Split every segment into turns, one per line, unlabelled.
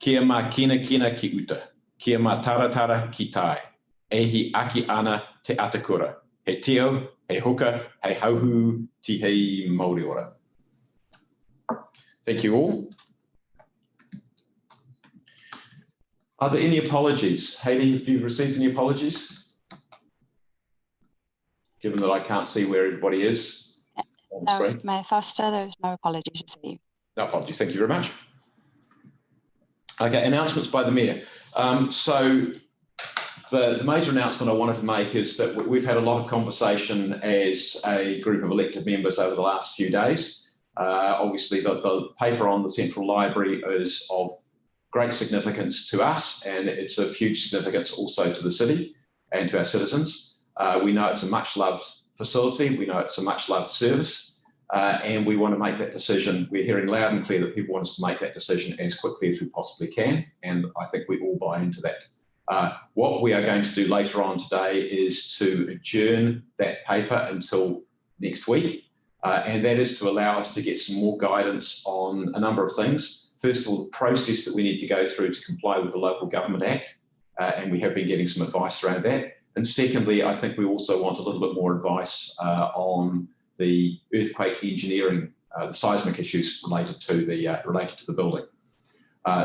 Kia mā kina kina ki uta. Kia mā taratara ki tai. Ehi aki ana te atakura. He tio, he huka, he hauhu, ti hei Māori ora. Thank you all. Are there any apologies? Hayley, have you received any apologies? Given that I can't see where everybody is on the screen.
Mayor Foster, there's no apologies received.
No apologies, thank you very much. Okay, announcements by the Mayor. So the major announcement I wanted to make is that we've had a lot of conversation as a group of elected members over the last few days. Obviously, the paper on the Central Library is of great significance to us, and it's of huge significance also to the city and to our citizens. We know it's a much loved facility, we know it's a much loved service, and we want to make that decision. We're hearing loud and clear that people want us to make that decision as quickly as we possibly can, and I think we all buy into that. What we are going to do later on today is to adjourn that paper until next week, and that is to allow us to get some more guidance on a number of things. First of all, the process that we need to go through to comply with the Local Government Act, and we have been getting some advice around that. And secondly, I think we also want a little bit more advice on the earthquake engineering, the seismic issues related to the building.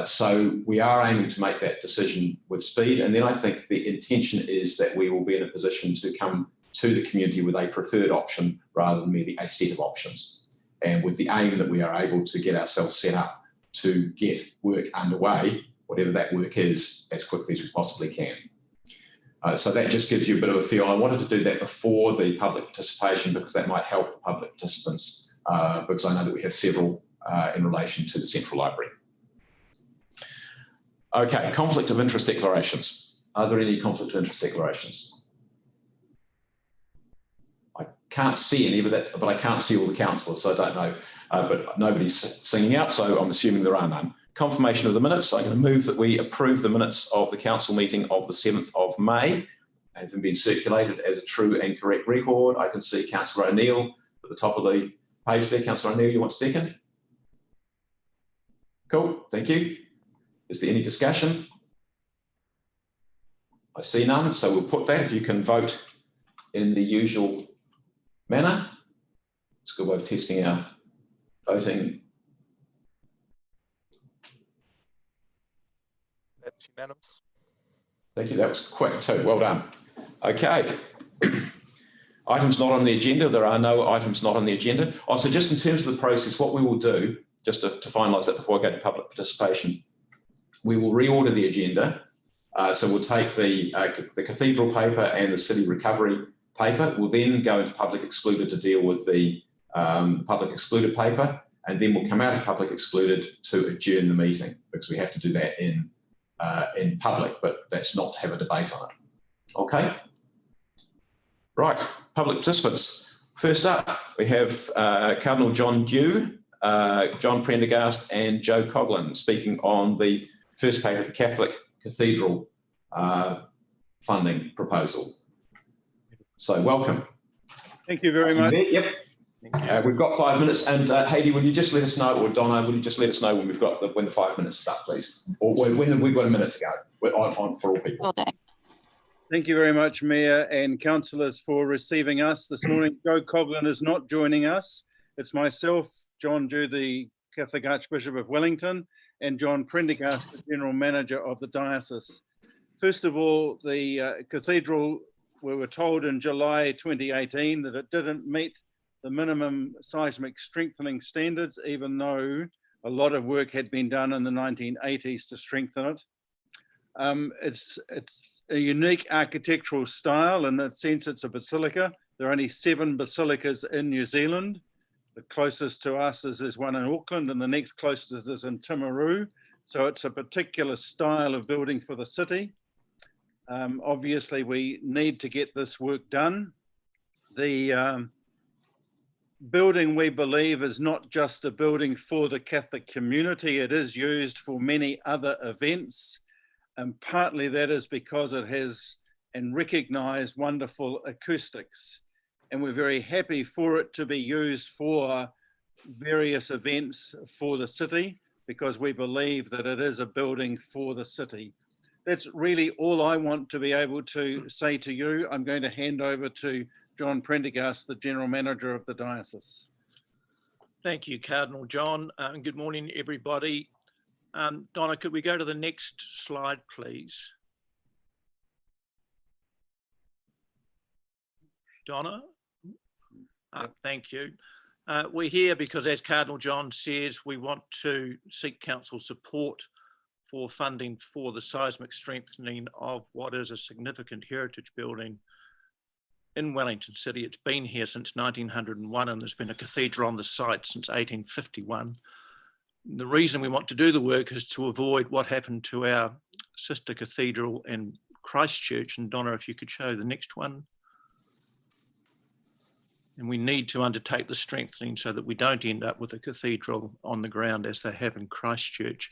So we are aiming to make that decision with speed, and then I think the intention is that we will be in a position to come to the community with a preferred option rather than merely a set of options, and with the aim that we are able to get ourselves set up to get work underway, whatever that work is, as quickly as we possibly can. So that just gives you a bit of a feel. I wanted to do that before the public participation because that might help the public participants, because I know that we have several in relation to the Central Library. Okay, conflict of interest declarations. Are there any conflict of interest declarations? I can't see any, but I can't see all the councillors, so I don't know. But nobody's singing out, so I'm assuming there are none. Confirmation of the minutes. I'm going to move that we approve the minutes of the council meeting of the 7th of May. They have been circulated as a true and correct record. I can see Councillor O'Neill at the top of the page there. Councillor O'Neill, you want a second? Cool, thank you. Is there any discussion? I see none, so we'll put that. If you can vote in the usual manner. It's a good way of testing our voting.
That's unanimous.
Thank you, that was quick too, well done. Okay, items not on the agenda. There are no items not on the agenda. So just in terms of the process, what we will do, just to finalise that before I go to public participation, we will reorder the agenda. So we'll take the Cathedral paper and the City Recovery paper. We'll then go into Public Excluded to deal with the Public Excluded paper, and then we'll come out of Public Excluded to adjourn the meeting, because we have to do that in public, but that's not to have a debate on it. Okay? Right, public participants. First up, we have Cardinal John Dew, John Prendergast and Joe Coughlin speaking on the first paper of the Catholic Cathedral funding proposal. So welcome.
Thank you very much.
Yep. We've got 5 minutes, and Hayley, will you just let us know, or Donna, will you just let us know when we've got when the 5 minutes is up, please, or when we've got a minute to go. We're on for all people.
Thank you very much, Mayor and councillors, for receiving us this morning. Joe Coughlin is not joining us. It's myself, John Dew, the Catholic Archbishop of Wellington, and John Prendergast, the General Manager of the Diocese. First of all, the Cathedral, we were told in July 2018 that it didn't meet the minimum seismic strengthening standards, even though a lot of work had been done in the 1980s to strengthen it. It's a unique architectural style in that sense. It's a basilica. There are only 7 basilicas in New Zealand. The closest to us is one in Auckland, and the next closest is in Timaru. So it's a particular style of building for the city. Obviously, we need to get this work done. The building, we believe, is not just a building for the Catholic community. It is used for many other events, and partly that is because it has and recognised wonderful acoustics, and we're very happy for it to be used for various events for the city. because we believe that it is a building for the city. That's really all I want to be able to say to you. I'm going to hand over to John Prendergast, the General Manager of the Diocese.
Thank you, Cardinal John. Good morning, everybody. Donna, could we go to the next slide, please? Donna? Thank you. We're here because, as Cardinal John says, we want to seek council support for funding for the seismic strengthening of what is a significant heritage building in Wellington City. It's been here since 1901 and there's been a cathedral on the site since 1851. The reason we want to do the work is to avoid what happened to our sister cathedral in Christchurch. And Donna, if you could show the next one. And we need to undertake the strengthening so that we don't end up with a cathedral on the ground as they have in Christchurch.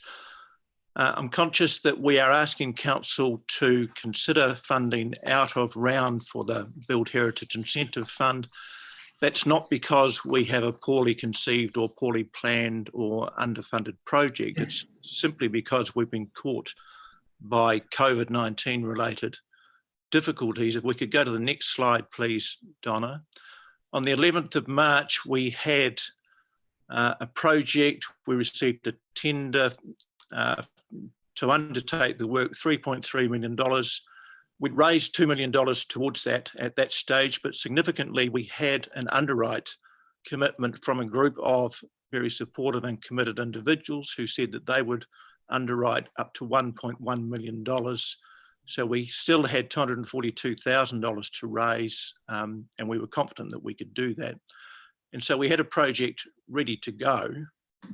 I'm conscious that we are asking council to consider funding out of round for the Build Heritage Incentive Fund. That's not because we have a poorly conceived or poorly planned or underfunded project. It's simply because we've been caught by COVID-19 related difficulties. If we could go to the next slide, please, Donna. On the 11th of March, we had a project. We received a tender to undertake the work, $3.3 million. We'd raised $2 million towards that at that stage, but significantly we had an underwrite commitment from a group of very supportive and committed individuals who said that they would underwrite up to $1.1 million. So we still had $242,000 to raise, and we were confident that we could do that. And so we had a project ready to go,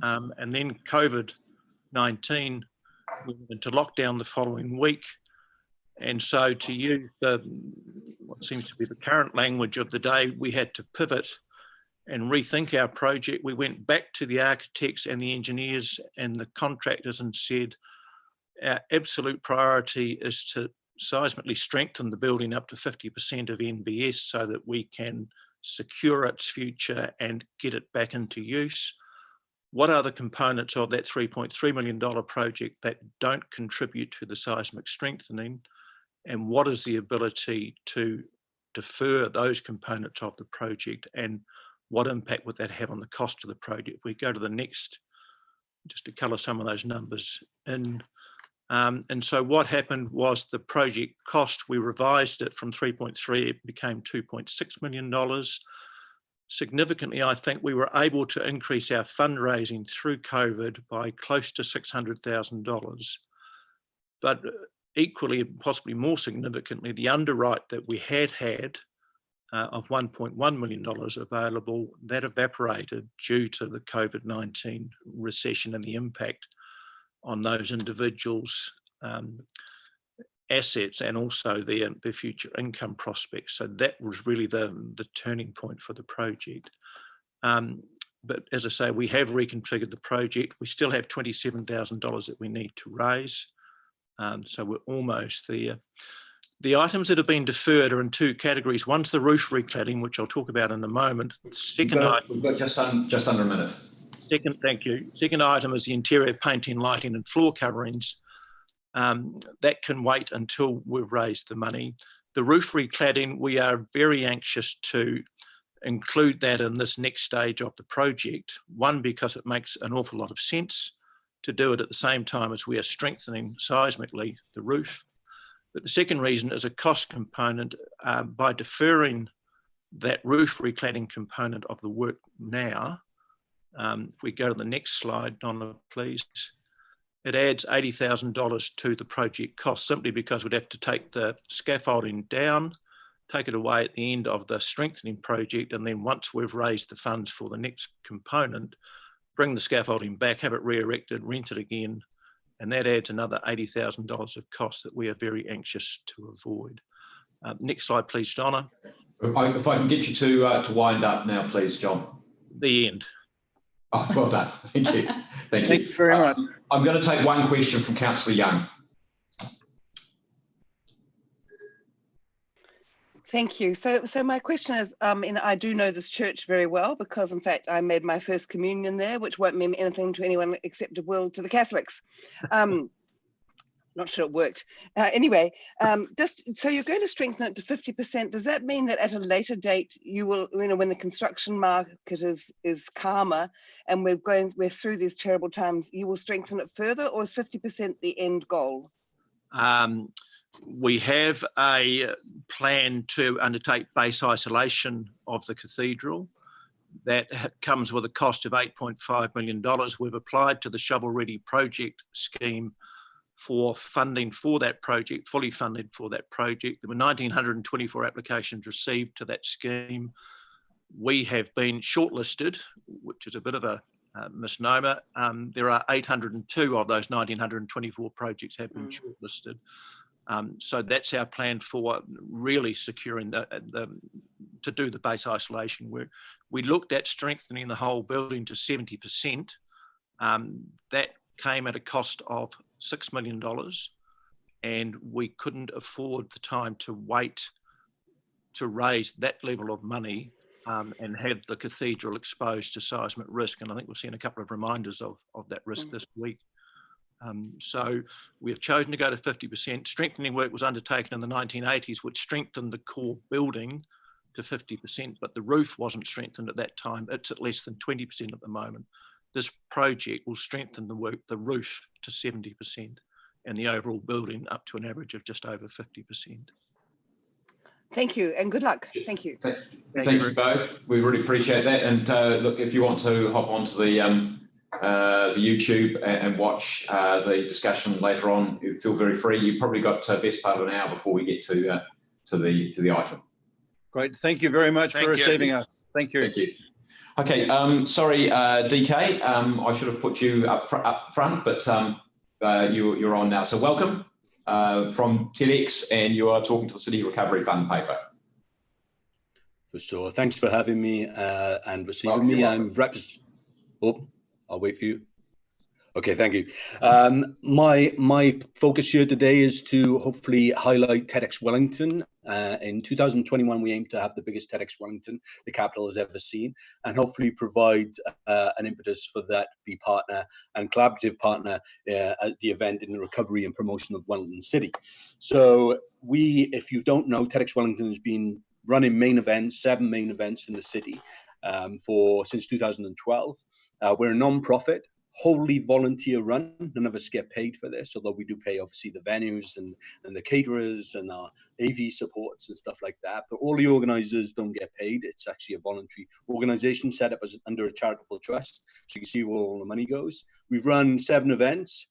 and then COVID-19, we went into lockdown the following week. And so to use what seems to be the current language of the day, we had to pivot and rethink our project. We went back to the architects and the engineers and the contractors and said, our absolute priority is to seismically strengthen the building up to 50% of NBS so that we can secure its future and get it back into use. What are the components of that $3.3 million project that don't contribute to the seismic strengthening? And what is the ability to defer those components of the project, and what impact would that have on the cost of the project? If we go to the next, just to colour some of those numbers in. And so what happened was the project cost, we revised it from 3.3, it became $2.6 million. Significantly, I think we were able to increase our fundraising through COVID by close to $600,000. But equally, possibly more significantly, the underwrite that we had of $1.1 million available, that evaporated due to the COVID-19 recession and the impact on those individuals' assets and also their future income prospects. So that was really the turning point for the project. But as I say, we have reconfigured the project. We still have $27,000 that we need to raise. So we're almost there. The items that have been deferred are in two categories. One's the roof recladding, which I'll talk about in a moment. The second
We've got just under a minute.
Thank you. Second item is the interior painting, lighting and floor coverings. That can wait until we've raised the money. The roof recladding, we are very anxious to include that in this next stage of the project. One, because it makes an awful lot of sense to do it at the same time as we are strengthening seismically the roof. But the second reason is a cost component. By deferring that roof recladding component of the work now, if we go to the next slide, Donna, please, it adds $80,000 to the project cost simply because we'd have to take the scaffolding down, take it away at the end of the strengthening project, and then once we've raised the funds for the next component, bring the scaffolding back, have it re-erected, rent it again, and that adds another $80,000 of costs that we are very anxious to avoid. Next slide, please, Donna.
If I can get you to wind up now, please, John.
The end.
Oh, well done. Thank you. Thank you.
Thank you very much.
I'm going to take one question from Councillor Young.
Thank you. So my question is, and I do know this church very well because, in fact, I made my first communion there, which won't mean anything to anyone except it will to the Catholics. Not sure it worked. Anyway, so you're going to strengthen it to 50%. Does that mean that at a later date you will, when the construction market is calmer and we're through these terrible times, you will strengthen it further, or is 50% the end goal?
We have a plan to undertake base isolation of the cathedral. That comes with a cost of $8.5 million. We've applied to the Shovel Ready project scheme for funding for that project, fully funded for that project. There were 1,924 applications received to that scheme. We have been shortlisted, which is a bit of a misnomer. There are 802 of those 1,924 projects have been shortlisted. So that's our plan for really securing to do the base isolation work. We looked at strengthening the whole building to 70%. That came at a cost of $6 million, and we couldn't afford the time to wait to raise that level of money and have the cathedral exposed to seismic risk. And I think we've seen a couple of reminders of that risk this week. So we have chosen to go to 50%. Strengthening work was undertaken in the 1980s, which strengthened the core building to 50%, but the roof wasn't strengthened at that time. It's at less than 20% at the moment. This project will strengthen the roof to 70% and the overall building up to an average of just over 50%.
Thank you, and good luck. Thank you.
Thank you both. We really appreciate that. And look, if you want to hop onto the YouTube and watch the discussion later on, you feel very free. You've probably got best part of an hour before we get to the item.
Great. Thank you very much for receiving us. Thank you.
Thank you. Okay, sorry, DK, I should have put you up front, but you're on now. So welcome from TEDx, and you are talking to the City Recovery Fund paper.
For sure. Thanks for having me and receiving me. I'll wait for you. Okay, thank you. My focus here today is to hopefully highlight TEDx Wellington. In 2021, we aim to have the biggest TEDx Wellington the capital has ever seen, and hopefully provide an impetus for that to be partner and collaborative partner at the event in the recovery and promotion of Wellington City. So if you don't know, TEDx Wellington has been running main events, 7 main events in the city since 2012. We're a non-profit, wholly volunteer run. None of us get paid for this, although we do pay obviously the venues and the caterers and our AV supports and stuff like that. But all the organisers don't get paid. It's actually a voluntary organisation set up as under a charitable trust. So you can see where all the money goes. We've run 7 events.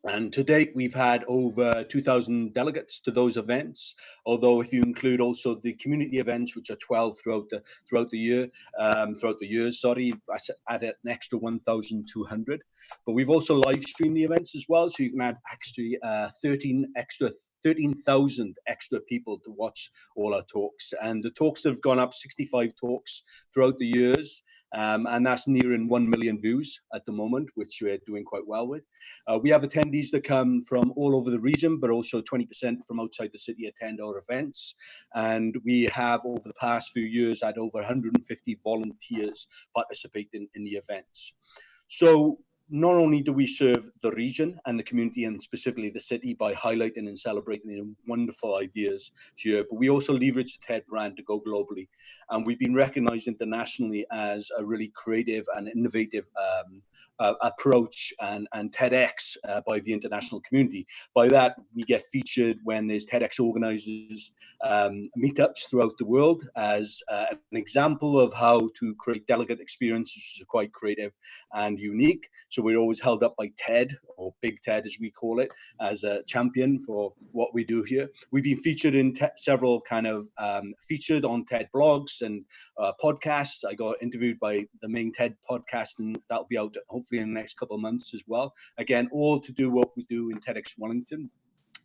And to date, we've had over 2,000 delegates to those events. Although, if you include also the community events, which are 12 throughout the year, I add an extra 1,200. But we've also live streamed the events as well, so you can add actually 13,000 extra people to watch all our talks. And the talks have gone up 65 talks throughout the years. And that's nearing 1 million views at the moment, which we're doing quite well with. We have attendees that come from all over the region, but also 20% from outside the city attend our events. And we have, over the past few years, had over 150 volunteers participating in the events. So not only do we serve the region and the community, and specifically the city, by highlighting and celebrating the wonderful ideas here, but we also leverage the TED brand to go globally. And we've been recognized internationally as a really creative and innovative approach and TEDx by the international community. By that, we get featured when there's TEDx organizers meetups throughout the world as an example of how to create delegate experiences, which is quite creative and unique. So we're always held up by TED, or Big TED as we call it, as a champion for what we do here. We've been featured in several featured on TED blogs and podcasts. I got interviewed by the main TED podcast, and that'll be out hopefully in the next couple of months as well. Again, all to do what we do in TEDx Wellington.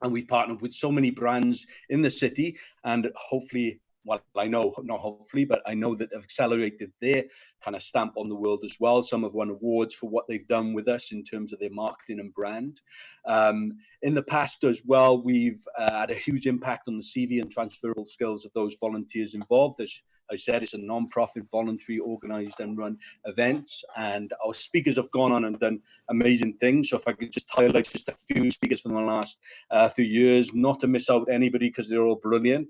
And we've partnered with so many brands in the city, and hopefully well, I know, not hopefully, but I know that have accelerated their kind of stamp on the world as well. Some have won awards for what they've done with us in terms of their marketing and brand. In the past as well, we've had a huge impact on the CV and transferable skills of those volunteers involved. As I said, it's a non-profit, voluntary, organised and run events, and our speakers have gone on and done amazing things. So if I could just highlight just a few speakers from the last few years, not to miss out anybody because they're all brilliant.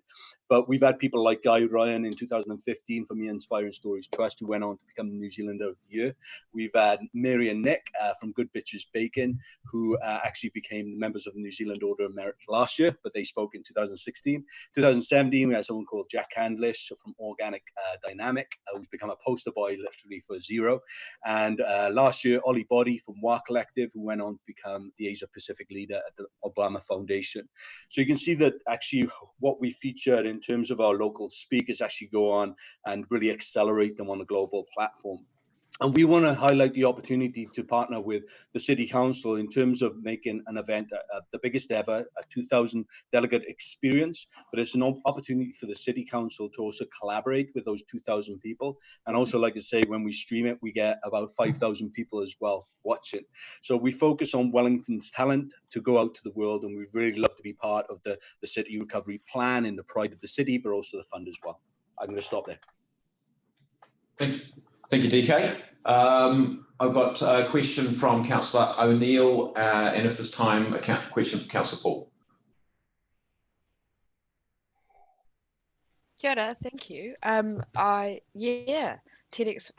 But we've had people like Guy Ryan in 2015 from the Inspiring Stories Trust, who went on to become the New Zealander of the Year. We've had Mary and Nick from Good Bitches Bacon, who actually became members of the New Zealand Order of Merit last year, but they spoke in 2016. 2017, we had someone called Jack Handlish from Organic Dynamic, who's become a poster boy literally for Zero. And last year, Ollie Body from WA Collective, who went on to become the Asia Pacific leader at the Obama Foundation. So you can see that actually what we featured in terms of our local speakers actually go on and really accelerate them on a global platform. And we want to highlight the opportunity to partner with the City Council in terms of making an event the biggest ever, a 2,000 delegate experience. But it's an opportunity for the City Council to also collaborate with those 2,000 people. And also, like I say, when we stream it, we get about 5,000 people as well watching. So we focus on Wellington's talent to go out to the world, and we'd really love to be part of the city recovery plan in the pride of the city, but also the fund as well. I'm going to stop there.
Thank you, DK. I've got a question from Councillor O'Neill, and if there's time, a question from Councillor Paul.
Kia ora, thank you. TEDx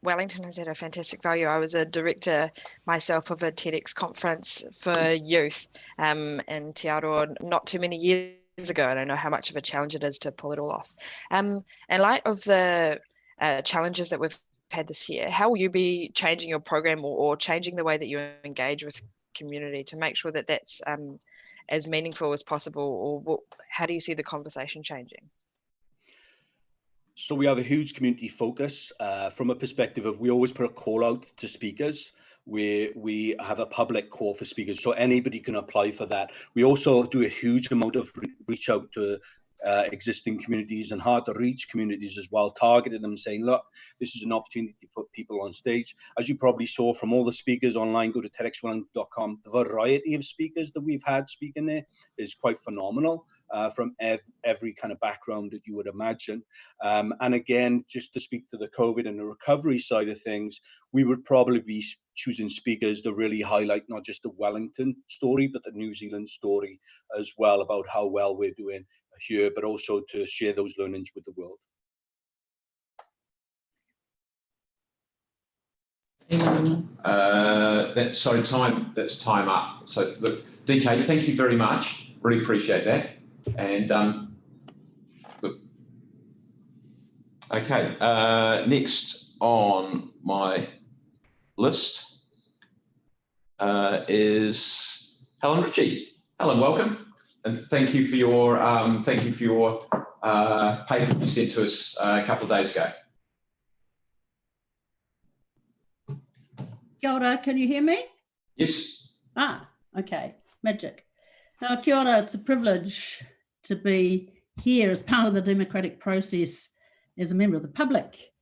Wellington has had a fantastic value. I was a director myself of a TEDx conference for youth in Te Aroa not too many years ago, and I know how much of a challenge it is to pull it all off. In light of the challenges that we've had this year, how will you be changing your program or changing the way that you engage with community to make sure that that's as meaningful as possible, or how do you see the conversation changing?
So we have a huge community focus from a perspective of we always put a call out to speakers where we have a public call for speakers, so anybody can apply for that. We also do a huge amount of reach out to existing communities and hard to reach communities as well, targeting them, saying, look, this is an opportunity to put people on stage. As you probably saw from all the speakers online, go to TEDxWellington.com. The variety of speakers that we've had speaking there is quite phenomenal, from every kind of background that you would imagine. And again, just to speak to the COVID and the recovery side of things, we would probably be choosing speakers to really highlight not just the Wellington story, but the New Zealand story as well, about how well we're doing here, but also to share those learnings with the world.
That's time up. So look, DK, thank you very much. Really appreciate that. And look, okay, next on my list is Helen Ritchie. Helen, welcome, and thank you for your paper you sent to us a couple of days ago.
Kia ora, can you hear me?
Yes.
Ah, okay, magic. Kia ora, it's a privilege to be here as part of the democratic process as a member of the public.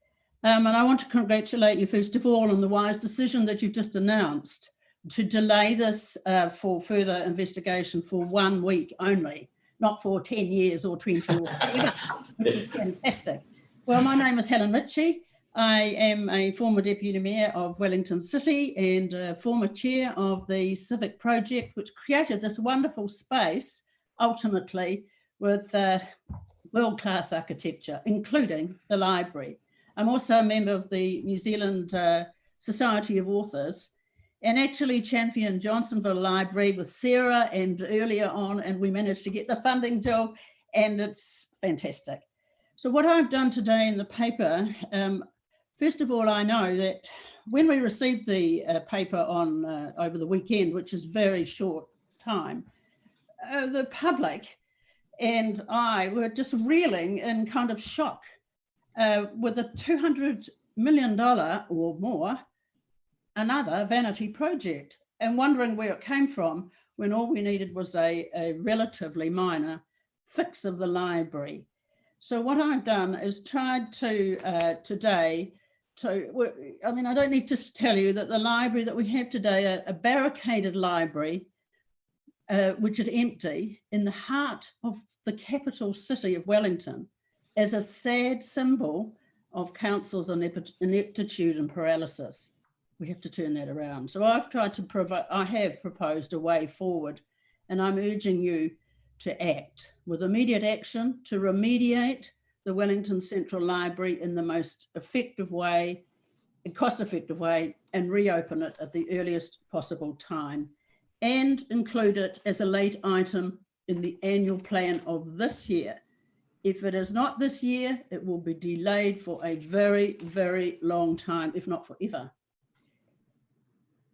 And I want to congratulate you, first of all, on the wise decision that you've just announced to delay this for further investigation for 1 week only, not for 10 years or 20 or whatever, which is fantastic. Well, my name is Helen Ritchie. I am a former Deputy Mayor of Wellington City and a former chair of the Civic Project, which created this wonderful space, ultimately, with world-class architecture, including the library. I'm also a member of the New Zealand Society of Authors, and actually championed Johnsonville Library with Sarah and earlier on, and we managed to get the funding job, and it's fantastic. So what I've done today in the paper, first of all, I know that when we received the paper on over the weekend, which is very short time, the public and I were just reeling in kind of shock with a $200 million or more, another vanity project, and wondering where it came from when all we needed was a relatively minor fix of the library. So what I've done is tried to today I mean, I don't need to tell you that the library that we have today, a barricaded library, which is empty in the heart of the capital city of Wellington, is a sad symbol of council's ineptitude and paralysis. We have to turn that around. So I've tried to provide, I have proposed a way forward, and I'm urging you to act with immediate action to remediate the Wellington Central Library in the most effective way, cost-effective way, and reopen it at the earliest possible time, and include it as a late item in the annual plan of this year. If it is not this year, it will be delayed for a very, very long time, if not forever.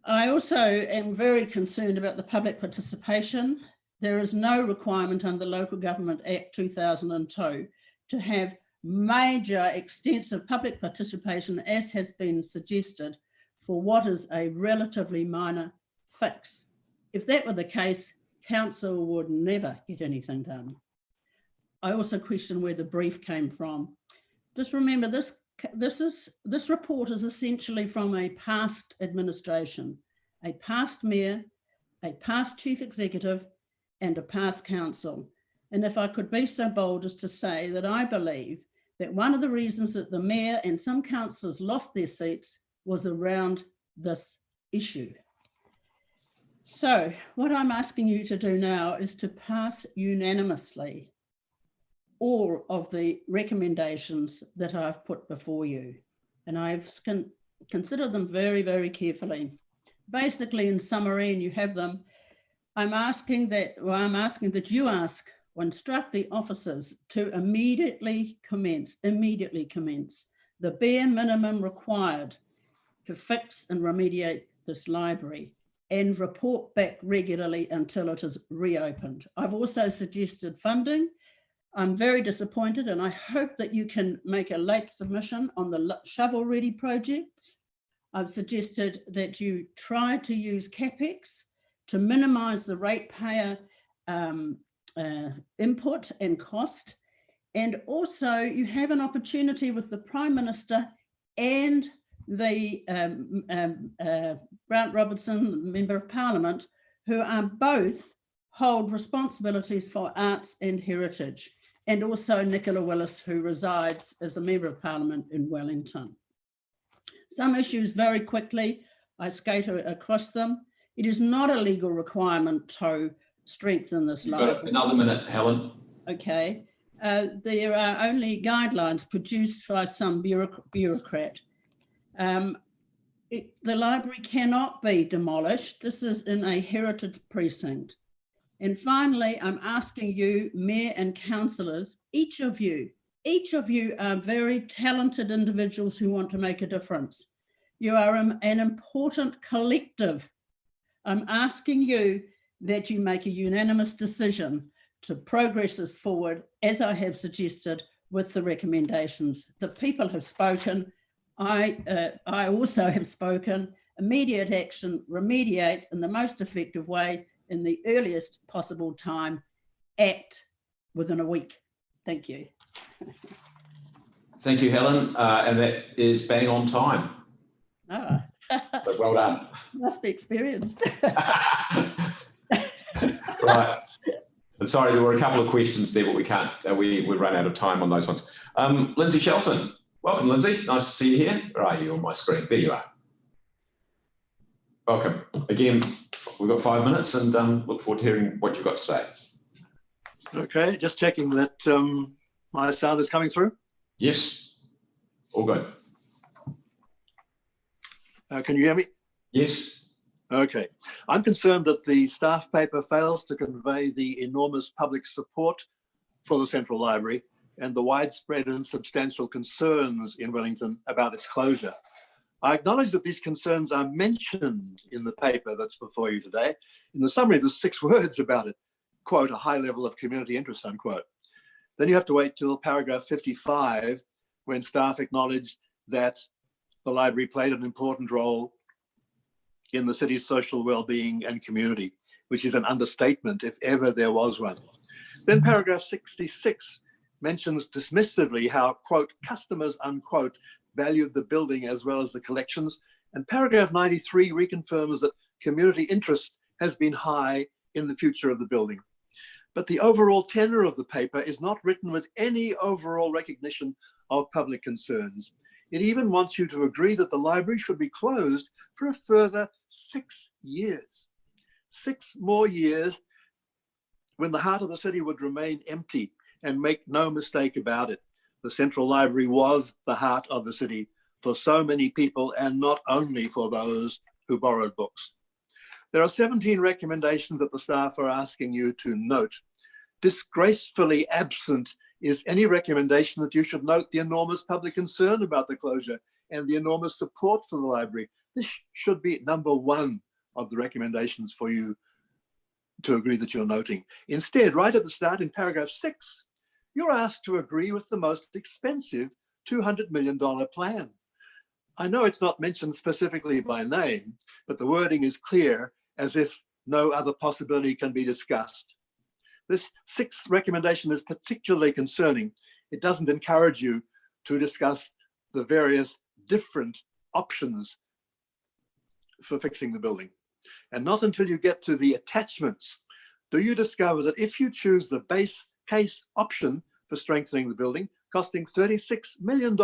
I also am very concerned about the public participation. There is no requirement under Local Government Act 2002 to have major extensive public participation, as has been suggested, for what is a relatively minor fix. If that were the case, council would never get anything done. I also question where the brief came from. Just remember, this report is essentially from a past administration, a past mayor, a past chief executive, and a past council. And if I could be so bold as to say that I believe that one of the reasons that the mayor and some councillors lost their seats was around this issue. So what I'm asking you to do now is to pass unanimously all of the recommendations that I've put before you. And I've considered them very, very carefully. Basically, in summary, and you have them, I'm asking that you ask or instruct the officers to immediately commence the bare minimum required to fix and remediate this library, and report back regularly until it is reopened. I've also suggested funding. I'm very disappointed, and I hope that you can make a late submission on the shovel-ready projects. I've suggested that you try to use CapEx to minimise the ratepayer input and cost. And also you have an opportunity with the Prime Minister and the Grant Robertson, Member of Parliament, who are both hold responsibilities for arts and heritage, and also Nicola Willis, who resides as a Member of Parliament in Wellington. Some issues very quickly, I skate across them. It is not a legal requirement to strengthen this library.
You've got another minute, Helen.
Okay. There are only guidelines produced by some bureaucrat. The library cannot be demolished. This is in a heritage precinct. And finally, I'm asking you, Mayor and councillors, each of you are very talented individuals who want to make a difference. You are an important collective. I'm asking you that you make a unanimous decision to progress this forward, as I have suggested, with the recommendations. The people have spoken. I also have spoken. Immediate action, remediate in the most effective way in the earliest possible time, act within a week. Thank you.
Thank you, Helen. And that is bang on time.
Ah.
So well done.
Must be experienced.
Right. Sorry, there were a couple of questions there, but we can't, we run out of time on those ones. Lindsay Shelton. Welcome, Lindsay. Nice to see you here. Where are you on my screen? There you are. Welcome. Again, we've got 5 minutes and look forward to hearing what you've got to say.
Okay, just checking that my sound is coming through.
Yes, all good.
Can you hear me?
Yes.
Okay. I'm concerned that the staff paper fails to convey the enormous public support for the Central Library and the widespread and substantial concerns in Wellington about its closure. I acknowledge that these concerns are mentioned in the paper that's before you today. In the summary, there's 6 words about it, quote, a high level of community interest, unquote. Then you have to wait till paragraph 55, when staff acknowledge that the library played an important role in the city's social well-being and community, which is an understatement if ever there was one. Then paragraph 66 mentions dismissively how, quote, customers, unquote, valued the building as well as the collections. And paragraph 93 reconfirms that community interest has been high in the future of the building. But the overall tenor of the paper is not written with any overall recognition of public concerns. It even wants you to agree that the library should be closed for a further 6 years. 6 more years when the heart of the city would remain empty, and make no mistake about it. The Central Library was the heart of the city for so many people, and not only for those who borrowed books. There are 17 recommendations that the staff are asking you to note. Disgracefully absent is any recommendation that you should note the enormous public concern about the closure and the enormous support for the library. This should be number 1 of the recommendations for you to agree that you're noting. Instead, right at the start in paragraph 6, you're asked to agree with the most expensive $200 million plan. I know it's not mentioned specifically by name, but the wording is clear, as if no other possibility can be discussed. This 6th recommendation is particularly concerning. It doesn't encourage you to discuss the various different options for fixing the building. And not until you get to the attachments do you discover that if you choose the base case option for strengthening the building, costing $36 million,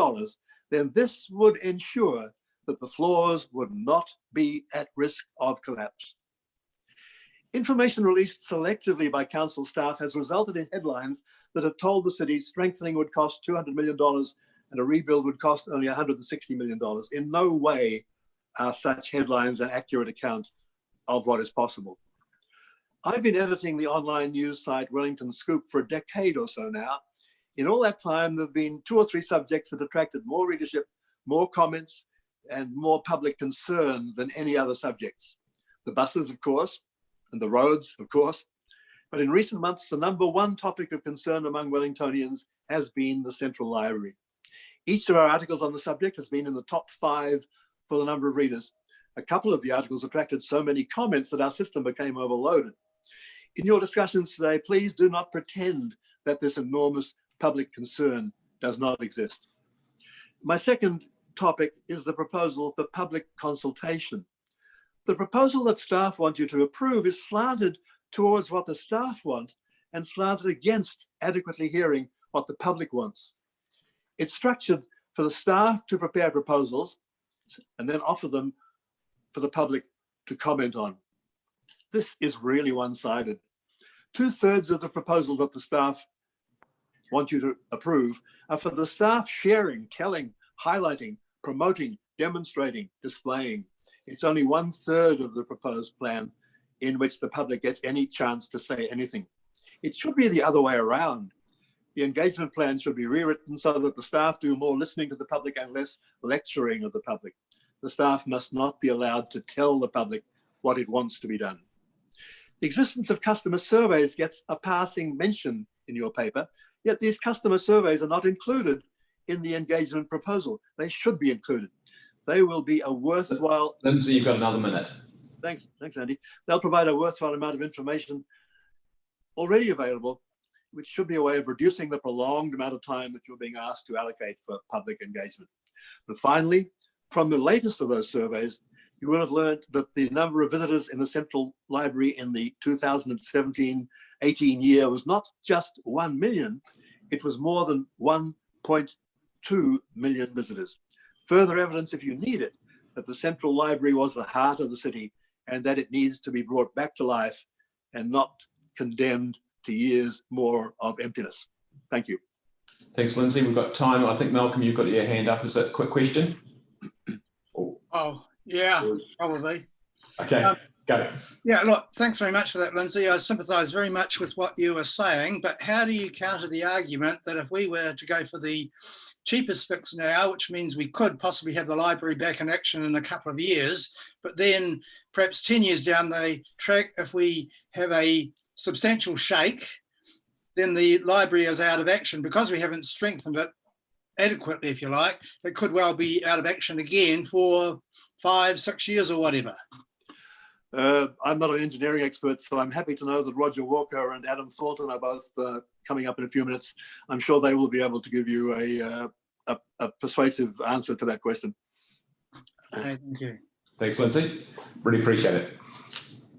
then this would ensure that the floors would not be at risk of collapse. Information released selectively by council staff has resulted in headlines that have told the city strengthening would cost $200 million and a rebuild would cost only $160 million. In no way are such headlines an accurate account of what is possible. I've been editing the online news site Wellington Scoop for a decade or so now. In all that time, there have been 2 or 3 subjects that attracted more readership, more comments, and more public concern than any other subjects. The buses, of course, and the roads, of course. But in recent months, the number 1 topic of concern among Wellingtonians has been the Central Library. Each of our articles on the subject has been in the top 5 for the number of readers. A couple of the articles attracted so many comments that our system became overloaded. In your discussions today, please do not pretend that this enormous public concern does not exist. My second topic is the proposal for public consultation. The proposal that staff want you to approve is slanted towards what the staff want and slanted against adequately hearing what the public wants. It's structured for the staff to prepare proposals and then offer them for the public to comment on. This is really one-sided. 2/3 of the proposal that the staff want you to approve are for the staff sharing, telling, highlighting, promoting, demonstrating, displaying. It's only 1/3 of the proposed plan in which the public gets any chance to say anything. It should be the other way around. The engagement plan should be rewritten so that the staff do more listening to the public and less lecturing of the public. The staff must not be allowed to tell the public what it wants to be done. The existence of customer surveys gets a passing mention in your paper, yet these customer surveys are not included in the engagement proposal. They should be included. They will be a worthwhile...
Lindsay, you've got another minute.
Thanks, Andy. They'll provide a worthwhile amount of information already available, which should be a way of reducing the prolonged amount of time that you're being asked to allocate for public engagement. But finally, from the latest of those surveys, you will have learned that the number of visitors in the Central Library in the 2017-18 year was not just 1 million, it was more than 1.2 million visitors. Further evidence, if you need it, that the Central Library was the heart of the city and that it needs to be brought back to life and not condemned to years more of emptiness. Thank you.
Thanks, Lindsay. We've got time. I think, Malcolm, you've got your hand up. Is that a quick question?
Oh, yeah, probably.
Okay, go.
Yeah, look, thanks very much for that, Lindsay. I sympathise very much with what you were saying, but how do you counter the argument that if we were to go for the cheapest fix now, which means we could possibly have the library back in action in a couple of years, but then perhaps 10 years down the track, if we have a substantial shake, then the library is out of action because we haven't strengthened it adequately, if you like. It could well be out of action again for 5-6 years or whatever.
I'm not an engineering expert, so I'm happy to know that Roger Walker and Adam Thornton are both coming up in a few minutes. I'm sure they will be able to give you a persuasive answer to that question.
Okay, thank you.
Thanks, Lindsay. Really appreciate it.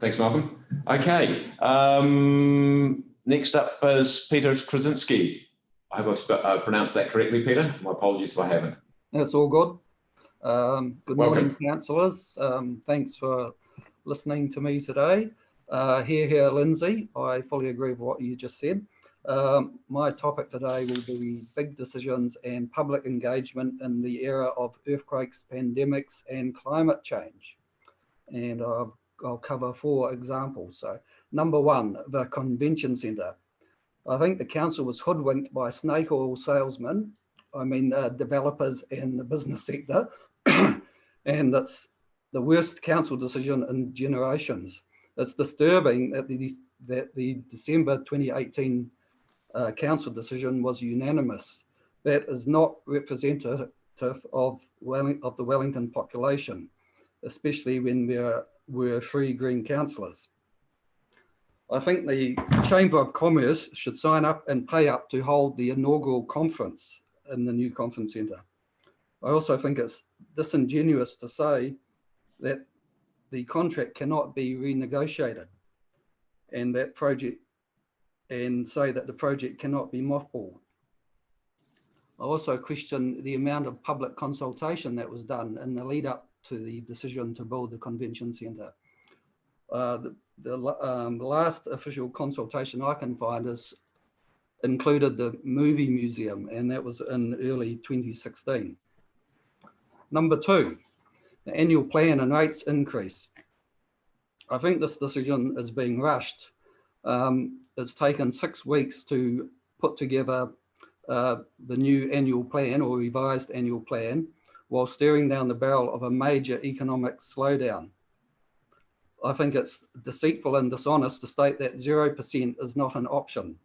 Thanks, Malcolm. Okay. Next up is Peter Krasinski. I hope I've pronounced that correctly, Peter. My apologies if I haven't.
That's all good. Good morning,
Welcome.
councillors. Thanks for listening to me today. Here, Lindsay. I fully agree with what you just said. My topic today will be big decisions and public engagement in the era of earthquakes, pandemics, and climate change. And I'll cover 4 examples. So, number 1, the convention centre. I think the council was hoodwinked by snake oil salesmen, developers and the business sector, and that's the worst council decision in generations. It's disturbing that the December 2018 council decision was unanimous. That is not representative of the Wellington population, especially when there were 3 Green councillors. I think the Chamber of Commerce should sign up and pay up to hold the inaugural conference in the new conference centre. I also think it's disingenuous to say that the contract cannot be renegotiated and say that the project cannot be mothballed. I also question the amount of public consultation that was done in the lead up to the decision to build the convention centre. The last official consultation I can find included the movie museum, and that was in early 2016. Number 2, the annual plan and rates increase. I think this decision is being rushed. It's taken 6 weeks to put together the new annual plan or revised annual plan while staring down the barrel of a major economic slowdown. I think it's deceitful and dishonest to state that 0% is not an option.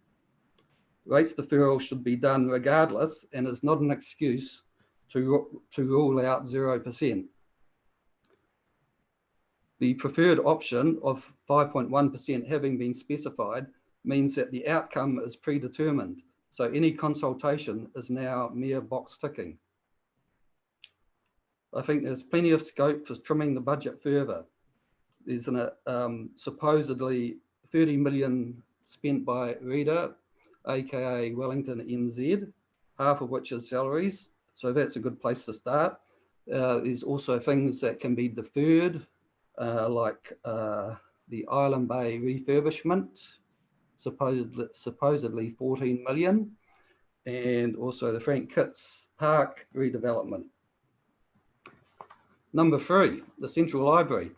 Rates deferral should be done regardless and is not an excuse to rule out 0%. The preferred option of 5.1% having been specified means that the outcome is predetermined, so any consultation is now mere box ticking. I think there's plenty of scope for trimming the budget further. There's supposedly 30 million spent by REDA, aka Wellington NZ, half of which is salaries, so that's a good place to start. There's also things that can be deferred, like the Island Bay refurbishment, supposedly 14 million, and also the Frank Kitts Park redevelopment. Number 3, the Central Library.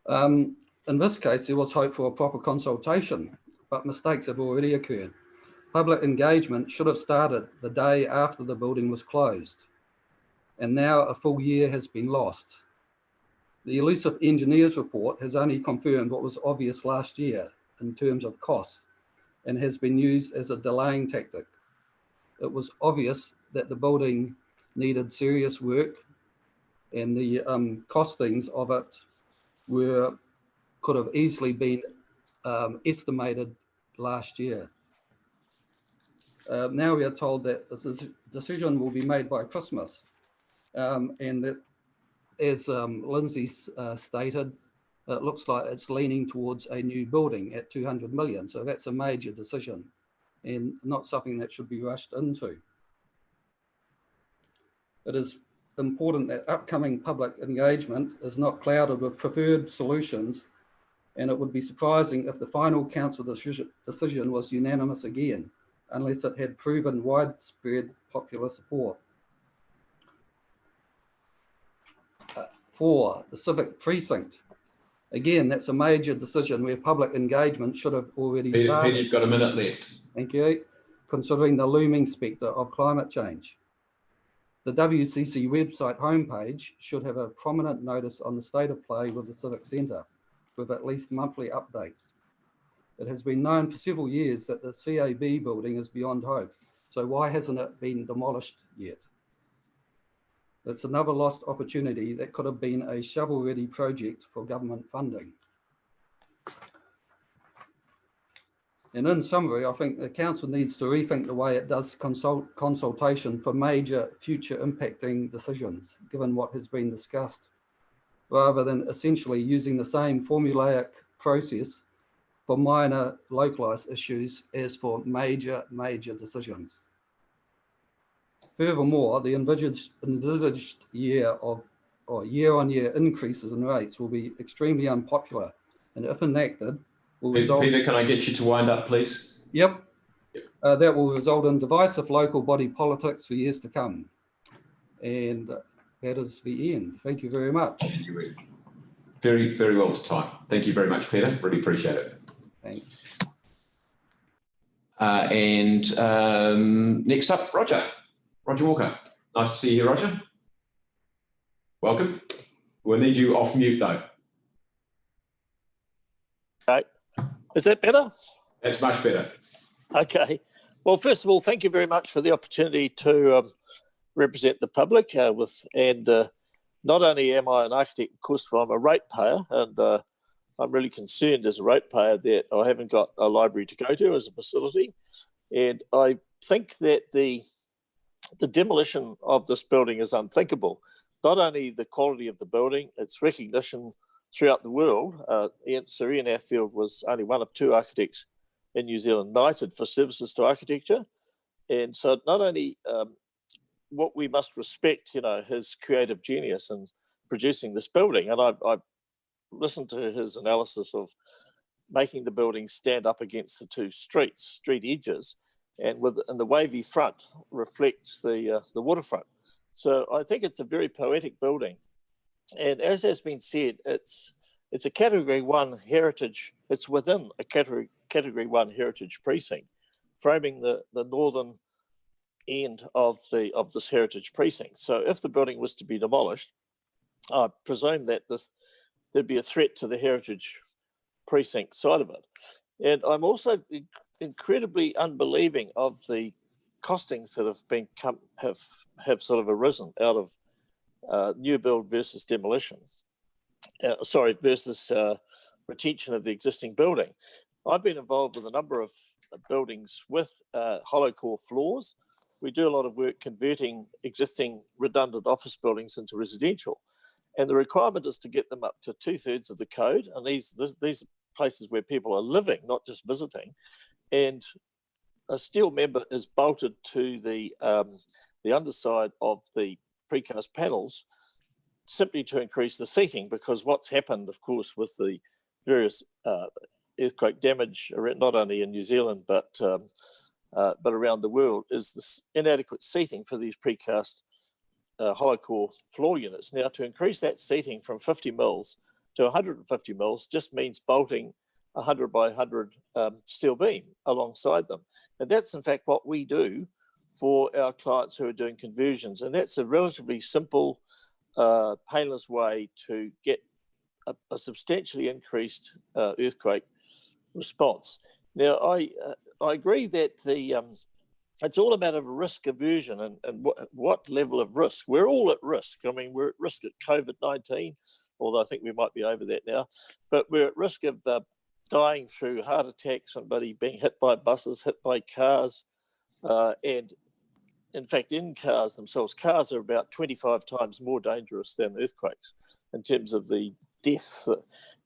In this case, there was hope for a proper consultation, but mistakes have already occurred. Public engagement should have started the day after the building was closed, and now a full year has been lost. The elusive engineers report has only confirmed what was obvious last year in terms of costs and has been used as a delaying tactic. It was obvious that the building needed serious work, and the costings of it could have easily been estimated last year. Now we are told that this decision will be made by Christmas, and that, as Lindsay stated, it looks like it's leaning towards a new building at 200 million. So that's a major decision and not something that should be rushed into. It is important that upcoming public engagement is not clouded with preferred solutions, and it would be surprising if the final council decision was unanimous again, unless it had proven widespread popular support. 4, the civic precinct. Again, that's a major decision where public engagement should have already started.
Peter, you've got a minute left.
Thank you. Considering the looming spectre of climate change. The WCC website homepage should have a prominent notice on the state of play with the Civic Centre, with at least monthly updates. It has been known for several years that the CAB building is beyond hope, so why hasn't it been demolished yet? It's another lost opportunity that could have been a shovel-ready project for government funding. And in summary, I think the council needs to rethink the way it does consultation for major future impacting decisions, given what has been discussed, rather than essentially using the same formulaic process for minor localized issues as for major decisions. Furthermore, the envisaged year-on-year increases in rates will be extremely unpopular, and if enacted, will result...
Peter, can I get you to wind up, please?
Yep. That will result in divisive local body politics for years to come. And that is the end. Thank you very much.
Very, very well to time. Thank you very much, Peter. Really appreciate it.
Thanks.
Next up, Roger Walker. Nice to see you, Roger. Welcome. We'll need you off mute, though.
Okay. Is that better?
That's much better.
Okay. Well, first of all, thank you very much for the opportunity to represent the public. Not only am I an architect, of course, but I'm a ratepayer, and I'm really concerned as a ratepayer that I haven't got a library to go to as a facility. And I think that the demolition of this building is unthinkable. Not only the quality of the building, its recognition throughout the world. Sir Ian Athfield was only one of 2 architects in New Zealand knighted for services to architecture. And so not only what we must respect, his creative genius in producing this building. And I listened to his analysis of making the building stand up against the 2 street edges, and the wavy front reflects the waterfront. So I think it's a very poetic building. And as has been said, it's a Category 1 heritage. It's within a Category 1 heritage precinct, framing the northern end of this heritage precinct. So if the building was to be demolished, I presume that there'd be a threat to the heritage precinct side of it. And I'm also incredibly unbelieving of the costings that have sort of arisen out of new build versus demolition. Versus retention of the existing building. I've been involved with a number of buildings with hollow core floors. We do a lot of work converting existing redundant office buildings into residential. And the requirement is to get them up to 2/3 of the code. And these are places where people are living, not just visiting. And a steel member is bolted to the underside of the precast panels simply to increase the seating, because what's happened, of course, with the various earthquake damage, not only in New Zealand, but around the world, is this inadequate seating for these precast hollow core floor units. Now, to increase that seating from 50 mils to 150 mils just means bolting 100 by 100 steel beam alongside them. And that's, in fact, what we do for our clients who are doing conversions. And that's a relatively simple, painless way to get a substantially increased earthquake response. Now, I agree that it's all a matter of risk aversion and what level of risk. We're all at risk. I mean, we're at risk at COVID-19, although I think we might be over that now. But we're at risk of dying through heart attacks, somebody being hit by buses, hit by cars, and in fact, in cars themselves, cars are about 25 times more dangerous than earthquakes in terms of the deaths.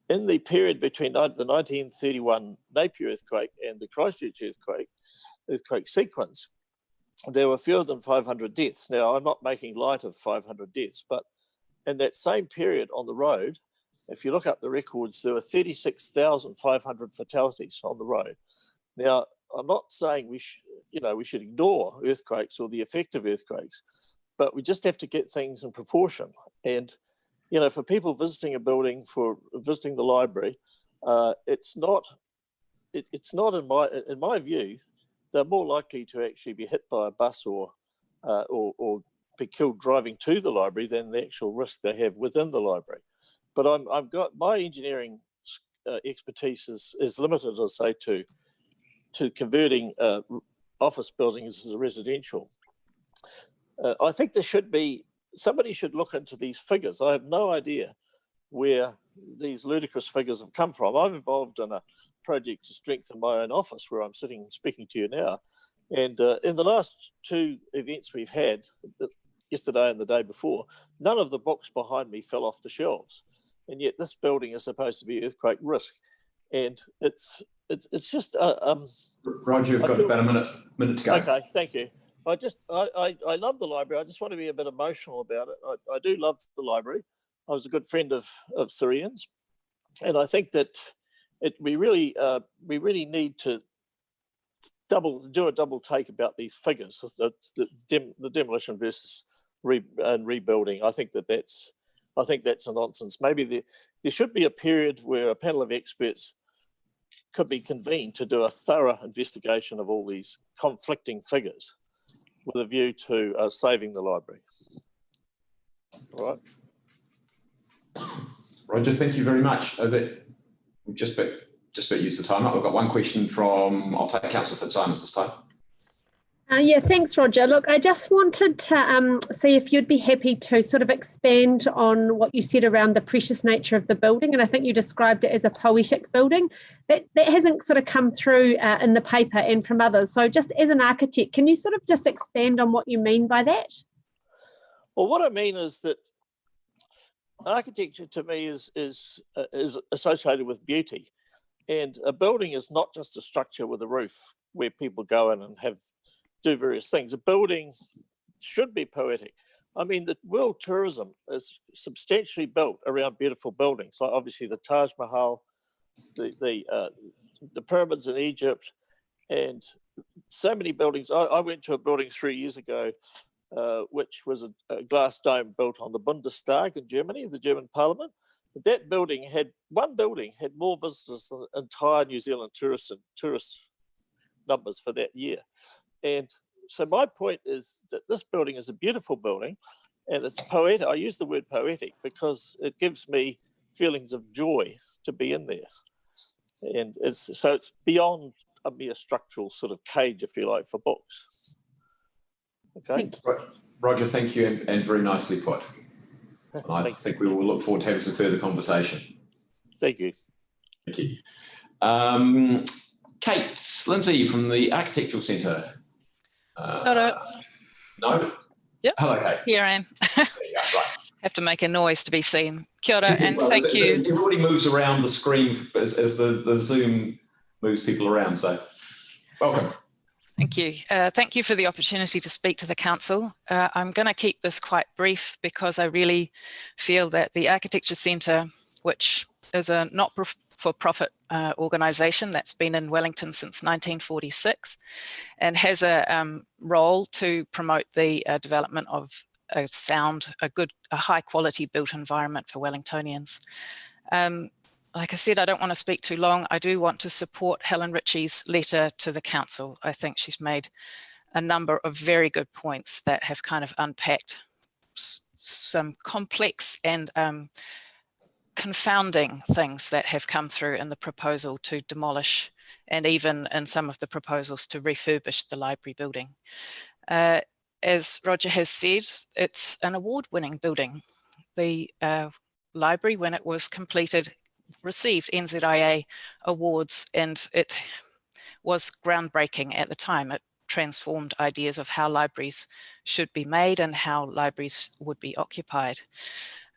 In the period between the 1931 Napier earthquake and the Christchurch earthquake sequence, there were fewer than 500 deaths. Now, I'm not making light of 500 deaths, but in that same period on the road, if you look up the records, there were 36,500 fatalities on the road. Now, I'm not saying we should ignore earthquakes or the effect of earthquakes, but we just have to get things in proportion. And for people visiting a building, for visiting the library, it's not in my view, they're more likely to actually be hit by a bus or be killed driving to the library than the actual risk they have within the library. But I've got my engineering expertise is limited, as I say, to converting office buildings as a residential. I think there should be somebody should look into these figures. I have no idea where these ludicrous figures have come from. I'm involved in a project to strengthen my own office where I'm sitting and speaking to you now. And in the last 2 events we've had, yesterday and the day before, none of the books behind me fell off the shelves. And yet this building is supposed to be earthquake risk. And it's just...
Roger, you've got about a minute to go.
Okay, thank you. I love the library. I just want to be a bit emotional about it. I do love the library. I was a good friend of Syrian's. And I think that we really need to do a double take about these figures, the demolition versus rebuilding. I think that's a nonsense. Maybe there should be a period where a panel of experts could be convened to do a thorough investigation of all these conflicting figures with a view to saving the library. All right.
Roger, thank you very much. We've just about used the time up. We've got one question from, I'll take Councillor Fitzsimons this time.
Yeah, thanks, Roger. Look, I just wanted to see if you'd be happy to sort of expand on what you said around the precious nature of the building. And I think you described it as a poetic building. That hasn't sort of come through in the paper and from others. So just as an architect, can you sort of just expand on what you mean by that?
Well, what I mean is that architecture to me is associated with beauty. And a building is not just a structure with a roof where people go in and do various things. A building should be poetic. I mean, the world tourism is substantially built around beautiful buildings, like obviously the Taj Mahal, the pyramids in Egypt, and so many buildings. I went to a building 3 years ago, which was a glass dome built on the Bundestag in Germany, the German parliament. That building had more visitors than the entire New Zealand tourist numbers for that year. And so my point is that this building is a beautiful building, and it's poetic. I use the word poetic because it gives me feelings of joy to be in there. And it's beyond a mere structural sort of cage, if you like, for books. Okay.
Roger, thank you, and very nicely put. And I think we will look forward to having some further conversation.
Thank you.
Thank you. Kate Lindsay from the Architectural Centre.
Hello.
No?
Yep.
Hello, Kate.
Here I am.
There you go, right.
Have to make a noise to be seen. Kia ora, and thank you.
Everybody moves around the screen as the Zoom moves people around, so welcome.
Thank you. Thank you for the opportunity to speak to the council. I'm going to keep this quite brief because I really feel that the Architecture Centre, which is a not-for-profit organisation that's been in Wellington since 1946 and has a role to promote the development of a high-quality built environment for Wellingtonians. Like I said, I don't want to speak too long. I do want to support Helen Ritchie's letter to the council. I think she's made a number of very good points that have kind of unpacked some complex and confounding things that have come through in the proposal to demolish and even in some of the proposals to refurbish the library building. As Roger has said, it's an award-winning building. The library, when it was completed, received NZIA awards, and it was groundbreaking at the time. It transformed ideas of how libraries should be made and how libraries would be occupied.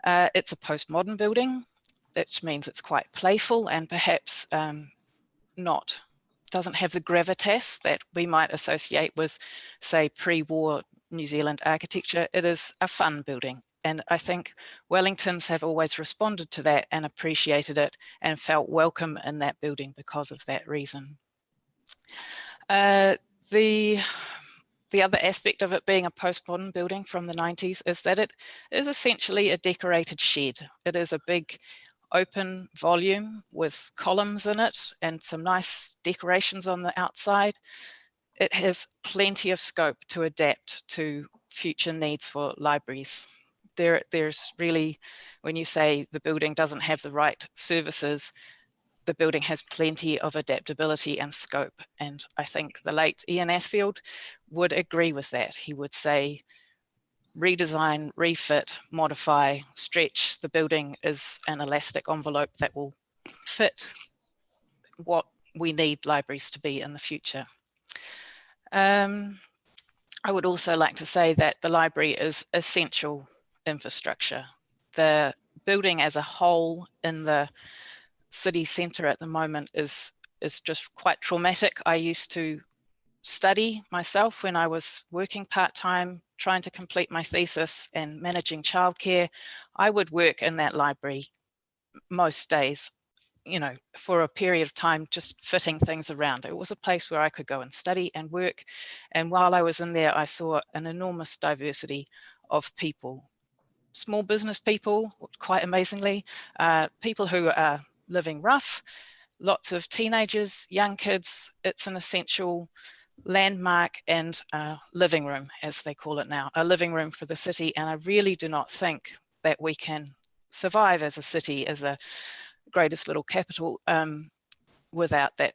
It's a postmodern building, which means it's quite playful and perhaps doesn't have the gravitas that we might associate with, say, pre-war New Zealand architecture. It is a fun building. And I think Wellingtons have always responded to that and appreciated it and felt welcome in that building because of that reason. The other aspect of it being a postmodern building from the 90s is that it is essentially a decorated shed. It is a big open volume with columns in it and some nice decorations on the outside. It has plenty of scope to adapt to future needs for libraries. There's really, when you say the building doesn't have the right services, the building has plenty of adaptability and scope. And I think the late Ian Athfield would agree with that. He would say redesign, refit, modify, stretch the building is an elastic envelope that will fit what we need libraries to be in the future. I would also like to say that the library is essential infrastructure. The building as a whole in the city centre at the moment is just quite traumatic. I used to study myself when I was working part-time, trying to complete my thesis and managing childcare. I would work in that library most days, you know, for a period of time, just fitting things around. It was a place where I could go and study and work. And while I was in there, I saw an enormous diversity of people, small business people, quite amazingly, people who are living rough, lots of teenagers, young kids. It's an essential landmark and living room, as they call it now, a living room for the city. And I really do not think that we can survive as a city, as a greatest little capital, without that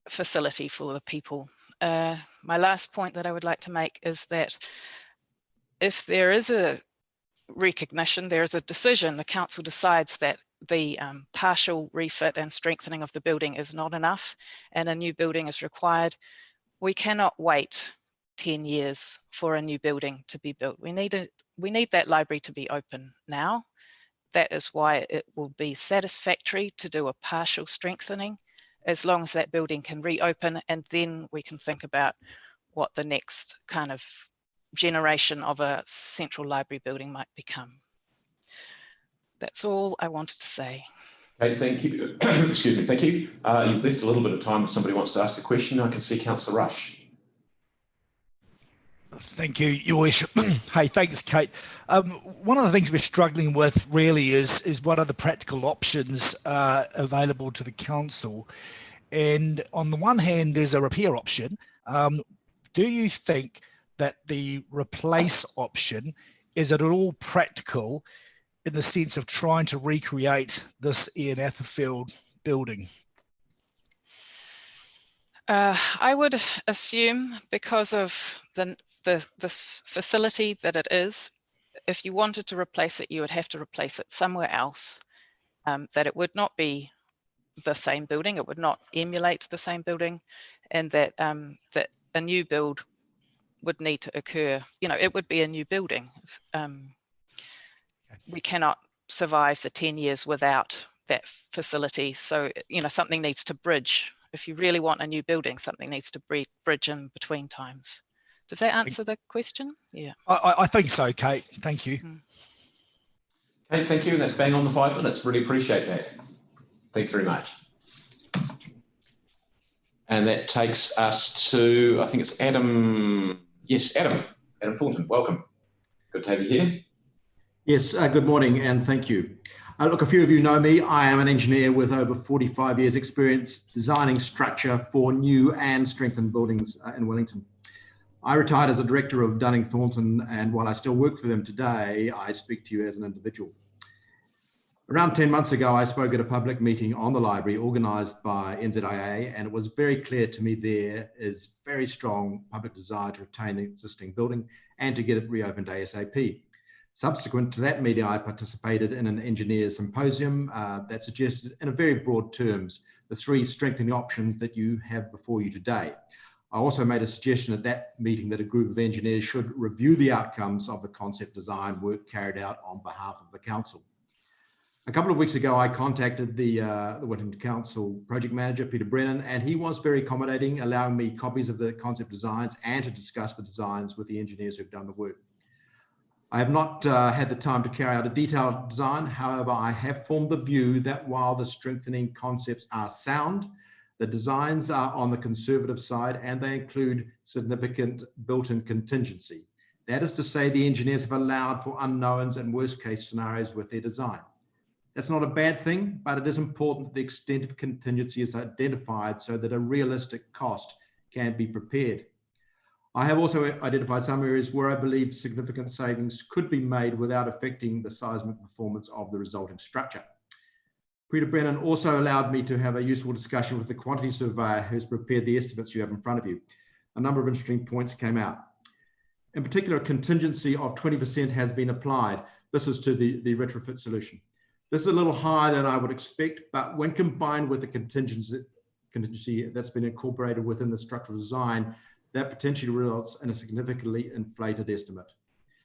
facility for the people. My last point that I would like to make is that if there is a recognition, there is a decision, the council decides that the partial refit and strengthening of the building is not enough and a new building is required, we cannot wait 10 years for a new building to be built. We need that library to be open now. That is why it will be satisfactory to do a partial strengthening as long as that building can reopen, and then we can think about what the next kind of generation of a central library building might become. That's all I wanted to say.
Okay, thank you. Excuse me, thank you. You've left a little bit of time if somebody wants to ask a question. I can see Councillor Rush.
Thank you, Joyce. Hey, thanks, Kate. One of the things we're struggling with really is what are the practical options available to the council? And on the one hand, there's a repair option. Do you think that the replace option is at all practical in the sense of trying to recreate this Ian Atherfield building?
I would assume, because of the facility that it is, if you wanted to replace it, you would have to replace it somewhere else, that it would not be the same building, it would not emulate the same building, and that that a new build would need to occur. You know, it would be a new building. We cannot survive the 10 years without that facility. So, you know, something needs to bridge. If you really want a new building, something needs to bridge in between times. Does that answer the question? Yeah.
I think so, Kate. Thank you.
Kate, thank you. And that's bang on the 5 minutes. Really appreciate that. Thanks very much. And that takes us to, I think it's Adam. Yes, Adam Thornton, welcome. Good to have you here.
Yes, good morning and thank you. Look, a few of you know me. I am an engineer with over 45 years experience designing structure for new and strengthened buildings in Wellington. I retired as a director of Dunning Thornton, and while I still work for them today, I speak to you as an individual. Around 10 months ago, I spoke at a public meeting on the library organised by NZIA, and it was very clear to me there is very strong public desire to retain the existing building and to get it reopened ASAP. Subsequent to that meeting, I participated in an engineers symposium that suggested in a very broad terms the 3 strengthening options that you have before you today. I also made a suggestion at that meeting that a group of engineers should review the outcomes of the concept design work carried out on behalf of the council. A couple of weeks ago, I contacted the Wellington Council project manager, Peter Brennan, and he was very accommodating, allowing me copies of the concept designs and to discuss the designs with the engineers who've done the work. I have not had the time to carry out a detailed design. However, I have formed the view that while the strengthening concepts are sound, the designs are on the conservative side and they include significant built-in contingency. That is to say, the engineers have allowed for unknowns and worst case scenarios with their design. That's not a bad thing, but it is important that the extent of contingency is identified so that a realistic cost can be prepared. I have also identified some areas where I believe significant savings could be made without affecting the seismic performance of the resulting structure. Peter Brennan also allowed me to have a useful discussion with the quantity surveyor who's prepared the estimates you have in front of you. A number of interesting points came out. In particular, a contingency of 20% has been applied. This is to the retrofit solution. This is a little higher than I would expect, but when combined with the contingency that's been incorporated within the structural design, that potentially results in a significantly inflated estimate.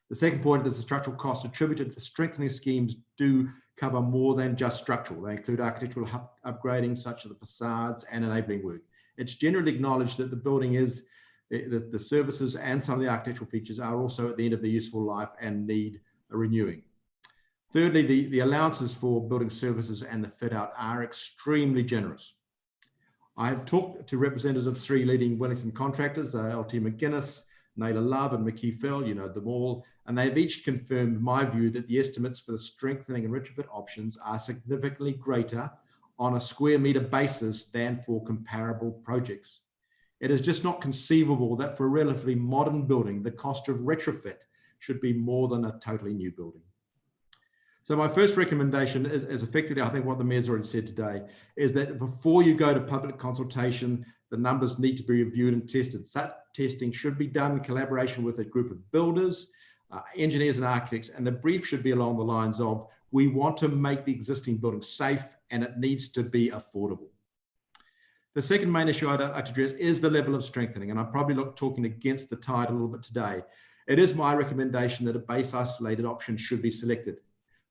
The second point is the structural costs attributed to strengthening schemes do cover more than just structural. They include architectural upgrading, such as the facades and enabling work. It's generally acknowledged that the building is, the services and some of the architectural features are also at the end of their useful life and need a renewing. Thirdly, the allowances for building services and the fit out are extremely generous. I have talked to representatives of 3 leading Wellington contractors, LT McGuinness, Naylor Love and McKee Fell, you know them all, and they've each confirmed my view that the estimates for the strengthening and retrofit options are significantly greater on a square metre basis than for comparable projects. It is just not conceivable that for a relatively modern building, the cost of retrofit should be more than a totally new building. So my first recommendation is effectively, I think what the Mayor's already said today, is that before you go to public consultation, the numbers need to be reviewed and tested. Such testing should be done in collaboration with a group of builders, engineers and architects, and the brief should be along the lines of, we want to make the existing building safe and it needs to be affordable. The second main issue I'd like to address is the level of strengthening, and I'm probably talking against the tide a little bit today. It is my recommendation that a base isolated option should be selected.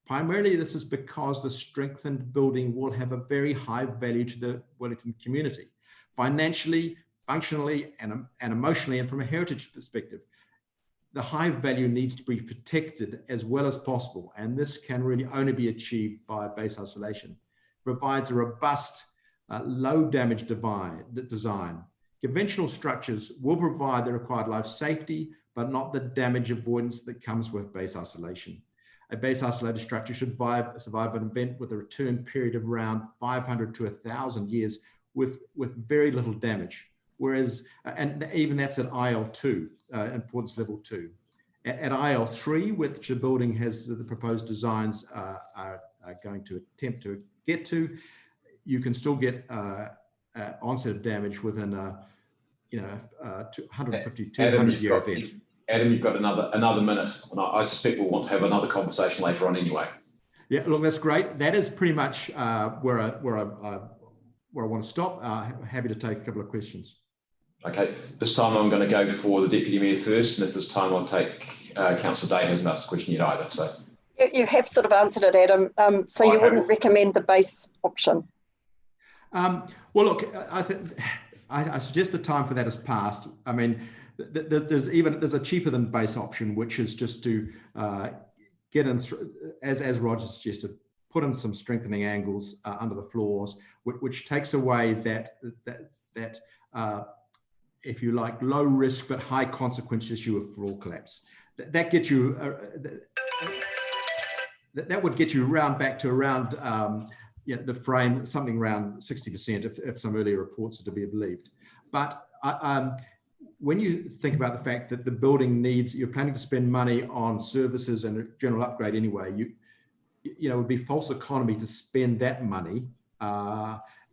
Primarily, this is because the strengthened building will have a very high value to the Wellington community, financially, functionally, and emotionally, and from a heritage perspective. The high value needs to be protected as well as possible, and this can really only be achieved by base isolation. It provides a robust, low damage design. Conventional structures will provide the required life safety, but not the damage avoidance that comes with base isolation. A base isolated structure should survive an event with a return period of around 500 to 1,000 years with very little damage. Whereas, and even that's at IL2, importance level 2. At IL3, which the building has the proposed designs are going to attempt to get to, you can still get onset of damage within a 150 to 200 year event.
Adam, you've got another minute, and I suspect we'll want to have another conversation later on anyway.
Yeah, look, that's great. That is pretty much where I want to stop. Happy to take a couple of questions.
Okay, this time I'm going to go for the Deputy Mayor first, and if this time I'll take Councillor Day hasn't asked a question yet either. So
you have sort of answered it, Adam. So you wouldn't recommend the base option?
Well, look, I suggest the time for that has passed. I mean, there's a cheaper than base option, which is just to get in, as Roger suggested, put in some strengthening angles under the floors, which takes away that if you like, low risk but high consequence issue of floor collapse. That gets you that would get you back to around the frame, something around 60% if some earlier reports are to be believed. But when you think about the fact that the building you're planning to spend money on services and a general upgrade anyway, it would be false economy to spend that money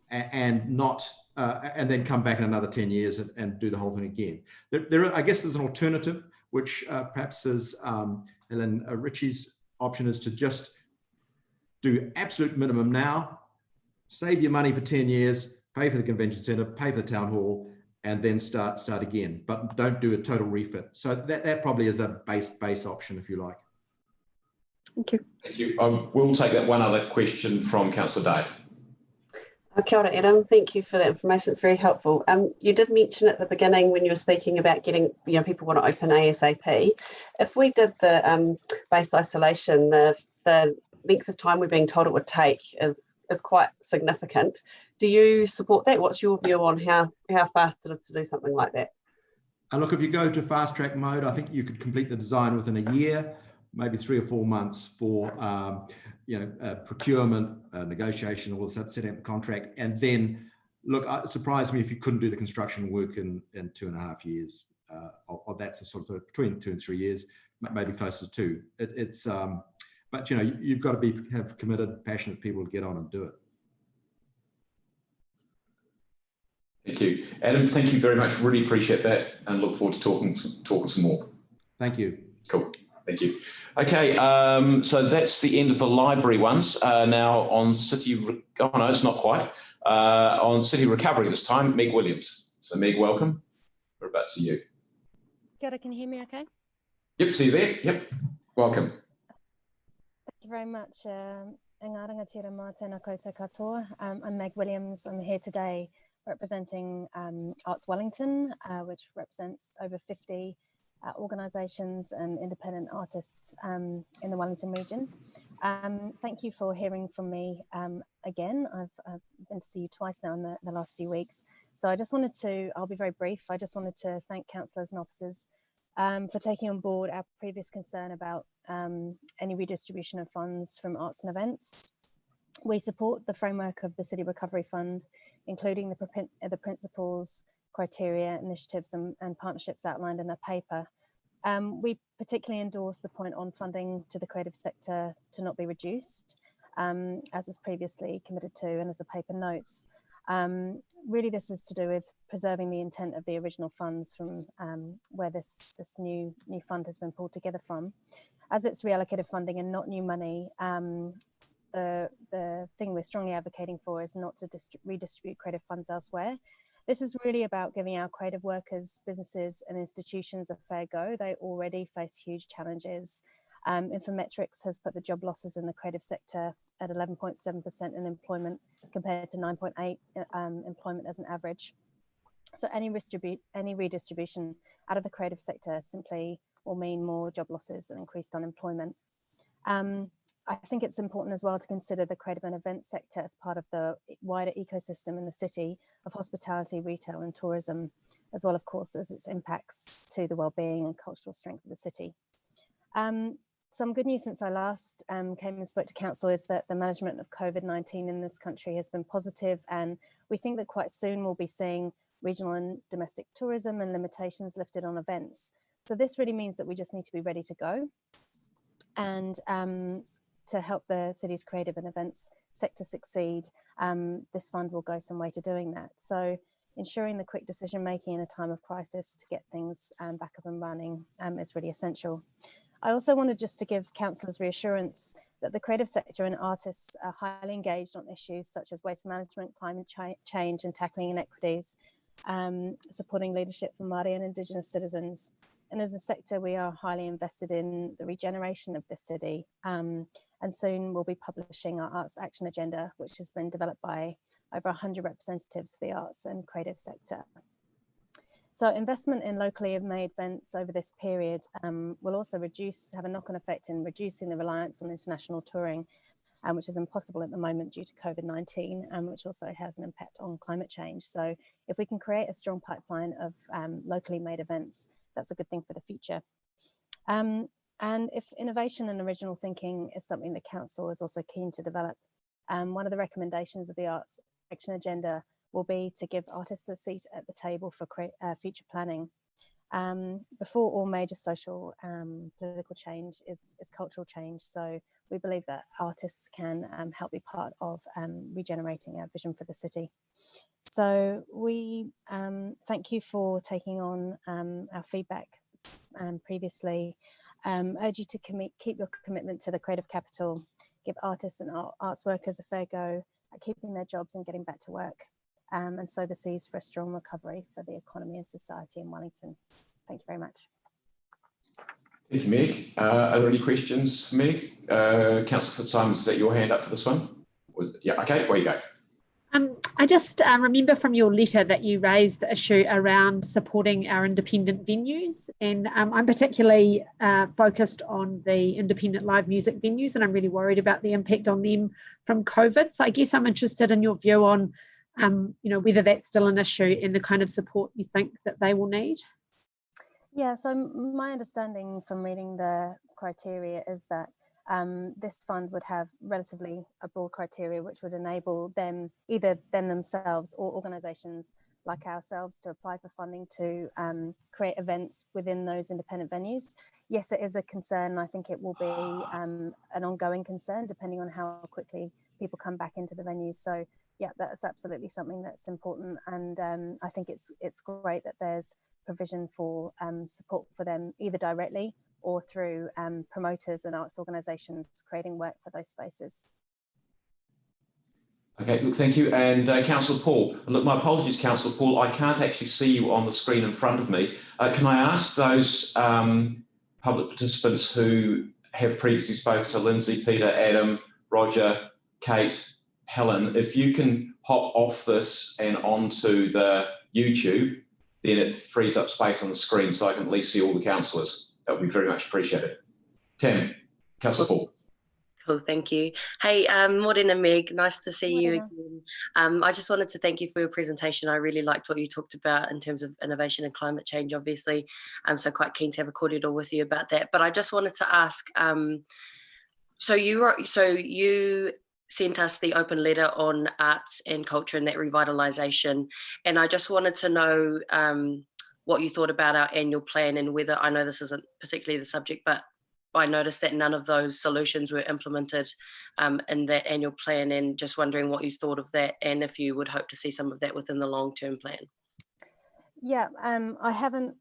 and not and then come back in another 10 years and do the whole thing again. I guess there's an alternative, which perhaps is Helen Ritchie's option, is to just do absolute minimum now, save your money for 10 years, pay for the convention centre, pay for the town hall, and then start again, but don't do a total refit. So that probably is a base option, if you like.
Thank you.
Thank you. We'll take that one other question from Councillor Day.
Kia ora, Adam. Thank you for that information. It's very helpful. You did mention at the beginning when you were speaking about getting, people want to open ASAP. If we did the base isolation, the length of time we're being told it would take is quite significant. Do you support that? What's your view on how fast it is to do something like that?
Look, if you go to fast track mode, I think you could complete the design within a year, maybe 3 or 4 months for procurement, negotiation, all that, setting up the contract, and then look. It surprised me if you couldn't do the construction work in 2.5 years. Or that's a sort of between 2 and 3 years, maybe closer to 2. But you've got to have committed, passionate people to get on and do it.
Thank you, Adam. Thank you very much. Really appreciate that, and look forward to talking some more.
Thank you.
Cool. Thank you. Okay, so that's the end of the library ones. Now on city, oh no, it's not quite. On city recovery this time, Meg Williams. So Meg, welcome. We're about to you.
Kia ora, can you hear me okay?
Yep, see you there. Yep, welcome.
Thank you very much. Ngā rangatira mā tēnā koutou katoa. I'm Meg Williams. I'm here today representing Arts Wellington, which represents over 50 organisations and independent artists in the Wellington region. Thank you for hearing from me again. I've been to see you twice now in the last few weeks. So I just wanted to, I'll be very brief, I just wanted to thank councillors and officers for taking on board our previous concern about any redistribution of funds from arts and events. We support the framework of the City Recovery Fund, including the principles, criteria, initiatives and partnerships outlined in the paper. We particularly endorse the point on funding to the creative sector to not be reduced, as was previously committed to and as the paper notes. Really this is to do with preserving the intent of the original funds from where this new fund has been pulled together from. As it's reallocated funding and not new money, the thing we're strongly advocating for is not to redistribute creative funds elsewhere. This is really about giving our creative workers, businesses and institutions a fair go. They already face huge challenges. Infometrics has put the job losses in the creative sector at 11.7% in employment compared to 9.8% employment as an average. So any redistribution out of the creative sector simply will mean more job losses and increased unemployment. I think it's important as well to consider the creative and events sector as part of the wider ecosystem in the city of hospitality, retail and tourism, as well, of course, as its impacts to the well-being and cultural strength of the city. Some good news since I last came and spoke to council is that the management of COVID-19 in this country has been positive, and we think that quite soon we'll be seeing regional and domestic tourism and limitations lifted on events. So this really means that we just need to be ready to go. And to help the city's creative and events sector succeed, this fund will go some way to doing that. So ensuring the quick decision making in a time of crisis to get things back up and running is really essential. I also wanted just to give councillors reassurance that the creative sector and artists are highly engaged on issues such as waste management, climate change and tackling inequities, supporting leadership for Māori and Indigenous citizens. And as a sector, we are highly invested in the regeneration of the city. And soon we'll be publishing our Arts Action Agenda, which has been developed by over 100 representatives for the arts and creative sector. So investment in locally made events over this period will also have a knock-on effect in reducing the reliance on international touring, which is impossible at the moment due to COVID-19, which also has an impact on climate change. So if we can create a strong pipeline of locally made events, that's a good thing for the future. And if innovation and original thinking is something that council is also keen to develop, one of the recommendations of the Arts Action Agenda will be to give artists a seat at the table for future planning. Before all major social political change is cultural change. So we believe that artists can help be part of regenerating our vision for the city. So we thank you for taking on our feedback previously. Urge you to keep your commitment to the creative capital, give artists and arts workers a fair go at keeping their jobs and getting back to work, and sow the seeds for a strong recovery for the economy and society in Wellington. Thank you very much.
Thank you, Meg. Are there any questions for Meg? Councillor Fitzsimons, is that your hand up for this one? Yeah, okay, away you go.
I just remember from your letter that you raised the issue around supporting our independent venues, and I'm particularly focused on the independent live music venues, and I'm really worried about the impact on them from COVID. So I guess I'm interested in your view on whether that's still an issue and the kind of support you think that they will need.
Yeah, so my understanding from reading the criteria is that this fund would have relatively a broad criteria which would enable them, either them themselves or organisations like ourselves, to apply for funding to create events within those independent venues. Yes, it is a concern. I think it will be an ongoing concern depending on how quickly people come back into the venues. So yeah, that's absolutely something that's important, and I think it's great that there's provision for support for them, either directly or through promoters and arts organisations creating work for those spaces.
Okay, look, thank you. And Councillor Paul, look, my apologies, Councillor Paul, I can't actually see you on the screen in front of me. Can I ask those public participants who have previously spoken, so Lindsay, Peter, Adam, Roger, Kate, Helen, if you can hop off this and onto the YouTube, then it frees up space on the screen so I can at least see all the councillors. That would be very much appreciated. Tim, Councillor Paul.
Cool, thank you. Hey, Morgan and Meg, nice to see you again. I just wanted to thank you for your presentation. I really liked what you talked about in terms of innovation and climate change, obviously. I'm so quite keen to have a cordial with you about that. But I just wanted to ask, so you sent us the open letter on arts and culture and that revitalisation. And I just wanted to know what you thought about our annual plan and whether, I know this isn't particularly the subject, but I noticed that none of those solutions were implemented in that annual plan, and just wondering what you thought of that and if you would hope to see some of that within the long-term plan.
Yeah, I haven't,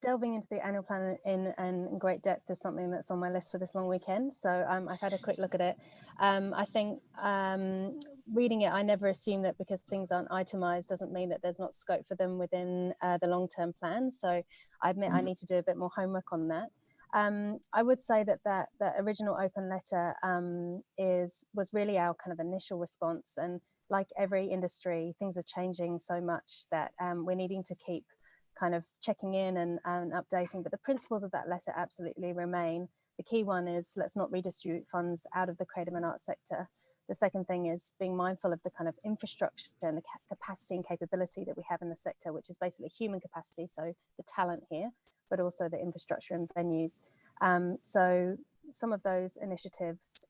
delving into the annual plan in great depth is something that's on my list for this long weekend. So I've had a quick look at it. I think reading it, I never assume that because things aren't itemised doesn't mean that there's not scope for them within the long-term plan. So I admit I need to do a bit more homework on that. I would say that original open letter was really our kind of initial response, and like every industry, things are changing so much that we're needing to keep kind of checking in and updating, but the principles of that letter absolutely remain. The key one is let's not redistribute funds out of the creative and arts sector. The second thing is being mindful of the kind of infrastructure and the capacity and capability that we have in the sector, which is basically human capacity, so the talent here, but also the infrastructure and venues. So some of those initiatives,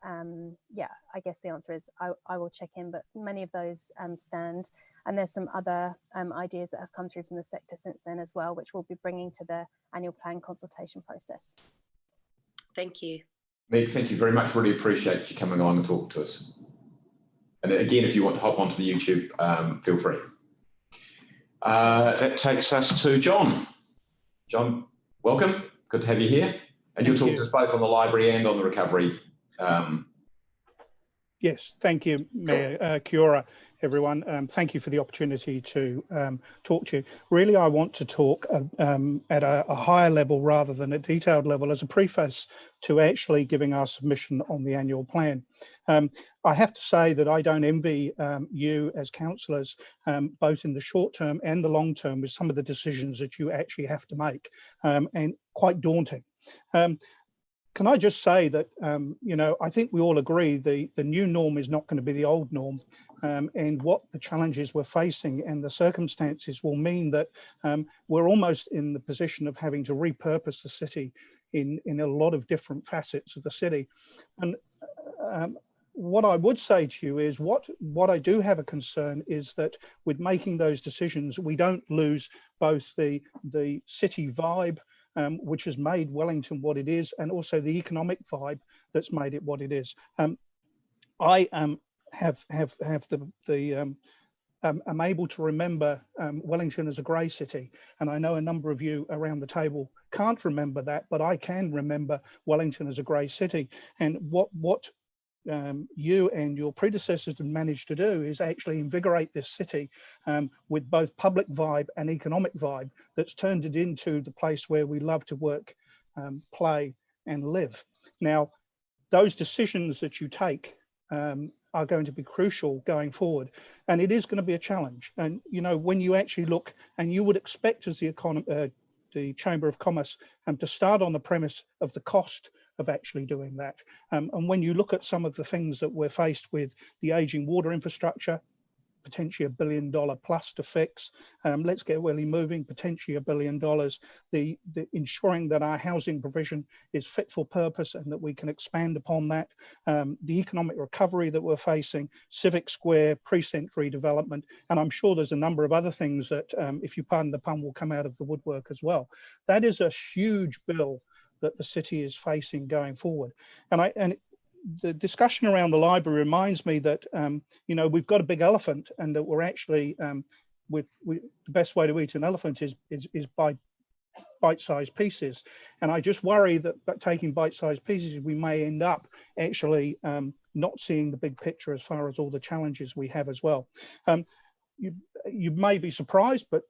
yeah, I guess the answer is I will check in, but many of those stand. And there's some other ideas that have come through from the sector since then as well, which we'll be bringing to the annual plan consultation process.
Thank you.
Meg, thank you very much. Really appreciate you coming on and talking to us. And again, if you want to hop onto the YouTube, feel free. That takes us to John. John, welcome. Good to have you here. And you'll talk to us both on the library and on the recovery.
Yes, thank you, Mayor. Kia ora, everyone. Thank you for the opportunity to talk to you. Really, I want to talk at a higher level rather than a detailed level as a preface to actually giving our submission on the annual plan. I have to say that I don't envy you as councillors, both in the short term and the long term, with some of the decisions that you actually have to make, and quite daunting. Can I just say that, you know, I think we all agree the new norm is not going to be the old norm, and what the challenges we're facing and the circumstances will mean that we're almost in the position of having to repurpose the city in a lot of different facets of the city. And what I would say to you is what I do have a concern is that with making those decisions, we don't lose both the city vibe, which has made Wellington what it is, and also the economic vibe that's made it what it is. I am able to remember Wellington as a grey city, and I know a number of you around the table can't remember that, but I can remember Wellington as a grey city. And what you and your predecessors have managed to do is actually invigorate this city with both public vibe and economic vibe that's turned it into the place where we love to work, play and live. Now, those decisions that you take are going to be crucial going forward, and it is going to be a challenge. And you know, when you actually look, and you would expect as the Chamber of Commerce to start on the premise of the cost of actually doing that. And when you look at some of the things that we're faced with, the aging water infrastructure, potentially $1 billion plus to fix. Let's get really moving, potentially $1 billion. The ensuring that our housing provision is fit for purpose and that we can expand upon that. The economic recovery that we're facing, Civic Square, precinct redevelopment, and I'm sure there's a number of other things that, if you pardon the pun, will come out of the woodwork as well. That is a huge bill that the city is facing going forward. And the discussion around the library reminds me that, you know, we've got a big elephant and that we're actually the best way to eat an elephant is by bite-sized pieces, and I just worry that by taking bite-sized pieces, we may end up actually not seeing the big picture as far as all the challenges we have as well. You may be surprised, but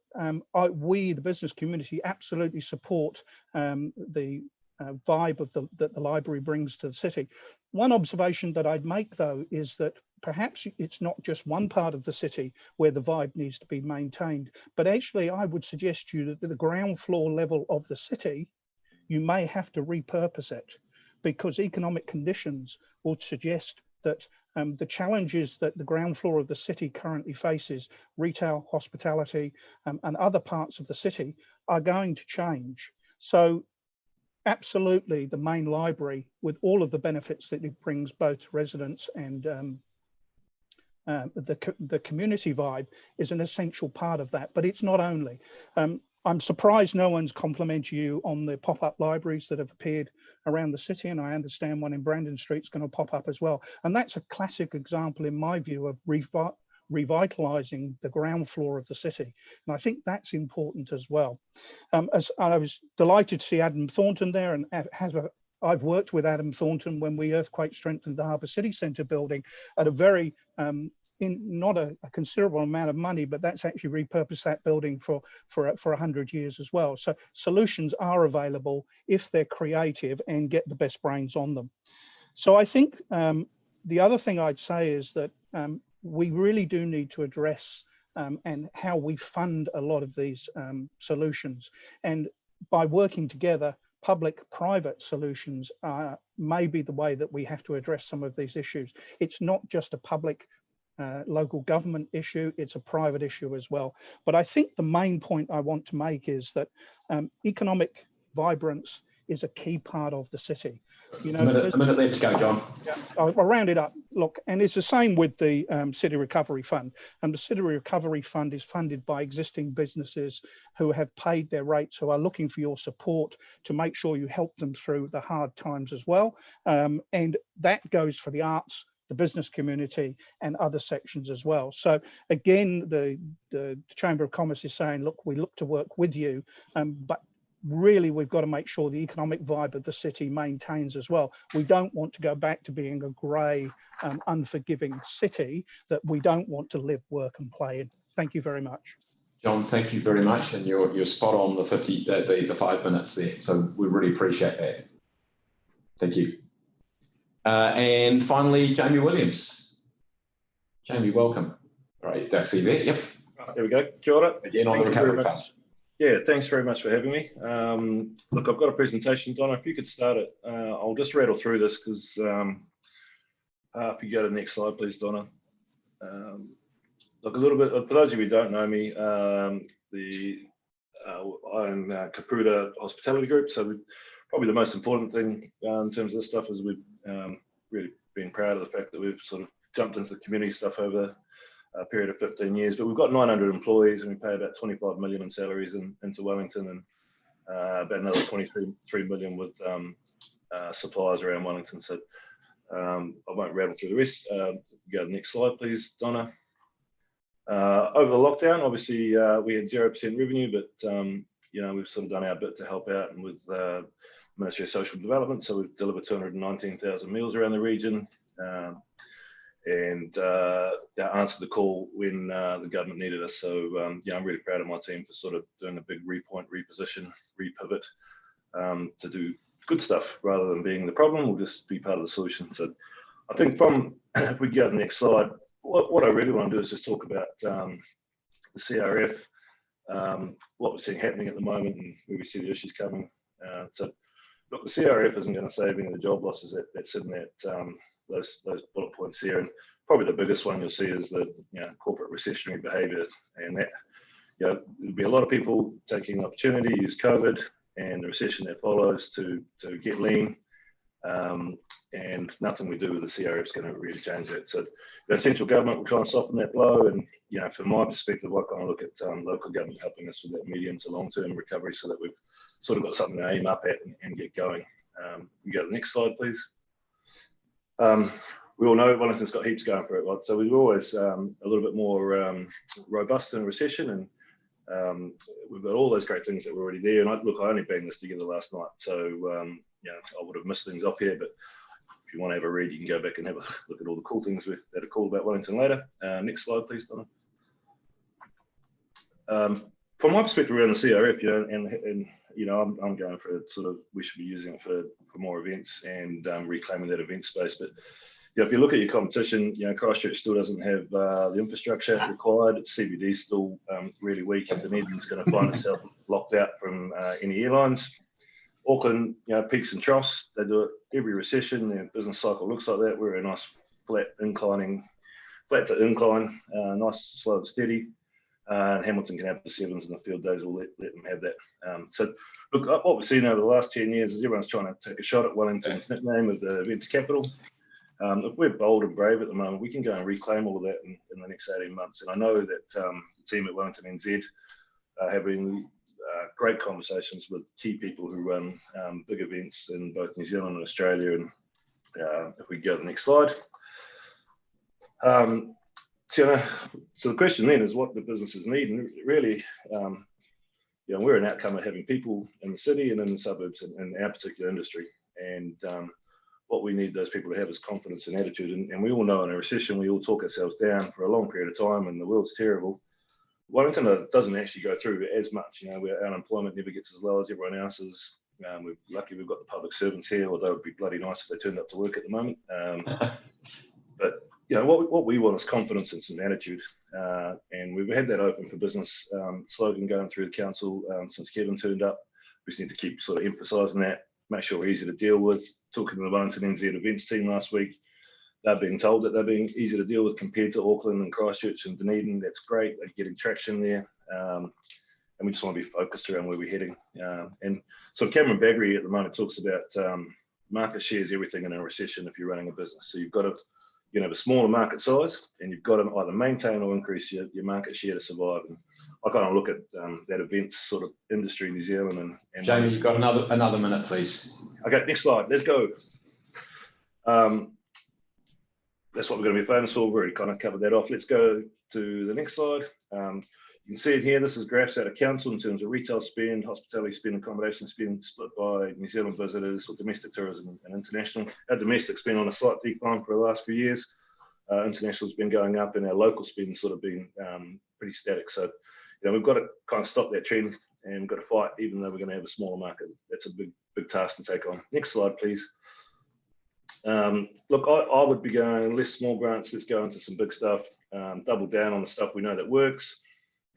we, the business community, absolutely support the vibe of that the library brings to the city. One observation that I'd make, though, is that perhaps it's not just one part of the city where the vibe needs to be maintained, but actually I would suggest to you that at the ground floor level of the city, you may have to repurpose it, because economic conditions would suggest that the challenges that the ground floor of the city currently faces, retail, hospitality, and other parts of the city, are going to change. So absolutely, the main library, with all of the benefits that it brings both residents and the community vibe, is an essential part of that, but it's not only. I'm surprised no one's complimented you on the pop-up libraries that have appeared around the city, and I understand one in Brandon Street is going to pop up as well. And that's a classic example, in my view, of revitalising the ground floor of the city. And I think that's important as well. As I was delighted to see Adam Thornton there, and I've worked with Adam Thornton when we earthquake strengthened the Harbour City Centre building at a very not a considerable amount of money, but that's actually repurposed that building for 100 years as well. So solutions are available if they're creative and get the best brains on them. So I think the other thing I'd say is that we really do need to address and how we fund a lot of these solutions. And by working together, public-private solutions may be the way that we have to address some of these issues. It's not just a public local government issue, it's a private issue as well. But I think the main point I want to make is that economic vibrance is a key part of the city. You know,
a minute left to go, John.
Yeah, I'll round it up. Look, and it's the same with the City Recovery Fund. And the City Recovery Fund is funded by existing businesses who have paid their rates, who are looking for your support to make sure you help them through the hard times as well. And that goes for the arts, the business community, and other sections as well. So again, the Chamber of Commerce is saying, look, we look to work with you, but really we've got to make sure the economic vibe of the city maintains as well. We don't want to go back to being a grey, unforgiving city that we don't want to live, work and play in. Thank you very much.
John, thank you very much, and you're spot on the 5 minutes there. So we really appreciate that. Thank you. And finally, Jamie Williams. Jamie, welcome. All right, that's you there. Yep.
There we go. Kia ora.
Again on the recovery fund.
Yeah, thanks very much for having me. Look, I've got a presentation, Donna. If you could start it, I'll just rattle through this because if you go to the next slide, please, Donna. Look, a little bit, for those of you who don't know me, I'm Cathedral Hospitality Group. So probably the most important thing in terms of this stuff is we've really been proud of the fact that we've sort of jumped into the community stuff over a period of 15 years. But we've got 900 employees and we pay about 25 million in salaries into Wellington, and about another 23 million with suppliers around Wellington. So I won't rattle through the rest. Go to the next slide, please, Donna. Over the lockdown, obviously we had 0% revenue, but you know, we've sort of done our bit to help out, and with Ministry of Social Development, so we've delivered 219,000 meals around the region, and answered the call when the government needed us. So yeah, I'm really proud of my team for sort of doing a big repoint, reposition, repivot to do good stuff rather than being the problem. We'll just be part of the solution. So I think from, if we go to the next slide, what I really want to do is just talk about the CRF, what we're seeing happening at the moment and where we see the issues coming. So look, the CRF isn't going to save any of the job losses that's in that those bullet points here, and probably the biggest one you'll see is the corporate recessionary behaviour, and that there'll be a lot of people taking the opportunity to use COVID and the recession that follows to get lean, and nothing we do with the CRF is going to really change that. So the central government will try and soften that blow, and from my perspective, I kind of look at local government helping us with that medium to long term recovery, so that we've sort of got something to aim up at and get going. You go to the next slide, please. we all know Wellington's got heaps going for it, right? So we were always a little bit more robust in a recession, and we've got all those great things that were already there. And I only banged this together last night, so I would have missed things off here, but if you want to have a read, you can go back and have a look at all the cool things that are cool about Wellington later. Next slide, please, Donna. From my perspective around the CRF, I'm going for sort of, we should be using it for more events and reclaiming that event space. But if you look at your competition, Christchurch still doesn't have the infrastructure required. CBD's still really weak, and Dunedin's going to find itself locked out from any airlines. Auckland, peaks and troughs. They do it every recession. Their business cycle looks like that. We're a nice flat to incline, nice, slow and steady. And Hamilton can have the sevens in the field days. We'll let them have that. So, look, what we've seen over the last 10 years is everyone's trying to take a shot at Wellington's nickname of the events capital. If we're bold and brave at the moment, we can go and reclaim all of that in the next 18 months. And I know that the team at Wellington NZ are having great conversations with key people who run big events in both New Zealand and Australia. And if we go to the next slide. So the question then is what the businesses need, and really, we're an outcome of having people in the city and in the suburbs in our particular industry, and what we need those people to have is confidence and attitude. And we all know in a recession we all talk ourselves down for a long period of time, and the world's terrible. Wellington doesn't actually go through as much. Our unemployment never gets as low as everyone else's. We're lucky we've got the public servants here, although it'd be bloody nice if they turned up to work at the moment. But what we want is confidence and some attitude. And we've had that open for business slogan going through the council since Kevin turned up. We just need to keep sort of emphasising that, make sure we're easy to deal with. Talking to the Wellington NZ events team last week, they're being told that they're being easy to deal with compared to Auckland and Christchurch and Dunedin. That's great. They're getting traction there. And we just want to be focused around where we're heading. And so Cameron Baggery at the moment talks about market share is everything in a recession if you're running a business. So you've got to have a smaller market size, and you've got to either maintain or increase your market share to survive. And I kind of look at that events sort of industry in New Zealand. And
Jamie, you've got another minute, please.
Okay, next slide. Let's go. That's what we're going to be famous for. We've already kind of covered that off. Let's go to the next slide. You can see it here. This is graphs out of council in terms of retail spend, hospitality spend, accommodation spend split by New Zealand visitors or domestic tourism and international. Our domestic spend on a slight decline for the last few years. International's been going up, and our local spend sort of been pretty static. So, we've got to kind of stop that trend, and we've got to fight, even though we're going to have a smaller market. That's a big task to take on. Next slide, please. Look, I would be going less small grants. Let's go into some big stuff. Double down on the stuff we know that works,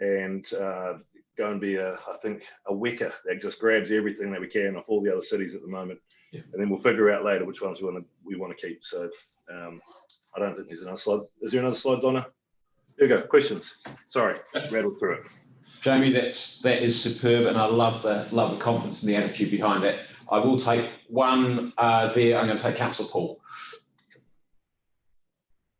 and go and be I think a whacker that just grabs everything that we can off all the other cities at the moment. Yeah. And then we'll figure out later which ones we want to keep. So I don't think there's another slide. Is there another slide, Donna? There you go. Questions. Sorry, rattled through it.
Jamie, that is superb, and I love the confidence and the attitude behind that. I will take one there. I'm going to take Councillor Paul.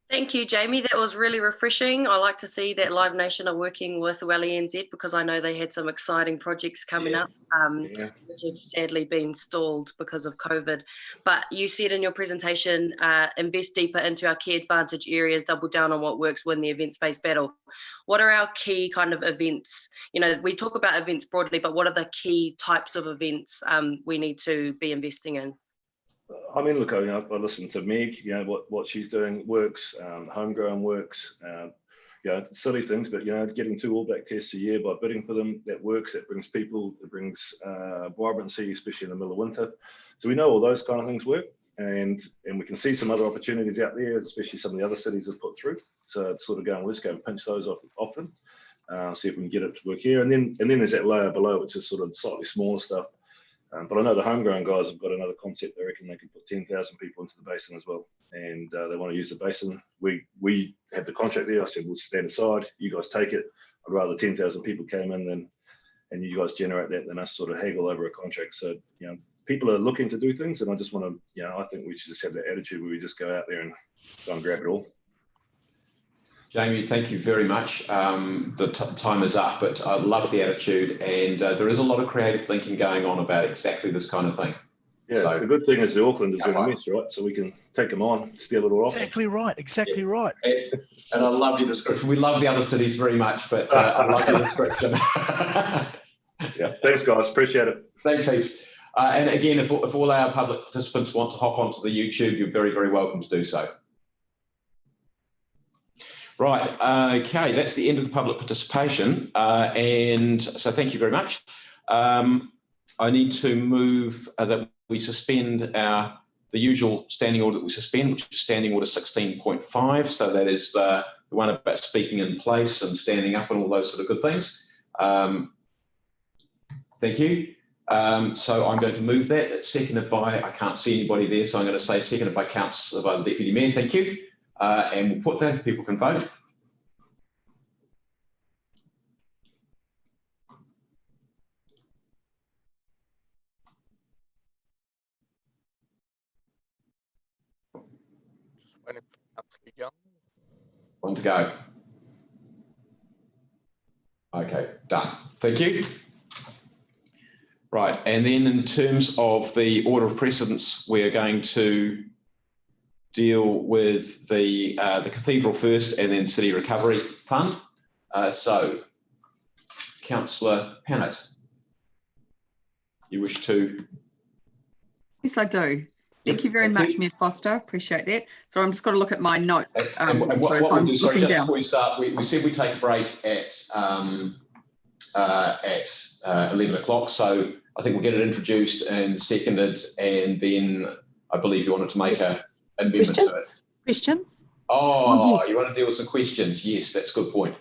Thank you, Jamie. That was really refreshing. I like to see that Live Nation are working with Welly NZ, because I know they had some exciting projects coming up, which have sadly been stalled because of COVID. But you said in your presentation, invest deeper into our key advantage areas, double down on what works, win the event space battle. What are our key kind of events? We talk about events broadly, but what are the key types of events we need to be investing in?
I mean, look, I listen to Meg, what she's doing works, homegrown works, silly things, but, getting 2 All Black tests a year by bidding for them, that works, that brings people, it brings vibrancy, especially in the middle of winter. So we know all those kind of things work, and we can see some other opportunities out there, especially some of the other cities have put through. So it's sort of going, let's go and pinch those off them, see if we can get it to work here. And then there's that layer below, which is sort of slightly smaller stuff. But I know the homegrown guys have got another concept. They reckon they can put 10,000 people into the basin as well, and they want to use the basin. We had the contract there. I said, we'll stand aside. You guys take it. I'd rather 10,000 people came in and you guys generate that than us sort of haggle over a contract. So people are looking to do things, and I just want to, I think we should just have that attitude where we just go out there and go and grab it all.
Jamie, thank you very much. The time is up, but I love the attitude, and there is a lot of creative thinking going on about exactly this kind of thing.
Yeah,
So,
the good thing is the Auckland is in a mess, right? So we can take them on, steal it all off.
Exactly right. Exactly right.
And I love your description. We love the other cities very much, but I love your description.
Yeah, thanks, guys. Appreciate it.
Thanks, heaps. And again, if all our public participants want to hop onto the YouTube, you're very, very welcome to do so. Right, okay, that's the end of the public participation. And so thank you very much. I need to move that we suspend the usual standing order that we suspend, which is standing order 16.5. So that is the one about speaking in place and standing up and all those sort of good things. Thank you. So I'm going to move that. It's seconded by, I can't see anybody there, so I'm going to say seconded by by the Deputy Mayor. Thank you. And we'll put that if people can vote. One to go. Okay, done. Thank you. Right, and then in terms of the order of precedence, we're going to deal with the Cathedral first and then City Recovery Fund. So, Councillor Pennant, you wish to?
Yes, I do. Thank you very much, Mayor Foster. Appreciate that. So I'm just going to look at my notes.
And what we'll do, sorry, just before we start, we said we'd take a break at 11 o'clock. So I think we'll get it introduced and seconded, and then I believe you wanted to make an amendment to it.
Questions?
Oh,
yes.
You want to deal with some questions? Yes, that's a good point.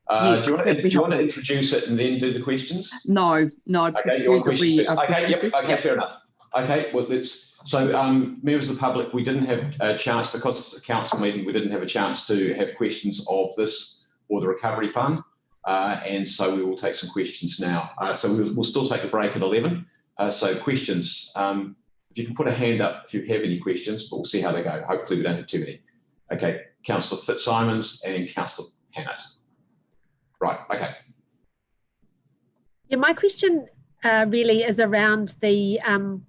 Yes,
do you want to introduce it and then do the questions?
No.
Okay, you want questions first. Okay, yep, fair enough. Okay, well, members of the public, we didn't have a chance, because it's a council meeting, we didn't have a chance to have questions of this or the recovery fund. And so we will take some questions now. So we'll still take a break at 11. So questions, if you can put a hand up if you have any questions, but we'll see how they go. Hopefully we don't have too many. Okay, Councillor Fitzsimons and Councillor Hannett. Right, okay.
Yeah, my question really is around the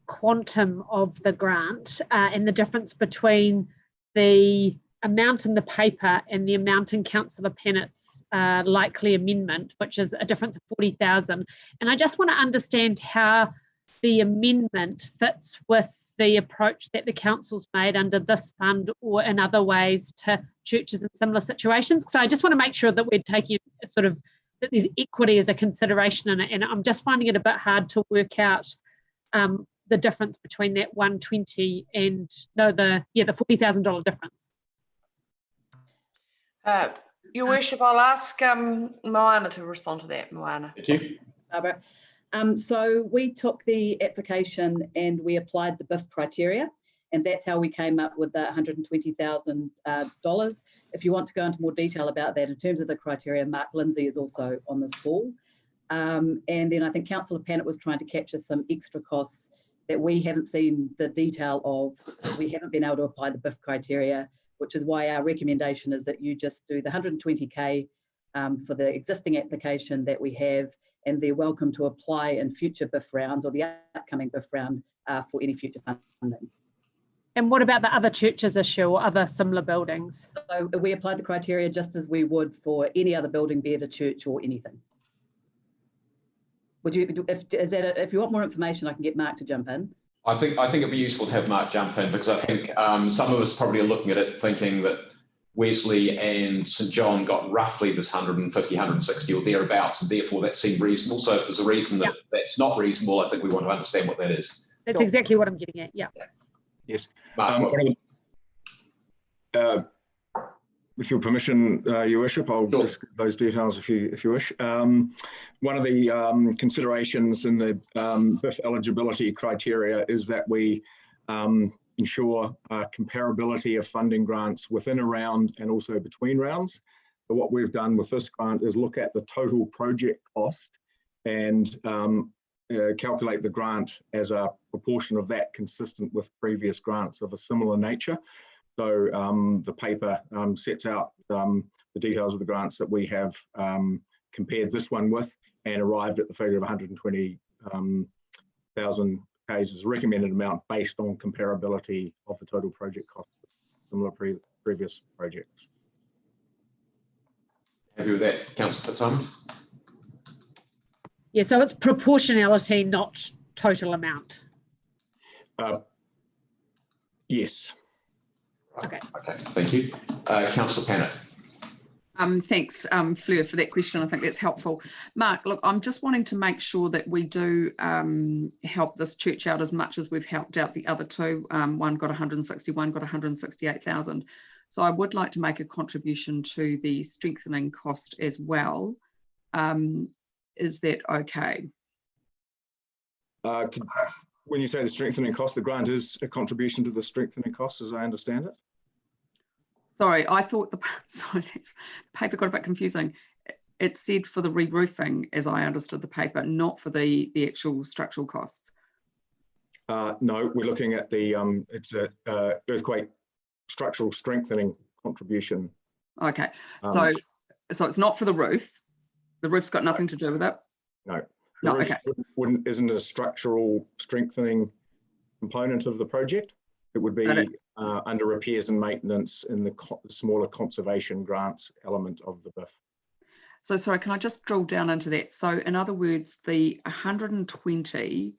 quantum of the grant and the difference between the amount in the paper and the amount in Councillor Pennett's likely amendment, which is a difference of 40,000. And I just want to understand how the amendment fits with the approach that the council's made under this fund or in other ways to churches in similar situations. So I just want to make sure that we're taking that there's equity as a consideration in it, and I'm just finding it a bit hard to work out the difference between that 120 and the $40,000 difference.
Your Worship, I'll ask Moana to respond to that. Moana.
Thank you.
Barbara. So we took the application and we applied the BIF criteria, and that's how we came up with the $120,000. If you want to go into more detail about that in terms of the criteria, Mark Lindsay is also on this call. And then I think Councillor Pennant was trying to capture some extra costs that we haven't seen the detail of. We haven't been able to apply the BIF criteria, which is why our recommendation is that you just do the 120K for the existing application that we have, and they're welcome to apply in future BIF rounds or the upcoming BIF round for any future funding.
And what about the other churches issue or other similar buildings?
So we applied the criteria just as we would for any other building, be it a church or anything. Would you, if you want more information, I can get Mark to jump in.
I think it'd be useful to have Mark jump in, because I think some of us probably are looking at it thinking that Wesley and St John got roughly this 150, 160 or thereabouts, and therefore that seemed reasonable. So if there's a reason that that's not reasonable, I think we want to understand what that is.
That's exactly what I'm getting at, yeah.
Yes.
Mark,
with your permission, Your Worship, I'll just give those details if you wish. One of the considerations in the BIF eligibility criteria is that we ensure comparability of funding grants within a round and also between rounds. So what we've done with this grant is look at the total project cost and calculate the grant as a proportion of that, consistent with previous grants of a similar nature. So the paper sets out the details of the grants that we have compared this one with, and arrived at the figure of $120,000 case is a recommended amount based on comparability of the total project cost of similar previous projects.
Happy with that, Councillor Fitzsimons?
Yeah, so it's proportionality, not total amount.
Yes.
Okay.
Okay, thank you. Councillor Pannett.
Thanks, Fleur, for that question. I think that's helpful. Mark, look, I'm just wanting to make sure that we do help this church out as much as we've helped out the other two. One got 161, got 168,000. So I would like to make a contribution to the strengthening cost as well. Is that okay?
When you say the strengthening cost, the grant is a contribution to the strengthening cost, as I understand it.
Sorry, I thought the paper got a bit confusing. It said for the re-roofing, as I understood the paper, not for the actual structural costs.
No, we're looking at the it's a earthquake structural strengthening contribution.
Okay, so it's not for the roof. The roof's got nothing to do with it.
No,
no,
roof
okay.
Isn't a structural strengthening component of the project. It would be under repairs and maintenance in the smaller conservation grants element of the BIF.
So sorry, can I just drill down into that? So in other words, the 120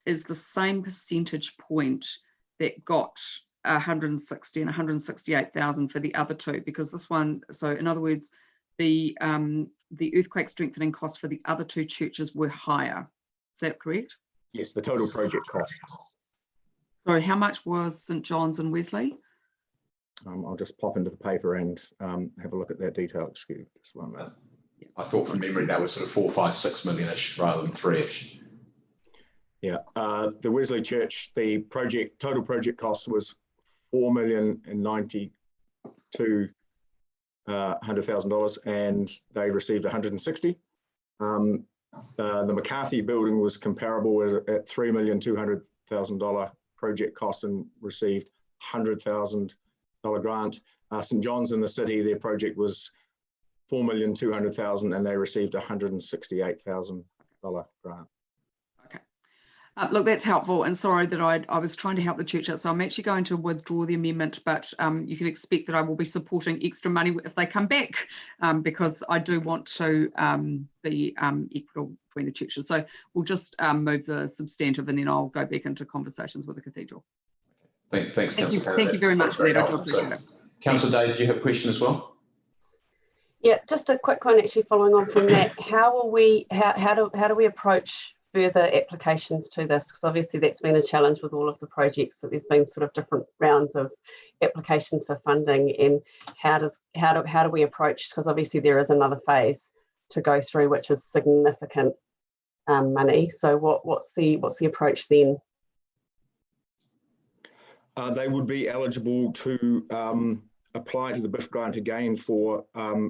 is the same percentage point that got 160 and 168,000 for the other two, because this one, so in other words, the earthquake strengthening costs for the other two churches were higher. Is that correct?
Yes, the total project costs.
Sorry, how much was St John's and Wesley?
I'll just pop into the paper and have a look at that detail. Excuse just one minute.
I thought from memory that was sort of 4, 5, 6 million-ish rather than 3-ish.
Yeah, the Wesley Church, the total project cost was $4,092,100,000, and they received 160. The McCarthy building was comparable at $3,200,000 project cost and received $100,000 grant. St John's in the city, their project was $4,200,000 and they received $168,000 grant.
Okay. Look, that's helpful, and sorry that I was trying to help the church out, so I'm actually going to withdraw the amendment, but you can expect that I will be supporting extra money if they come back, because I do want to be equitable between the churches. So we'll just move the substantive and then I'll go back into conversations with the Cathedral.
Thanks,
Thank you
Councillor.
very much for that. I do appreciate it.
Councillor Day, do you have a question as well?
Yeah, just a quick one actually following on from that. How do we approach further applications to this? Because obviously that's been a challenge with all of the projects, that there's been sort of different rounds of applications for funding, and how do we approach, because obviously there is another phase to go through which is significant money. So what's the approach then?
They would be eligible to apply to the BIF grant again for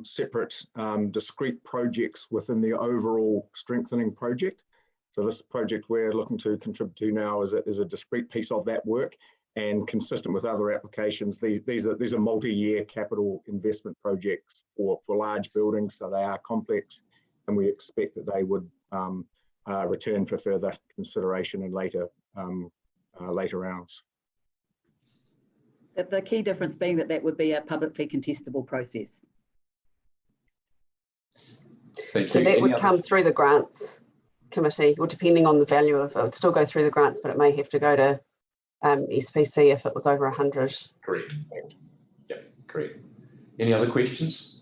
separate discrete projects within the overall strengthening project. So this project we're looking to contribute to now is a discrete piece of that work, and consistent with other applications, these are multi-year capital investment projects for large buildings, so they are complex, and we expect that they would return for further consideration in later rounds.
The key difference being that would be a publicly contestable process.
So that would come through the grants committee, or depending on the value of it, would still go through the grants, but it may have to go to SPC if it was over 100.
Correct. Yep, correct. Any other questions?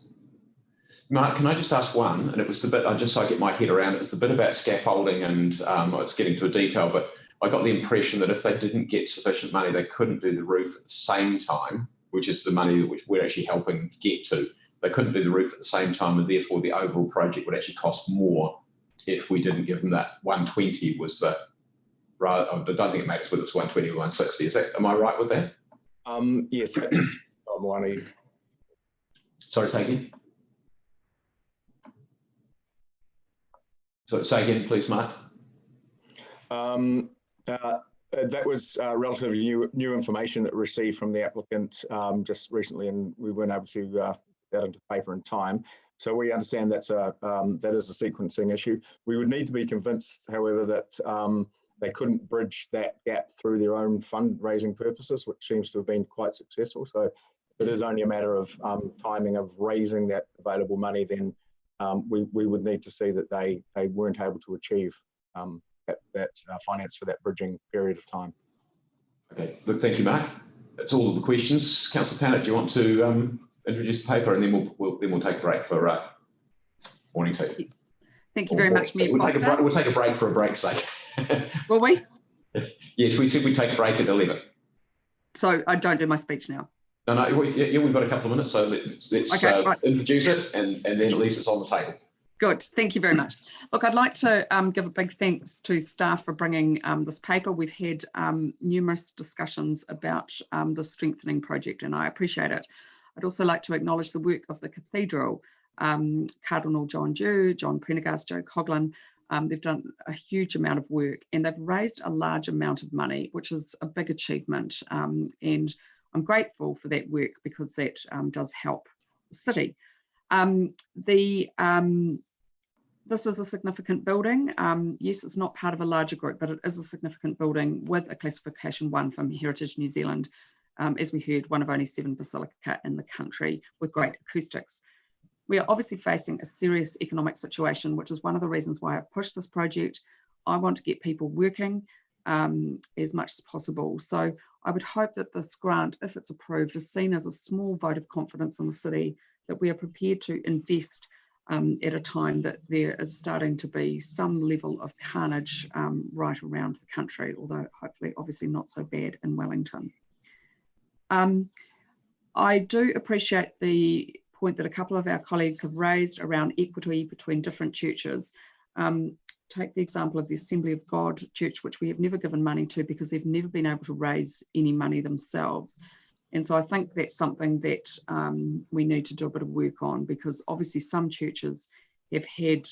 Mark, can I just ask one? And it was the bit, just so I get my head around it, was the bit about scaffolding, and it's getting to a detail, but I got the impression that if they didn't get sufficient money, they couldn't do the roof at the same time, which is the money which we're actually helping get to. They couldn't do the roof at the same time, and therefore the overall project would actually cost more if we didn't give them that 120 was the, right, I don't think it matters whether it's 120 or 160. Is that, am I right with that?
Yes, that's one.
Sorry, say again. So say again, please, Mark.
That was relatively new information that we received from the applicant just recently, and we weren't able to get that into paper in time. So we understand that is a sequencing issue. We would need to be convinced, however, that they couldn't bridge that gap through their own fundraising purposes, which seems to have been quite successful. So it is only a matter of timing of raising that available money. Then we would need to see that they weren't able to achieve that finance for that bridging period of time.
Okay, look, thank you, Mark. That's all of the questions. Councillor Pannett, do you want to introduce the paper, and then we'll take a break for morning tea?
Yes. Thank you very much, Mayor.
We'll take a break for a break's sake.
Will we?
Yes, we said we'd take a break at 11.
So I don't do my speech now.
No, we've got a couple of minutes, so let's
okay, right.
Introduce it, and then at least it's on the table.
Good, thank you very much. Look, I'd like to give a big thanks to staff for bringing this paper. We've had numerous discussions about the strengthening project, and I appreciate it. I'd also like to acknowledge the work of the Cathedral, Cardinal John Dew, John Prendergast, Joe Coughlin. They've done a huge amount of work, and they've raised a large amount of money, which is a big achievement. And I'm grateful for that work, because that does help the city. This is a significant building. Yes, it's not part of a larger group, but it is a significant building with a classification 1 from Heritage New Zealand. As we heard, one of only 7 basilica in the country with great acoustics. We are obviously facing a serious economic situation, which is one of the reasons why I've pushed this project. I want to get people working as much as possible. So I would hope that this grant, if it's approved, is seen as a small vote of confidence in the city, that we are prepared to invest at a time that there is starting to be some level of carnage right around the country, although hopefully obviously not so bad in Wellington. I do appreciate the point that a couple of our colleagues have raised around equity between different churches. Take the example of the Assembly of God Church, which we have never given money to because they've never been able to raise any money themselves. And so I think that's something that we need to do a bit of work on, because obviously some churches have had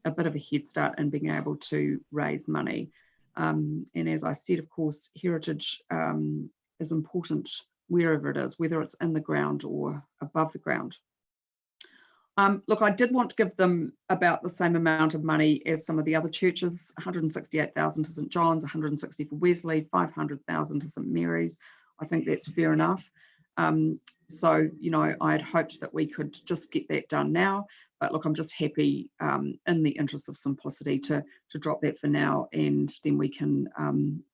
a bit of a head start in being able to raise money. And as I said, of course, heritage is important wherever it is, whether it's in the ground or above the ground. Look, I did want to give them about the same amount of money as some of the other churches, 168,000 to St John's, 160 for Wesley, 500,000 to St Mary's. I think that's fair enough. So, you know, I had hoped that we could just get that done now, but look, I'm just happy in the interest of simplicity to drop that for now, and then we can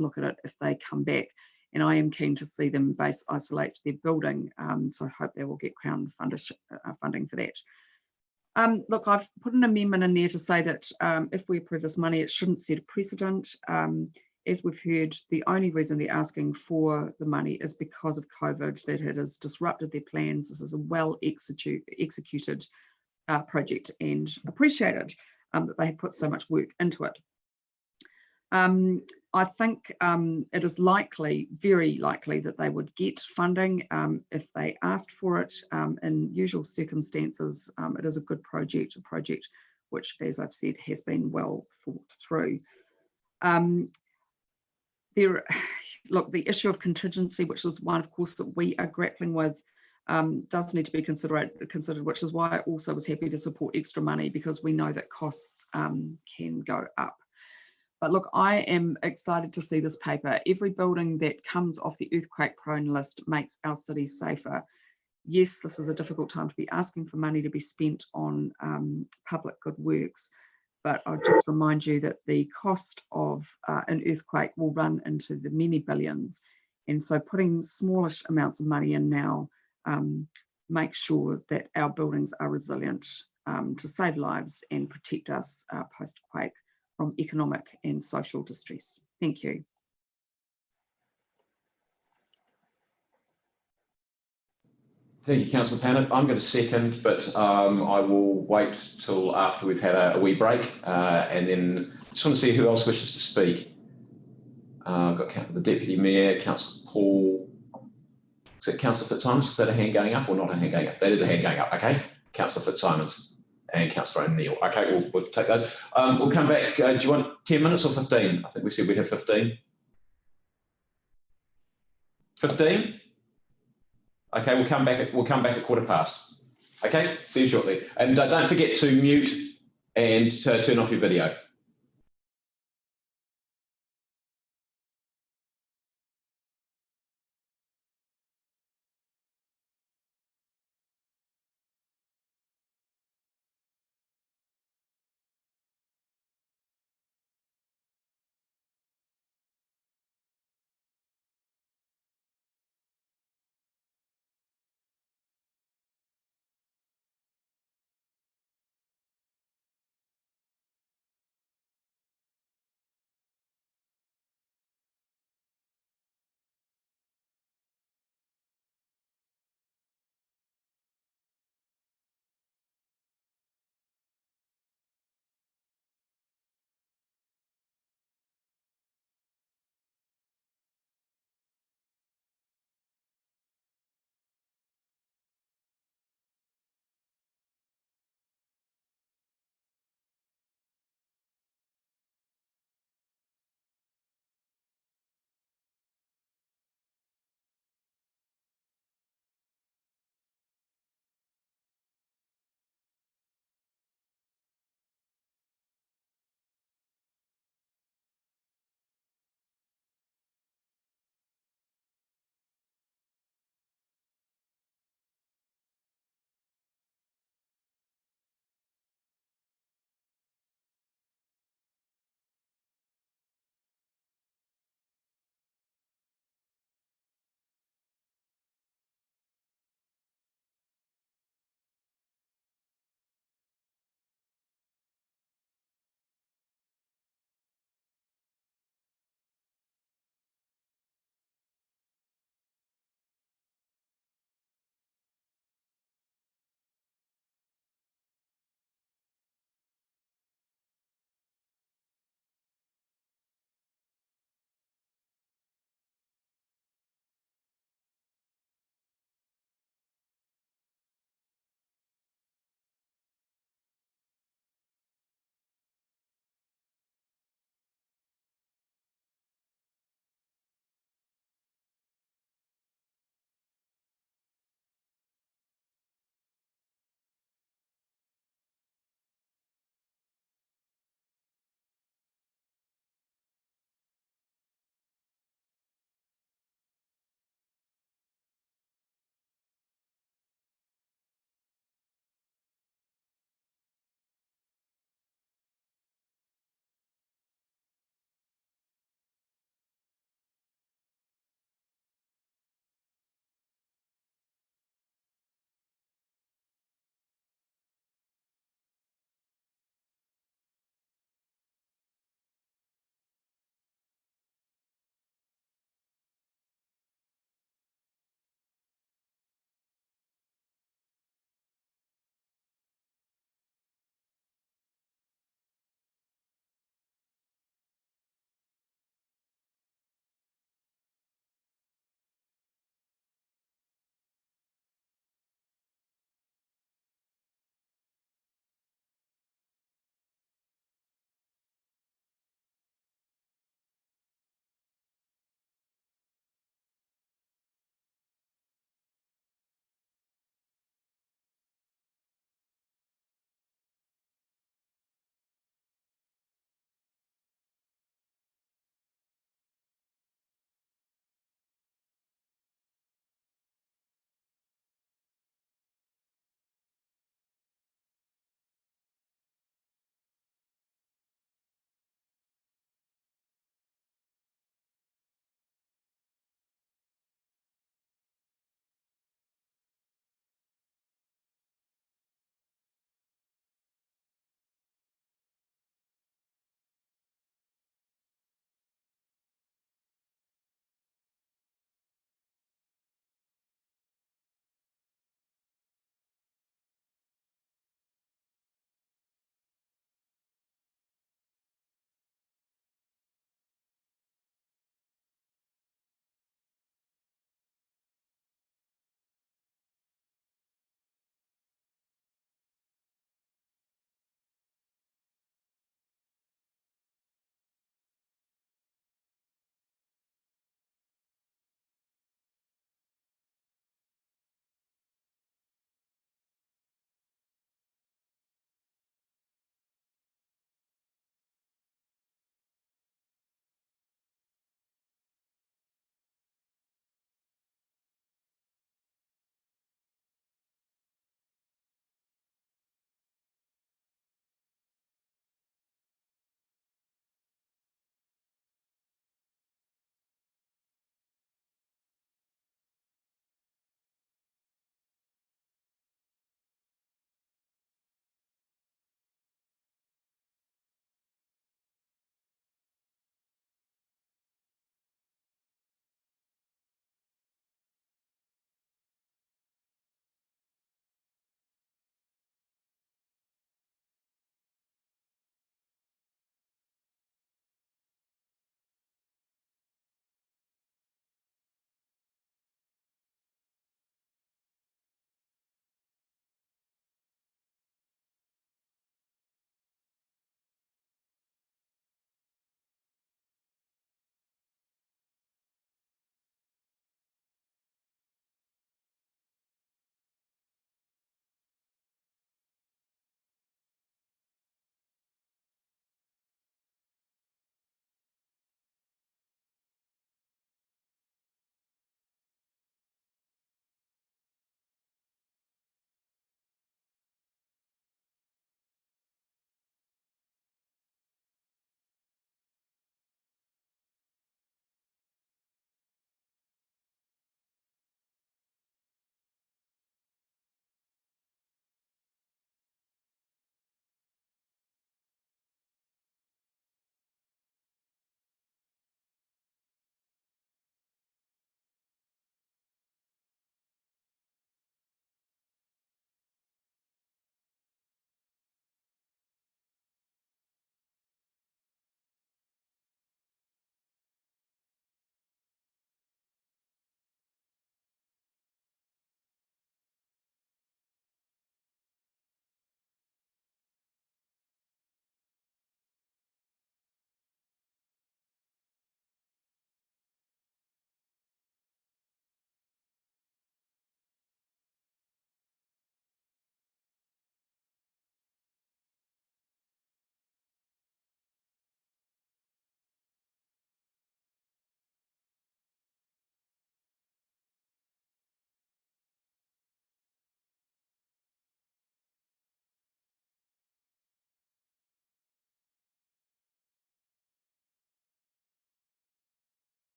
look at it if they come back. And I am keen to see them base isolate their building, so I hope they will get Crown funding for that. Look, I've put an amendment in there to say that if we approve this money, it shouldn't set a precedent. As we've heard, the only reason they're asking for the money is because of COVID, that it has disrupted their plans. This is a well executed project, and appreciated that they have put so much work into it. I think it is likely, very likely, that they would get funding if they asked for it. In usual circumstances, it is a good project, a project which, as I've said, has been well thought through. Look, the issue of contingency, which is one, of course, that we are grappling with, does need to be considered, which is why I also was happy to support extra money, because we know that costs can go up. But look, I am excited to see this paper. Every building that comes off the earthquake prone list makes our city safer. Yes, this is a difficult time to be asking for money to be spent on public good works, but I'll just remind you that the cost of an earthquake will run into the many billions. And so putting smallish amounts of money in now makes sure that our buildings are resilient to save lives and protect us post-quake from economic and social distress. Thank you.
Thank you, Councillor Pannett. I'm going to second, but I will wait till after we've had a wee break, and then just want to see who else wishes to speak. I've got the Deputy Mayor, Councillor Paul. Is it Councillor Fitzsimons? Is that a hand going up or not a hand going up? That is a hand going up, okay. Councillor Fitzsimons and Councillor O'Neill. Okay, we'll take those. We'll come back. Do you want 10 minutes or 15? I think we said we'd have 15. 15? Okay, we'll come back at 15:15. Okay, see you shortly. And don't forget to mute and turn off your video.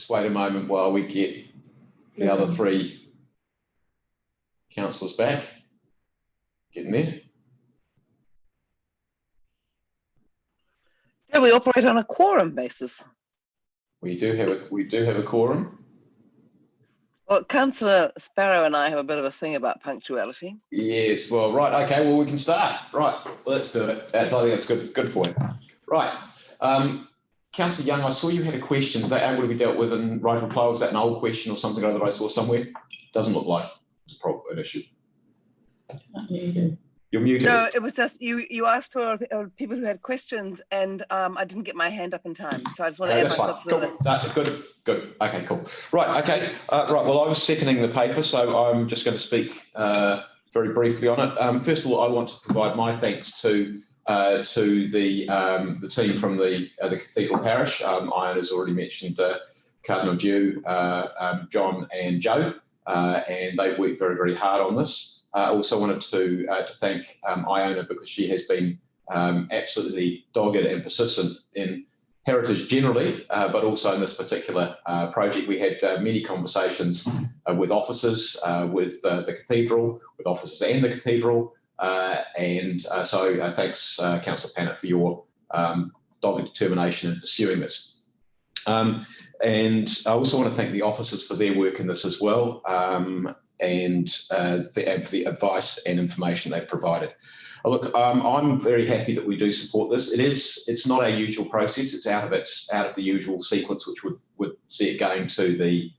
Just wait a moment while we get the other three councillors back. Getting there.
Do we operate on a quorum basis?
We do have a quorum.
Well, Councillor Sparrow and I have a bit of a thing about punctuality.
Yes, well, right, okay, well, we can start. Right, let's do it. I think that's a good point. Right. Councillor Young, I saw you had a question. Is that able to be dealt with in right reply? Was that an old question or something that I saw somewhere? Doesn't look like it's an issue. You're muted.
No, it was just you asked for people who had questions, and I didn't get my hand up in time, so I just want to add myself to the list.
Good. Okay, cool. Right. Okay. Right. Well, I was seconding the paper, so I'm just going to speak very briefly on it. First of all, I want to provide my thanks to the team from the Cathedral Parish. Ian has already mentioned Cardinal Dew, John, and Joe, and they've worked very, very hard on this. I also wanted to thank Iona, because she has been absolutely dogged and persistent in heritage generally, but also in this particular project. We had many conversations with officers, with the Cathedral, with officers and the Cathedral, so thanks, Councillor Pannett, for your dogged determination in pursuing this. And I also want to thank the officers for their work in this as well, and for the advice and information they've provided. Look, I'm very happy that we do support this. It's not our usual process. It's out of the usual sequence, which would see it going to the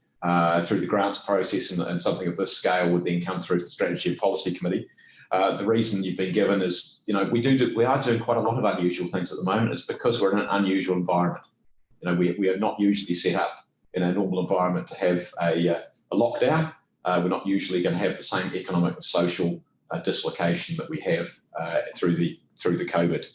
through the grants process, and something of this scale would then come through the Strategy and Policy Committee. The reason you've been given is, we are doing quite a lot of unusual things at the moment. It's because we're in an unusual environment. We are not usually set up in a normal environment to have a lockdown. We're not usually going to have the same economic and social dislocation that we have through the COVID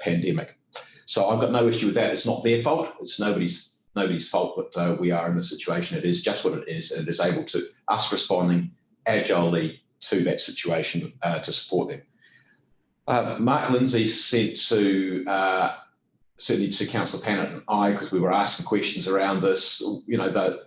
pandemic. So I've got no issue with that. It's not their fault. It's nobody's fault that we are in this situation. It is just what it is, and it is able to us responding agilely to that situation to support them. Mark Lindsay said to certainly to Councillor Pannett and I, because we were asking questions around this,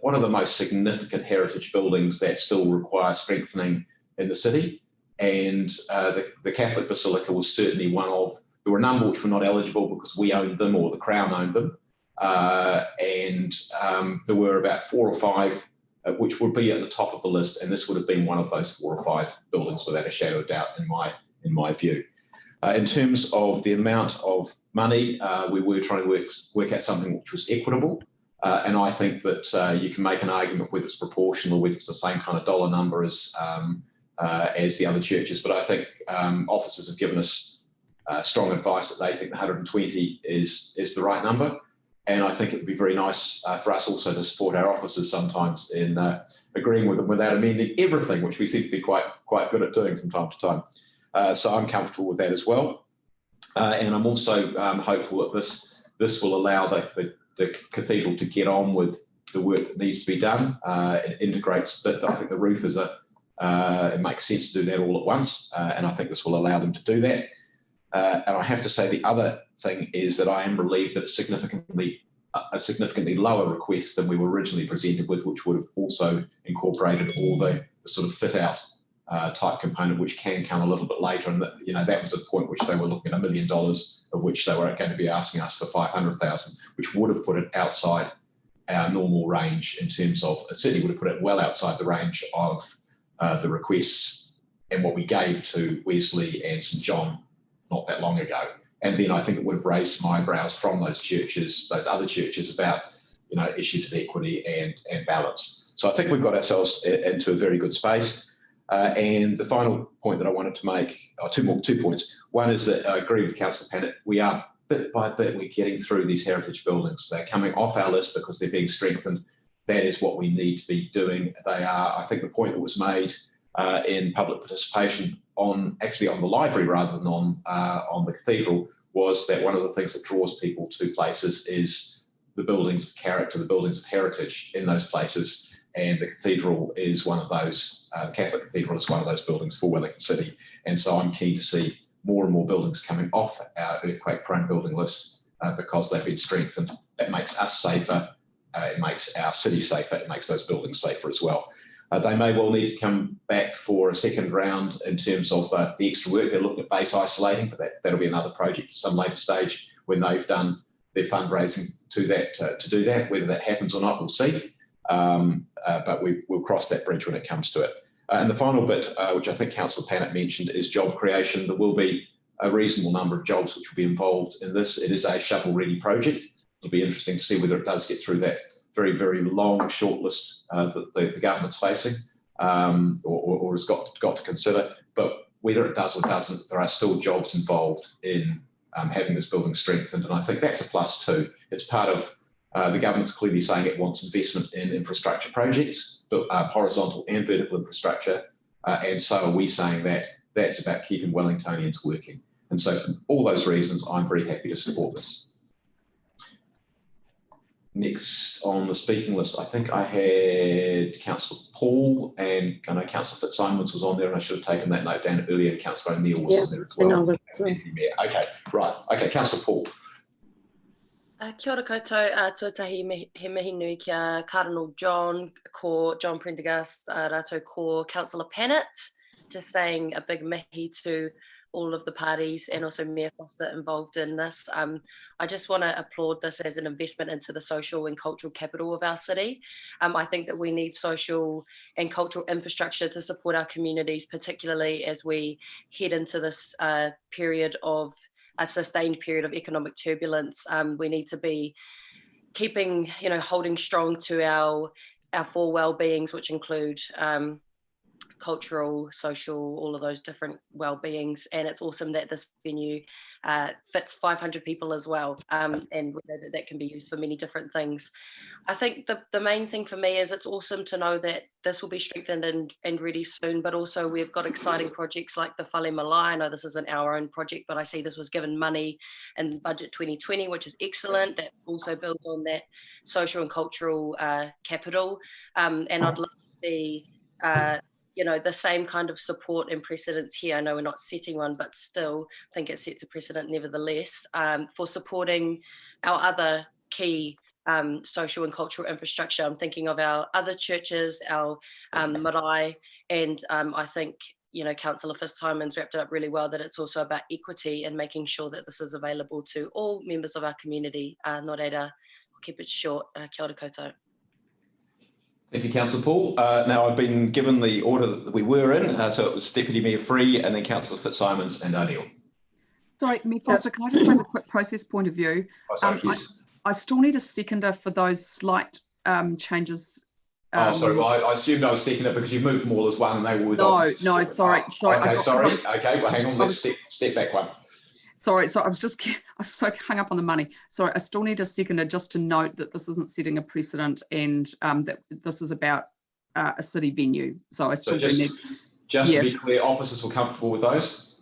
one of the most significant heritage buildings that still require strengthening in the city, and the Catholic Basilica was certainly one of. There were a number which were not eligible because we owned them or the Crown owned them, and there were about 4 or 5 which would be at the top of the list, and this would have been one of those 4 or 5 buildings without a shadow of doubt in my view. In terms of the amount of money, we were trying to work out something which was equitable, and I think that you can make an argument of whether it's proportional or whether it's the same kind of dollar number as the other churches. But I think officers have given us strong advice that they think the 120 is the right number. And I think it would be very nice for us also to support our officers sometimes in agreeing with them without amending everything, which we seem to be quite good at doing from time to time. So I'm comfortable with that as well. And I'm also hopeful that this will allow the Cathedral to get on with the work that needs to be done. It integrates that. I think the roof is it makes sense to do that all at once. And I think this will allow them to do that. And I have to say the other thing is that I am relieved that it's a significantly lower request than we were originally presented with, which would have also incorporated all the sort of fit out type component, which can come a little bit later. And that was a point which they were looking at $1 million, of which they were going to be asking us for 500,000, which would have put it outside our normal range in terms of, it certainly would have put it well outside the range of the requests and what we gave to Wesley and St John not that long ago. And then I think it would have raised some eyebrows from those other churches about, issues of equity and balance. So I think we've got ourselves into a very good space. And the final point that I wanted to make, or two points. One is that I agree with Councillor Pannett. We are bit by bit, we're getting through these heritage buildings. They're coming off our list because they're being strengthened. That is what we need to be doing. They are, I think the point that was made in public participation on the library rather than on the Cathedral was that one of the things that draws people to places is the buildings of character, the buildings of heritage in those places. And the Cathedral is one of those, the Catholic Cathedral is one of those buildings for Wellington City. And so I'm keen to see more and more buildings coming off our earthquake prone building list because they've been strengthened. That makes us safer. it makes our city safer, it makes those buildings safer as well. They may well need to come back for a second round in terms of the extra work. They're looking at base isolating, but that'll be another project at some later stage when they've done their fundraising to do that. Whether that happens or not, we'll see. But we'll cross that bridge when it comes to it. And the final bit, which I think Councillor Pannett mentioned, is job creation. There will be a reasonable number of jobs which will be involved in this. It is a shovel-ready project. It'll be interesting to see whether it does get through that very, very long shortlist that the government's facing, or has got to consider. But whether it does or doesn't, there are still jobs involved in having this building strengthened, and I think that's a plus too. It's part of the government's clearly saying it wants investment in infrastructure projects, but horizontal and vertical infrastructure, and so are we saying that that's about keeping Wellingtonians working. And so for all those reasons, I'm very happy to support this. Next on the speaking list, I think I had Councillor Paul, and I know Councillor Fitzsimons was on there, and I should have taken that note down earlier. Councillor O'Neill was on there as well. Okay, right. Okay, Councillor Paul.
Kia ora koutou, tuatahi he mihi nui kia Cardinal John, ko John Prendergast, rātou ko Councillor Pannett, just saying a big mihi to all of the parties and also Mayor Foster involved in this. I just want to applaud this as an investment into the social and cultural capital of our city. I think that we need social and cultural infrastructure to support our communities, particularly as we head into this period of a sustained period of economic turbulence. We need to be keeping, holding strong to our four well-beings, which include cultural, social, all of those different well-beings. And it's awesome that this venue fits 500 people as well. And we know that can be used for many different things. I think the main thing for me is it's awesome to know that this will be strengthened and ready soon, but also we've got exciting projects like the Whale Malai. I know this isn't our own project, but I see this was given money in Budget 2020, which is excellent. That also builds on that social and cultural capital. And I'd love to see the same kind of support and precedents here. I know we're not setting one, but still think it sets a precedent nevertheless for supporting our other key social and cultural infrastructure. I'm thinking of our other churches, our marae, and I think, Councillor Fitzsimons wrapped it up really well, that it's also about equity and making sure that this is available to all members of our community. Nō reira, I'll keep it short. Kia ora koutou.
Thank you, Councillor Paul. Now, I've been given the order that we were in, so it was Deputy Mayor Free and then Councillor Fitzsimons and O'Neill.
Sorry, Mayor Foster, can I just raise a quick process point of view?
Yes.
I still need a seconder for those slight changes.
Sorry, well, I assumed I was seconding it because you've moved them all as one and they were with officers.
No, sorry.
Okay, sorry. Okay, well, hang on, let's step back one.
Sorry, so I was so hung up on the money. Sorry, I still need a seconder just to note that this isn't setting a precedent and that this is about a city venue. So I still do need.
Just to be clear, officers were comfortable with those?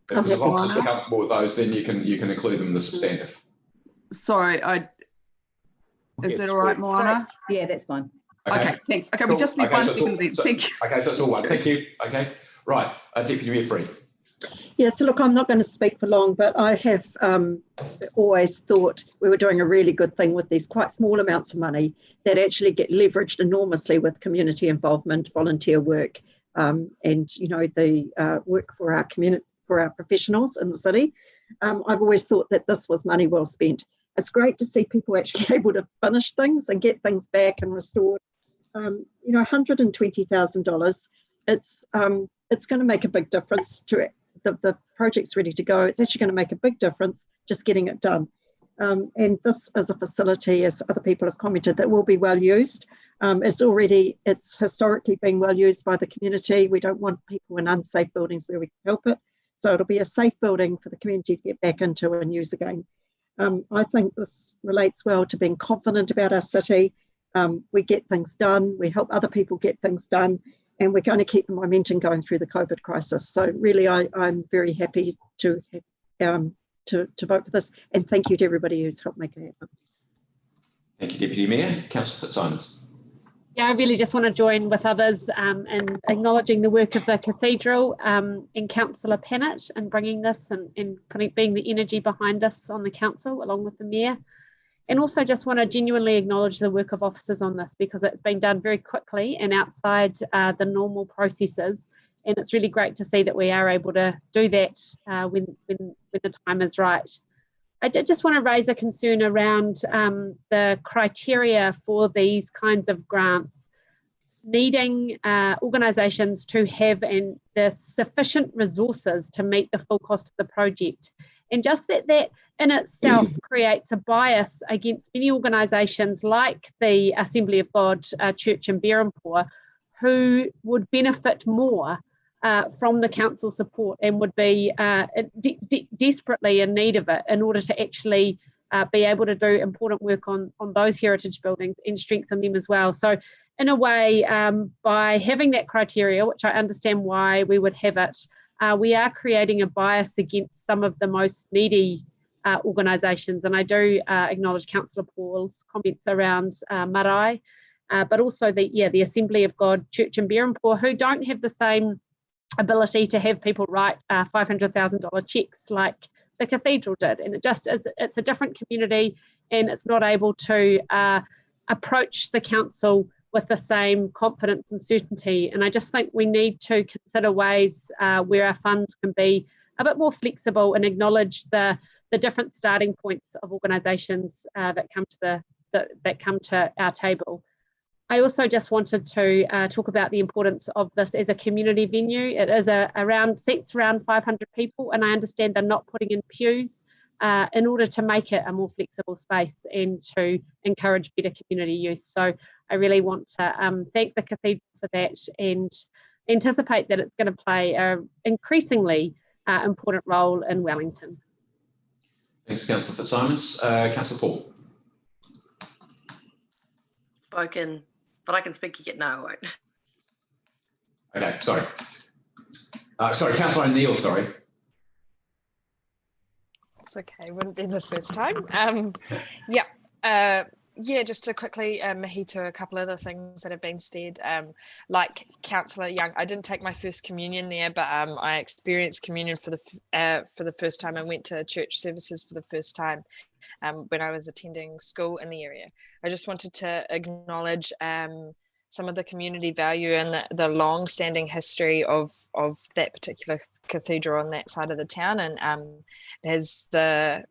If the officers were comfortable with those, then you can include them in the substantive.
Sorry, is that all right, Moana?
Yeah, that's fine.
Okay, thanks. Okay,
cool.
We just need one second then. Thank you.
Okay, so it's all one. Thank you. Okay, right. Deputy Mayor Free.
Yeah, so look, I'm not going to speak for long, but I have always thought we were doing a really good thing with these quite small amounts of money that actually get leveraged enormously with community involvement, volunteer work, and the work for our community, for our professionals in the city. I've always thought that this was money well spent. It's great to see people actually able to finish things and get things back and restored. $120,000. It's going to make a big difference to it. The project's ready to go. It's actually going to make a big difference just getting it done. And this is a facility, as other people have commented, that will be well used. It's historically been well used by the community. We don't want people in unsafe buildings where we can help it. So it'll be a safe building for the community to get back into and use again. I think this relates well to being confident about our city. We get things done. We help other people get things done. And we're going to keep the momentum going through the COVID crisis. So really, I'm very happy to vote for this. And thank you to everybody who's helped make it happen.
Thank you, Deputy Mayor. Councillor Fitzsimons.
Yeah, I really just want to join with others in acknowledging the work of the Cathedral and Councillor Pannett in bringing this and being the energy behind this on the council, along with the Mayor. And also just want to genuinely acknowledge the work of officers on this, because it's been done very quickly and outside the normal processes. And it's really great to see that we are able to do that when the time is right. I did just want to raise a concern around the criteria for these kinds of grants, needing organisations to have the sufficient resources to meet the full cost of the project. And just that in itself creates a bias against many organisations like the Assembly of God Church in Berhampore, who would benefit more from the council support and would be desperately in need of it in order to actually be able to do important work on those heritage buildings and strengthen them as well. So in a way, by having that criteria, which I understand why we would have it, we are creating a bias against some of the most needy organisations. And I do acknowledge Councillor Paul's comments around Marae, but also the Assembly of God Church in Berhampore, who don't have the same ability to have people write $500,000 cheques like the Cathedral did. And it's a different community, and it's not able to approach the council with the same confidence and certainty. And I just think we need to consider ways where our funds can be a bit more flexible and acknowledge the different starting points of organisations that come to our table. I also just wanted to talk about the importance of this as a community venue. It is seats around 500 people, and I understand they're not putting in pews in order to make it a more flexible space and to encourage better community use. So I really want to thank the Cathedral for that and anticipate that it's going to play an increasingly important role in Wellington.
Thanks, Councillor Fitzsimons. Councillor Paul.
Spoken, but I can speak again. No, I won't.
Okay, sorry. Sorry, Councillor O'Neill, sorry.
It's okay, wouldn't be the first time. Yeah, just to quickly mahi to a couple of the things that have been said. Like Councillor Young, I didn't take my first communion there, but I experienced communion for the first time. I went to church services for the first time when I was attending school in the area. I just wanted to acknowledge some of the community value and the long-standing history of that particular cathedral on that side of the town, and it has the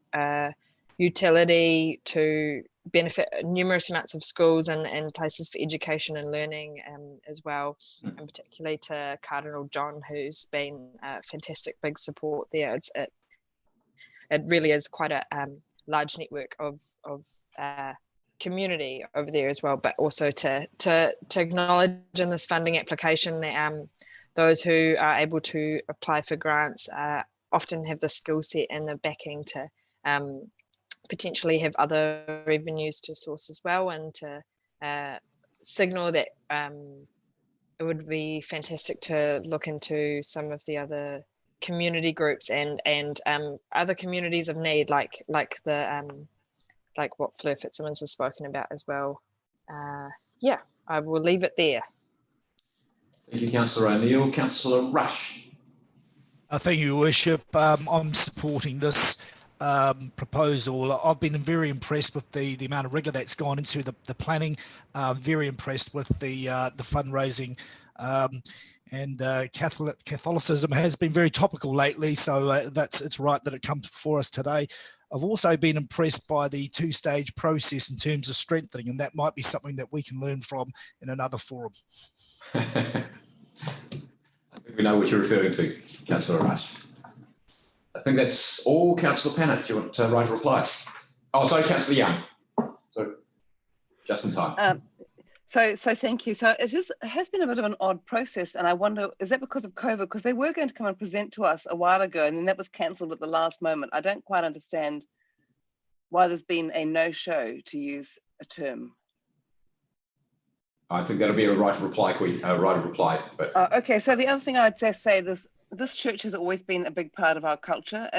utility to benefit numerous amounts of schools and places for education and learning as well, and particularly to Cardinal John, who's been a fantastic big support there. It really is quite a large network of community over there as well, but also to acknowledge in this funding application that those who are able to apply for grants often have the skill set and the backing to potentially have other revenues to source as well, and to signal that it would be fantastic to look into some of the other community groups and other communities of need, like what Fleur Fitzsimons has spoken about as well. Yeah, I will leave it there.
Thank you, Councillor O'Neill. Councillor Rush.
Thank you, Your Worship. I'm supporting this proposal. I've been very impressed with the amount of rigor that's gone into the planning. Very impressed with the fundraising, and Catholicism has been very topical lately, so it's right that it comes before us today. I've also been impressed by the two-stage process in terms of strengthening, and that might be something that we can learn from in another forum.
I think we know what you're referring to, Councillor Rush. I think that's all. Councillor Pennant, do you want to write a reply? Oh, sorry, Councillor Young. So, just in time.
So thank you. So it has been a bit of an odd process, and I wonder, is that because of COVID? Because they were going to come and present to us a while ago, and then that was cancelled at the last moment. I don't quite understand why there's been a no-show, to use a term.
I think that'll be a right reply. But
okay. So the other thing I'd just say, this church has always been a big part of our culture.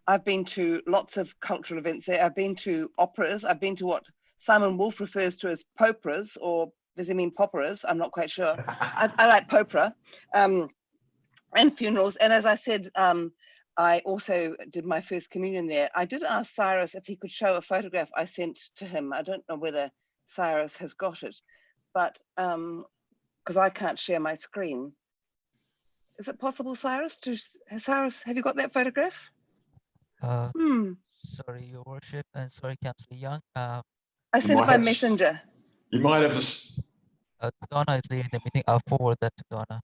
I've been to lots of cultural events there. I've been to operas. I've been to what Simon Wolf refers to as poperas, or does he mean poperas? I'm not quite sure. I like popera, and funerals. And as I said, I also did my first communion there. I did ask Cyrus if he could show a photograph I sent to him. I don't know whether Cyrus has got it, but because I can't share my screen. Is it possible, Cyrus? Cyrus, have you got that photograph?
Sorry, Your Worship, and sorry, Councillor Young.
I sent it by messenger.
You might have just.
Donna is leading the meeting. I'll forward that to Donna.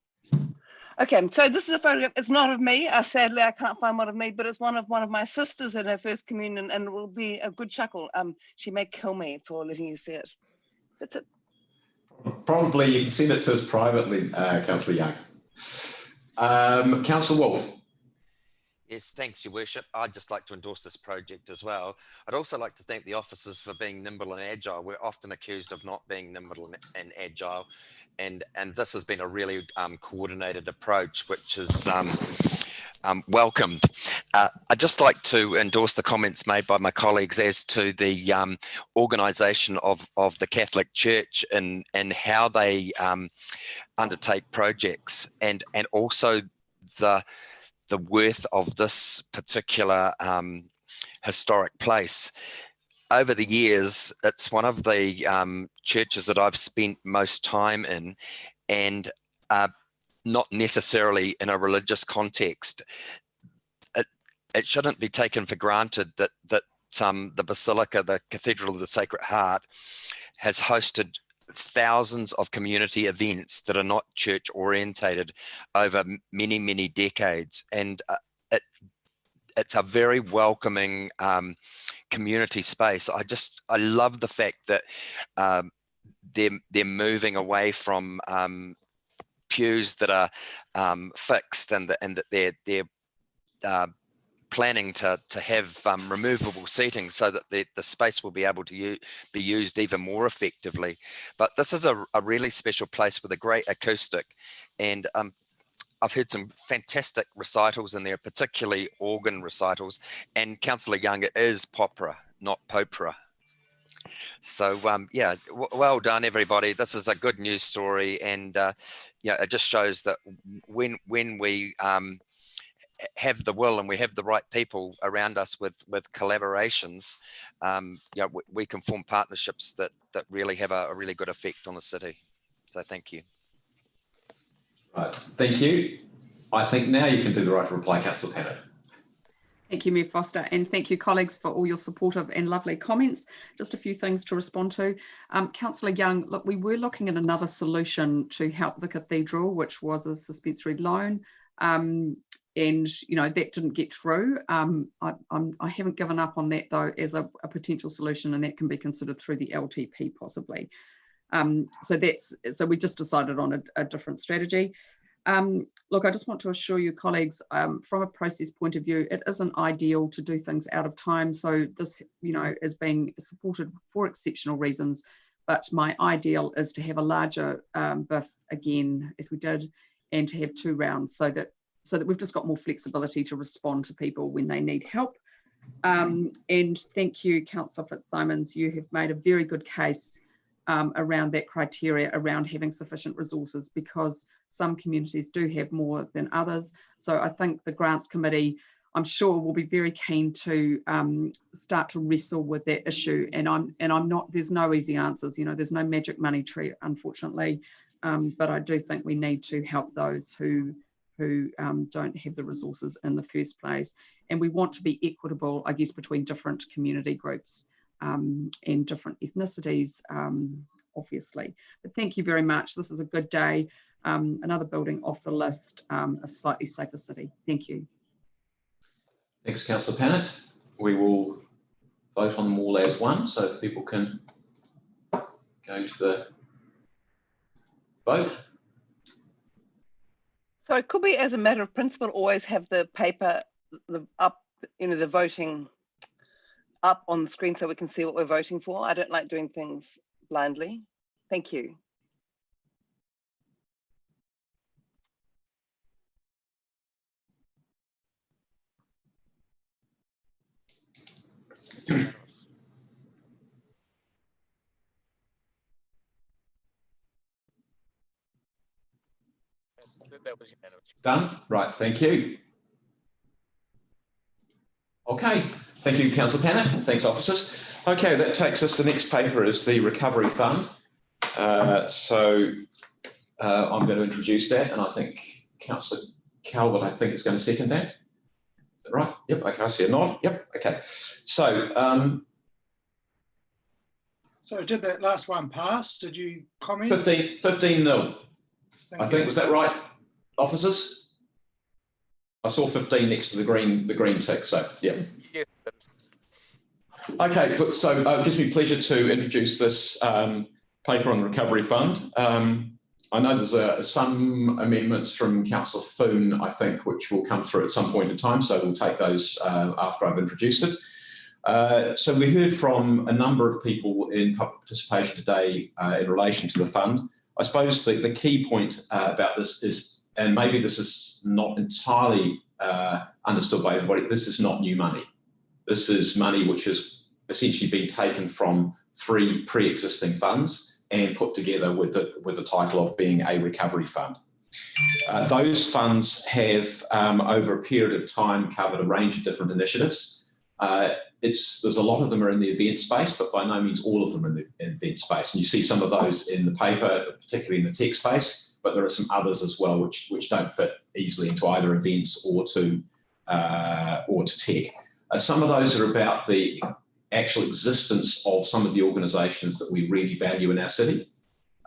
Okay, so this is a photograph. It's not of me. Sadly, I can't find one of me, but it's one of my sisters in her first communion, and it will be a good chuckle. She may kill me for letting you see it. That's it.
Probably you can send it to us privately, Councillor Young. Councillor Wolf.
Yes, thanks, Your Worship. I'd just like to endorse this project as well. I'd also like to thank the officers for being nimble and agile. We're often accused of not being nimble and agile, and this has been a really coordinated approach, which is welcomed. I'd just like to endorse the comments made by my colleagues as to the organisation of the Catholic Church and how they undertake projects, and also the worth of this particular historic place. Over the years, it's one of the churches that I've spent most time in, and not necessarily in a religious context. It shouldn't be taken for granted that the Basilica, the Cathedral of the Sacred Heart, has hosted thousands of community events that are not church orientated over many, many decades, and it's a very welcoming community space. I love the fact that they're moving away from pews that are fixed, and that they're planning to have removable seating so that the space will be able to be used even more effectively. But this is a really special place with a great acoustic, and I've heard some fantastic recitals in there, particularly organ recitals. And Councillor Young, it is popera, not popera. So yeah, well done, everybody. This is a good news story, and yeah, it just shows that when we have the will and we have the right people around us with collaborations, yeah, we can form partnerships that really have a really good effect on the city. So thank you.
Right, thank you. I think now you can do the right to reply, Councillor Pennant.
Thank you, Mayor Foster, and thank you, colleagues, for all your supportive and lovely comments. Just a few things to respond to. Councillor Young, look, we were looking at another solution to help the Cathedral, which was a suspensory loan. And you know, that didn't get through. I haven't given up on that though as a potential solution, and that can be considered through the LTP possibly. So we just decided on a different strategy. Look, I just want to assure you, colleagues, from a process point of view, it isn't ideal to do things out of time. So this, you know, is being supported for exceptional reasons. But my ideal is to have a larger BIF again, as we did, and to have 2 rounds so that we've just got more flexibility to respond to people when they need help. And thank you, Councillor Fitzsimons. You have made a very good case around that criteria, around having sufficient resources, because some communities do have more than others. So I think the Grants Committee, I'm sure, will be very keen to start to wrestle with that issue. And I'm not, there's no easy answers, you know, there's no magic money tree, unfortunately. But I do think we need to help those who don't have the resources in the first place. And we want to be equitable, I guess, between different community groups and different ethnicities, obviously. But thank you very much. This is a good day. Another building off the list, a slightly safer city. Thank you.
Thanks, Councillor Pennant. We will vote on them all as one, so if people can go to the vote.
So could we, as a matter of principle, always have the paper up, you know, the voting up on the screen so we can see what we're voting for? I don't like doing things blindly. Thank you.
That was unanimous. Done. Right, thank you. Okay, thank you, Councillor Panner. Thanks, officers. Okay, that takes us, the next paper is the Recovery Fund. I'm going to introduce that, and I think Councillor Calvert, I think, is going to second that. Right? Yep. Okay. I see a nod. Yep. Okay. So,
so did that last one pass? Did you comment?
15-0. I think, was that right, officers? I saw 15 next to the green tick. So, yeah.
Yes.
Okay. So, it gives me pleasure to introduce this paper on the Recovery Fund. I know there's some amendments from Councillor Foon, I think, which will come through at some point in time, so we'll take those after I've introduced it. So we heard from a number of people in public participation today in relation to the fund. I suppose the key point about this is, and maybe this is not entirely understood by everybody, this is not new money. This is money which has essentially been taken from 3 pre-existing funds and put together with the title of being a recovery fund. Those funds have, over a period of time, covered a range of different initiatives. There's a lot of them are in the event space, but by no means all of them are in the event space. And you see some of those in the paper, particularly in the tech space, but there are some others as well which don't fit easily into either events or to tech. Some of those are about the actual existence of some of the organisations that we really value in our city.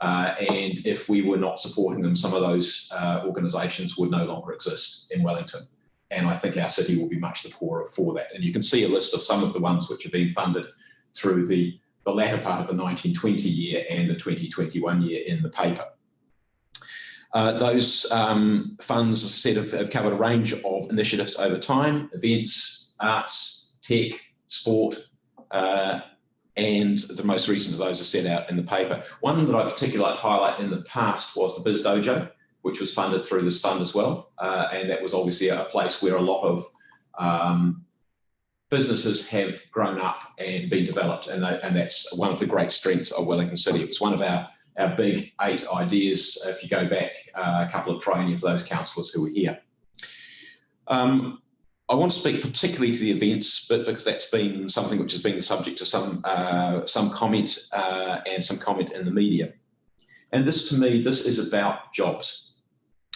And if we were not supporting them, some of those organisations would no longer exist in Wellington. And I think our city will be much the poorer for that. And you can see a list of some of the ones which have been funded through the latter part of the 1920 year and the 2021 year in the paper. Those funds, as I said, have covered a range of initiatives over time: events, arts, tech, sport, and the most recent of those are set out in the paper. One that I particularly like to highlight in the past was the Biz Dojo, which was funded through this fund as well. And that was obviously a place where a lot of businesses have grown up and been developed. And that's one of the great strengths of Wellington City. It was one of our big 8 ideas, if you go back a couple of triennia for those councillors who were here. I want to speak particularly to the events bit because that's been something which has been the subject of some comment and some comment in the media. And this, to me, this is about jobs.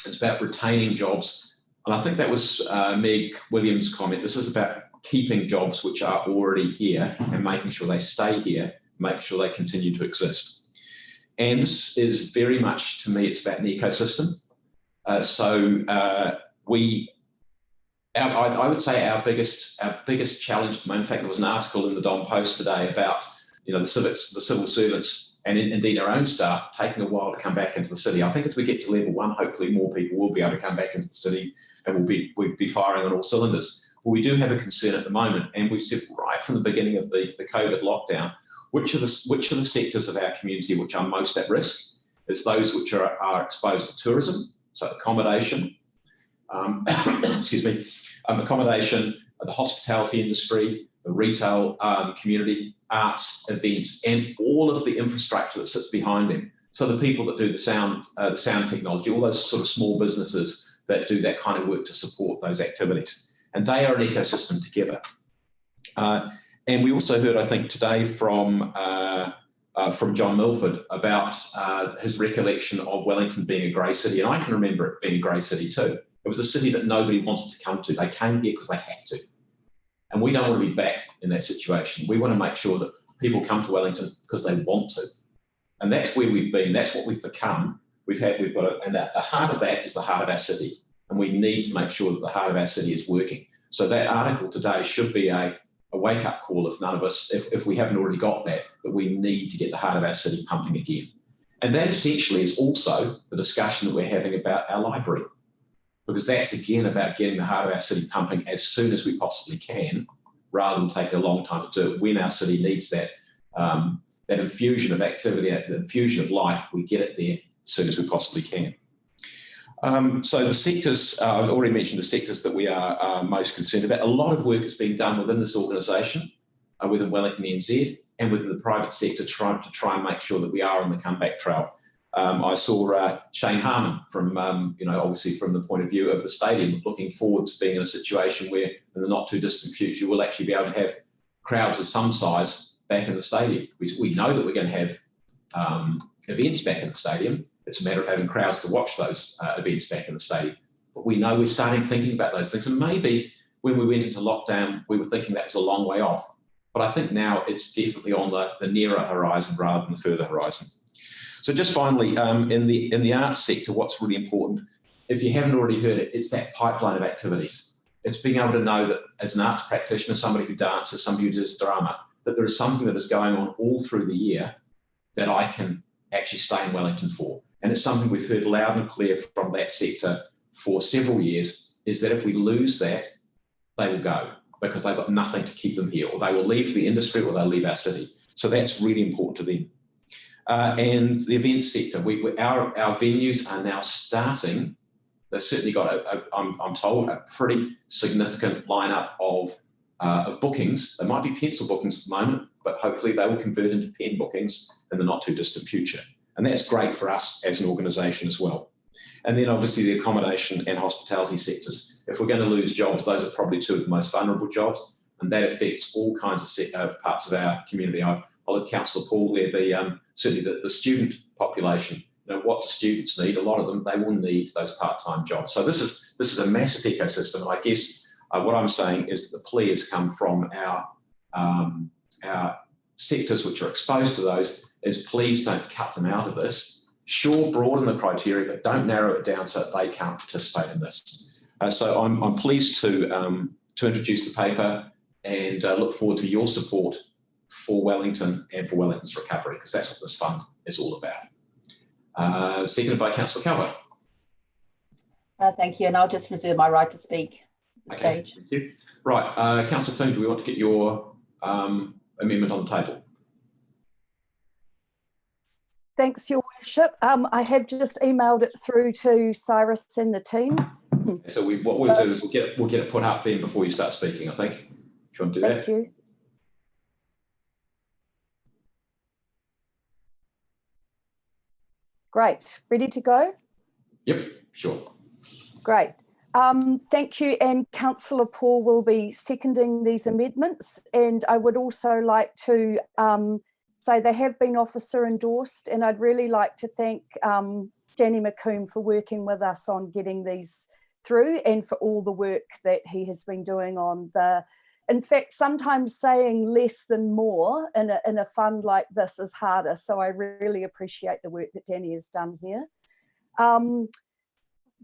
It's about retaining jobs. And I think that was Meg Williams' comment. This is about keeping jobs which are already here and making sure they stay here, making sure they continue to exist. And this is very much, to me, it's about an ecosystem. I would say our biggest challenge at the moment, in fact, there was an article in the Don Post today about the civil servants and indeed our own staff taking a while to come back into the city. I think as we get to level 1, hopefully more people will be able to come back into the city and we'll be firing on all cylinders. But we do have a concern at the moment, and we've said right from the beginning of the COVID lockdown, which are the sectors of our community which are most at risk? It's those which are exposed to tourism, so accommodation, accommodation, the hospitality industry, the retail community, arts, events, and all of the infrastructure that sits behind them. So the people that do the sound technology, all those sort of small businesses that do that kind of work to support those activities. And they are an ecosystem together. And we also heard, I think, today from John Milford about his recollection of Wellington being a grey city. And I can remember it being a grey city too. It was a city that nobody wanted to come to. They came here because they had to. And we don't want to be back in that situation. We want to make sure that people come to Wellington because they want to. And that's where we've been. That's what we've become. And at the heart of that is the heart of our city. And we need to make sure that the heart of our city is working. So that article today should be a wake-up call if none of us, if we haven't already got that we need to get the heart of our city pumping again. And that essentially is also the discussion that we're having about our library. Because that's again about getting the heart of our city pumping as soon as we possibly can, rather than taking a long time to do it. When our city needs that infusion of activity, that infusion of life, we get it there as soon as we possibly can. So the sectors, I've already mentioned the sectors that we are most concerned about. A lot of work is being done within this organisation, within Wellington NZ and within the private sector to try and make sure that we are on the comeback trail. I saw Shane Harmon from, obviously from the point of view of the stadium, looking forward to being in a situation where in the not too distant future, we'll actually be able to have crowds of some size back in the stadium. We know that we're going to have events back in the stadium. It's a matter of having crowds to watch those events back in the stadium. But we know we're starting thinking about those things. And maybe when we went into lockdown, we were thinking that was a long way off. But I think now it's definitely on the nearer horizon rather than the further horizon. So just finally, in the arts sector, what's really important, if you haven't already heard it, it's that pipeline of activities. It's being able to know that as an arts practitioner, somebody who dances, somebody who does drama, that there is something that is going on all through the year that I can actually stay in Wellington for. And it's something we've heard loud and clear from that sector for several years, is that if we lose that, they will go because they've got nothing to keep them here, or they will leave the industry or they'll leave our city. So that's really important to them. And the events sector, our venues are now starting. They've certainly got, I'm told, a pretty significant lineup of bookings. They might be pencil bookings at the moment, but hopefully they will convert into pen bookings in the not too distant future. And that's great for us as an organisation as well. And then obviously the accommodation and hospitality sectors. If we're going to lose jobs, those are probably two of the most vulnerable jobs, and that affects all kinds of parts of our community. I'll let Councillor Paul there, certainly the student population. What do students need? A lot of them, they will need those part-time jobs. So this is a massive ecosystem. And I guess what I'm saying is that the plea has come from our sectors which are exposed to those, is please don't cut them out of this. Sure, broaden the criteria, but don't narrow it down so that they can't participate in this. So I'm pleased to introduce the paper and look forward to your support for Wellington and for Wellington's recovery, because that's what this fund is all about. Seconded by Councillor Calvo.
Thank you, and I'll just reserve my right to speak at the stage.
Thank you. Right, Councillor Foon, do we want to get your amendment on the table?
Thanks, Your Worship. I have just emailed it through to Cyrus and the team.
So what we'll do is we'll get it put up then before you start speaking, I think. If you want to do that.
Thank you. Great. Ready to go?
Yep, sure.
Great. Thank you, and Councillor Paul will be seconding these amendments. And I would also like to say they have been officer endorsed, and I'd really like to thank Danny McComb for working with us on getting these through, and for all the work that he has been doing on in fact, sometimes saying less than more in a fund like this is harder. So I really appreciate the work that Danny has done here.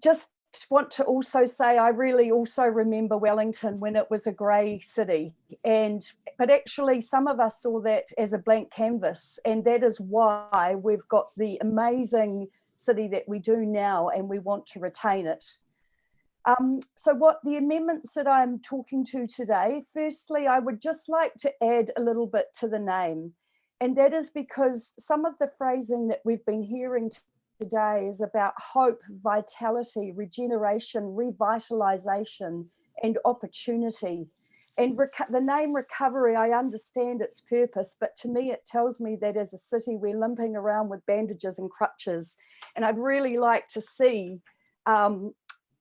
Just want to also say I really also remember Wellington when it was a grey city, but actually some of us saw that as a blank canvas, and that is why we've got the amazing city that we do now, and we want to retain it. So what the amendments that I'm talking to today, firstly, I would just like to add a little bit to the name, and that is because some of the phrasing that we've been hearing today is about hope, vitality, regeneration, revitalization, and opportunity. And the name recovery, I understand its purpose, but to me it tells me that as a city we're limping around with bandages and crutches, and I'd really like to see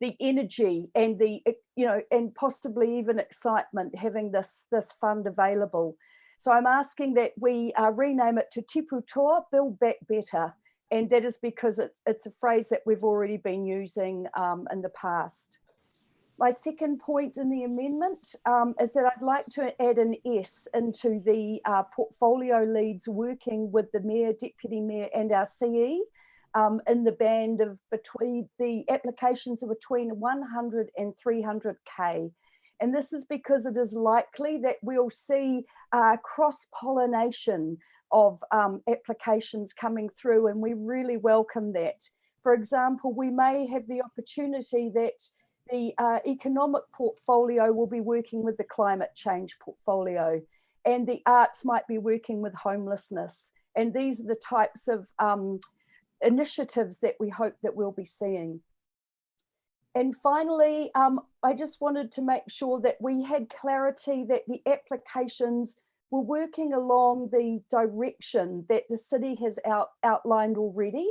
the energy and and possibly even excitement having this fund available. So I'm asking that we rename it to Tipu Toa, Build Back Better. And that is because it's a phrase that we've already been using in the past. My second point in the amendment is that I'd like to add an S into the portfolio leads working with the Mayor, Deputy Mayor and our CE in the band of between the applications are between 100 and 300K. And this is because it is likely that we'll see cross-pollination of applications coming through, and we really welcome that. For example, we may have the opportunity that the economic portfolio will be working with the climate change portfolio, and the arts might be working with homelessness. And these are the types of initiatives that we hope that we'll be seeing. And finally, I just wanted to make sure that we had clarity that the applications were working along the direction that the city has outlined already.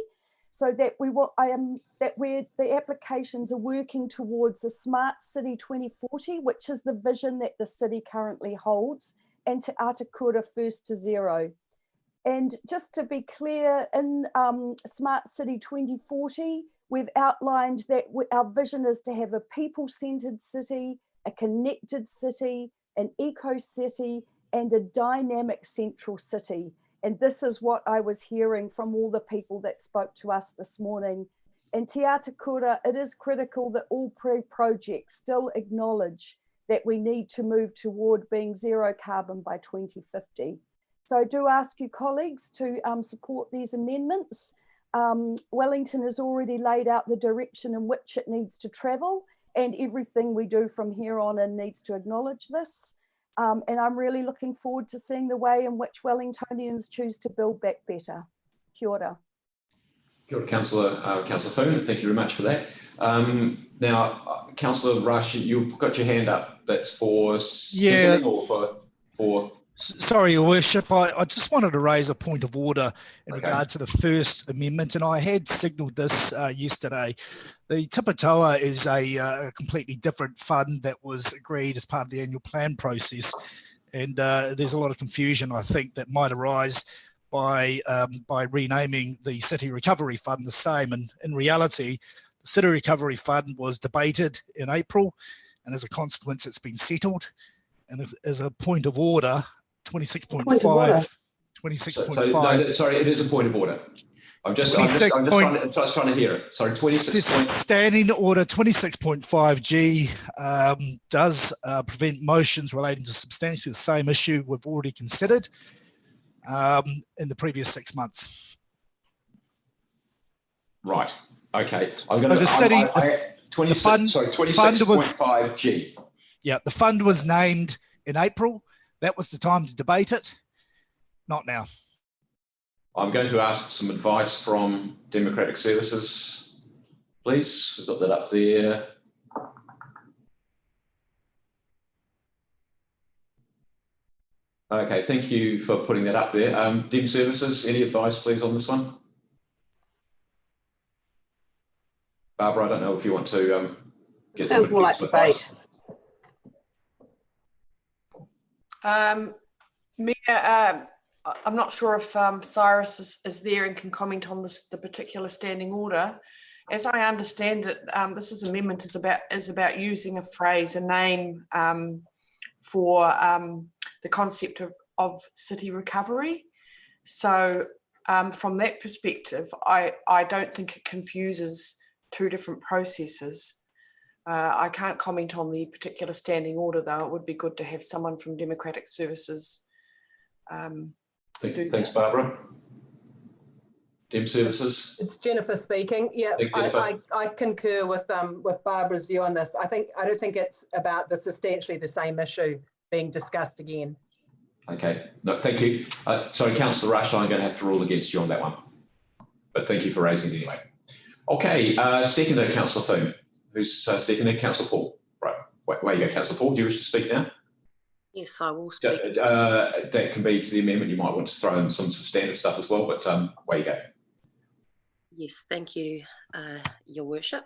so that the applications are working towards a Smart City 2040, which is the vision that the city currently holds, and Te Atakura First to Zero. And just to be clear, in Smart City 2040, we've outlined that our vision is to have a people-centered city, a connected city, an eco-city, and a dynamic central city. And this is what I was hearing from all the people that spoke to us this morning. And Te Atakura, it is critical that all projects still acknowledge that we need to move toward being zero carbon by 2050. So I do ask you colleagues to support these amendments. Wellington has already laid out the direction in which it needs to travel, and everything we do from here on in needs to acknowledge this. And I'm really looking forward to seeing the way in which Wellingtonians choose to build back better. Kia ora.
Kia ora, Councillor Foon, thank you very much for that. Now, Councillor Rush, you've got your hand up. That's for
Yeah.
Or for
Sorry, Your Worship, I just wanted to raise a point of order in regard to the first amendment, and I had signalled this yesterday. The Tipitoa is a completely different fund that was agreed as part of the annual plan process, and there's a lot of confusion, I think, that might arise by renaming the City Recovery Fund the same. And in reality, the City Recovery Fund was debated in April, and as a consequence, it's been settled. And as a point of order, 26.5.
No, sorry, it is a point of order. I'm just trying to hear it. Sorry, 26.
Standing order 26.5G does prevent motions relating to substantially the same issue we've already considered in the previous 6 months.
Right. Okay.
I'm going to. So the fund
26.5G.
Yeah, the fund was named in April. That was the time to debate it, not now.
I'm going to ask for some advice from Democratic Services, please. We've got that up there. Okay, thank you for putting that up there. Dem Services, any advice, please, on this one? Barbara, I don't know if you want to get
Sounds more like
advice.
Mayor, I'm not sure if Cyrus is there and can comment on the particular standing order. As I understand it, this amendment is about using a phrase, a name for the concept of city recovery. So from that perspective, I don't think it confuses two different processes. I can't comment on the particular standing order, though. It would be good to have someone from Democratic Services
Thanks, Barbara. Dem Services.
It's Jennifer speaking. Yeah, I concur with Barbara's view on this. I don't think it's about the substantially the same issue being discussed again.
Okay, no, thank you. Sorry, Councillor Rush, I'm going to have to rule against you on that one. But thank you for raising it anyway. Okay, seconder, Councillor Foon. Who's seconder? Councillor Paul. Right, where you go, Councillor Paul. Do you wish to speak now?
Yes, I will speak.
That can be to the amendment. You might want to throw in some substantive stuff as well, but away you go.
Yes, thank you, Your Worship.